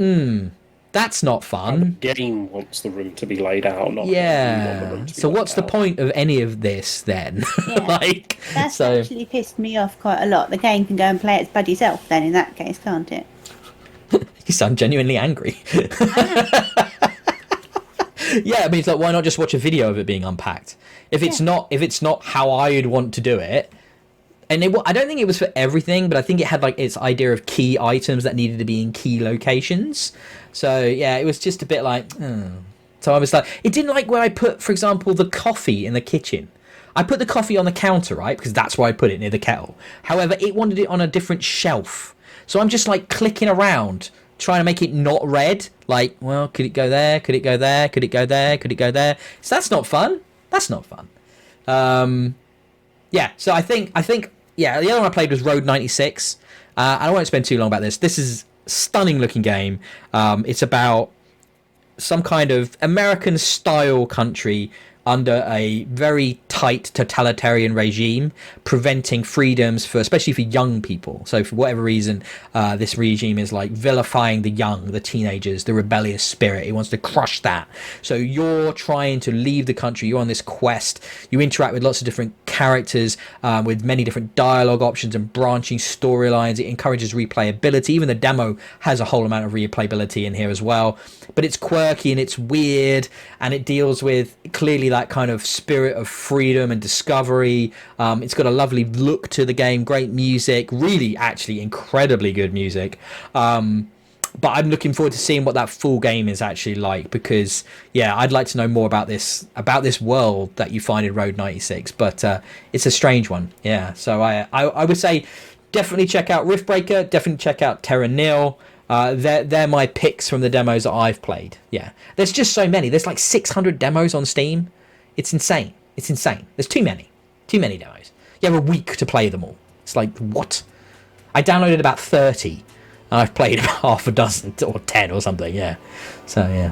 A: that's not fun.
B: The game wants the room to be laid out, not
A: yeah. So what's the point of any of this then?
C: Yeah. That's actually pissed me off quite a lot. The game can go and play its bloody self then in that case, can't it?
A: You sound genuinely angry. Yeah, I mean, it's like, why not just watch a video of it being unpacked? If it's not how I'd want to do it, and I don't think it was for everything, but I think it had like its idea of key items that needed to be in key locations. So yeah, it was just a bit like, So I was like, it didn't like where I put, for example, the coffee in the kitchen. I put the coffee on the counter, right? Because that's where I put it, near the kettle. However, it wanted it on a different shelf. So I'm just like clicking around, trying to make it not red. Like, well, could it go there? Could it go there? Could it go there? Could it go there? So that's not fun. That's not fun. Yeah, so I think yeah, the other one I played was Road 96. I won't spend too long about this. This is a stunning looking game. It's about some kind of American style country under a very tight totalitarian regime, preventing freedoms for, especially for young people. So for whatever reason, this regime is like vilifying the young, the teenagers, the rebellious spirit. It wants to crush that. So you're trying to leave the country. You're on this quest. You interact with lots of different characters, with many different dialogue options and branching storylines. It encourages replayability. Even the demo has a whole amount of replayability in here as well. But it's quirky and it's weird, and it deals with clearly that kind of spirit of freedom and discovery. It's got a lovely look to the game, great music, really actually incredibly good music. But I'm looking forward to seeing what that full game is actually like, because yeah, I'd like to know more about this world that you find in Road 96. But it's a strange one, yeah. So I would say definitely check out Riftbreaker, definitely check out Terra Nil. They're my picks from the demos that I've played. Yeah, there's just so many. There's like 600 demos on Steam. It's insane. It's insane. There's too many demos. You have a week to play them all. It's like, what? I downloaded about 30. And I've played about half a dozen or 10 or something. Yeah. So yeah.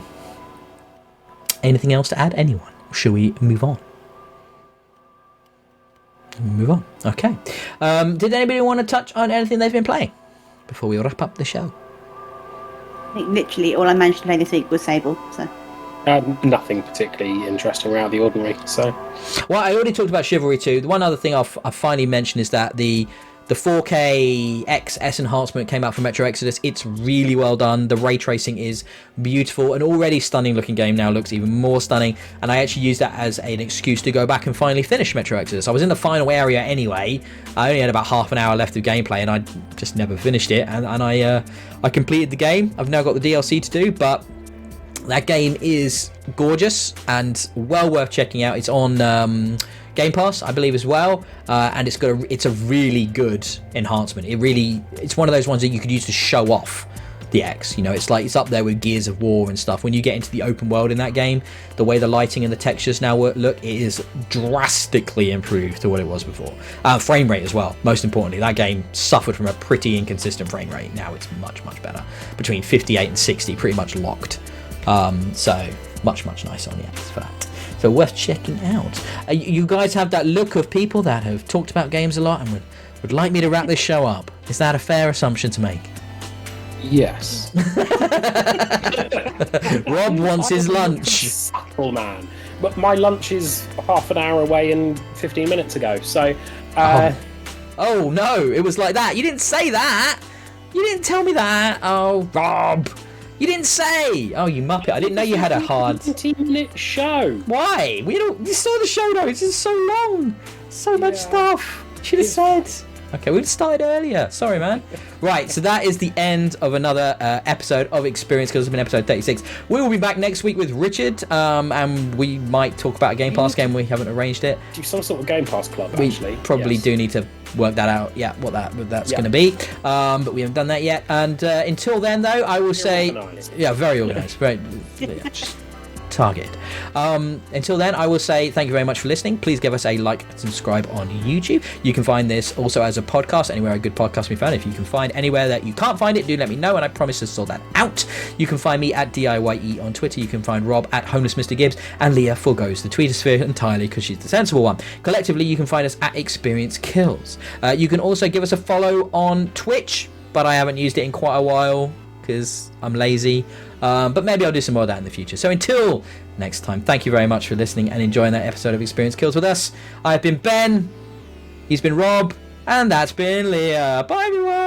A: Anything else to add, anyone? Or shall we move on? Move on. Okay. Did anybody want to touch on anything they've been playing before we wrap up the show?
C: I think literally all I managed to play this week was Sable. So.
B: Nothing particularly interesting or out of the ordinary. So,
A: well, I already talked about Chivalry 2. The one other thing I'll finally mention is that the 4K XS enhancement came out for Metro Exodus. It's really well done. The ray tracing is beautiful. An already stunning looking game now looks even more stunning. And I actually used that as an excuse to go back and finally finish Metro Exodus. I was in the final area anyway. I only had about half an hour left of gameplay, and I just never finished it. And I completed the game. I've now got the DLC to do, but that game is gorgeous and well worth checking out. It's on Game Pass, I believe, as well, and it's a really good enhancement. It's one of those ones that you could use to show off the X. You know, it's up there with Gears of War and stuff. When you get into the open world in that game, the way the lighting and the textures now look, it is drastically improved to what it was before. Frame rate as well, most importantly. That game suffered from a pretty inconsistent frame rate. Now it's much better, between 58 and 60, pretty much locked. So much nicer on the X for that. So worth checking out. You guys have that look of people that have talked about games a lot and would like me to wrap this show up. Is that a fair assumption to make?
B: Yes.
A: Rob wants his lunch.
B: Subtle man. But my lunch is half an hour away and 15 minutes ago. So.
A: Oh no! It was like that. You didn't say that. You didn't tell me that. Oh, Rob. You didn't say! Oh, you muppet. I didn't know you had a hard...
B: 20-minute show.
A: Why? You saw the show notes. It's so long. So much stuff. Should have said. Okay, we'd started earlier. Sorry, man. Right, so that is the end of another episode of Experience, because it's been episode 36. We will be back next week with Richard, and we might talk about a Game Pass game. We haven't arranged it.
B: Do some sort of Game Pass club, actually.
A: We probably do need to work that out, what that's going to be, but we haven't done that yet. And until then, though, I will say, very organised, very just target. Until then, I will say thank you very much for listening. Please give us a like and subscribe on YouTube. You can find this also as a podcast anywhere a good podcast can be found. If you can find anywhere that you can't find it, do let me know, and I promise to sort that out. You can find me at DIYE on Twitter. You can find Rob at Homeless Mr. Gibbs, and Leah forgoes the Tweetosphere entirely because she's the sensible one. Collectively, you can find us at Experience Kills. You can also give us a follow on Twitch, but I haven't used it in quite a while because I'm lazy. But maybe I'll do some more of that in the future. So until next time, thank you very much for listening and enjoying that episode of Experience Kills with us. I've been Ben, he's been Rob, and that's been Leah. Bye, everyone.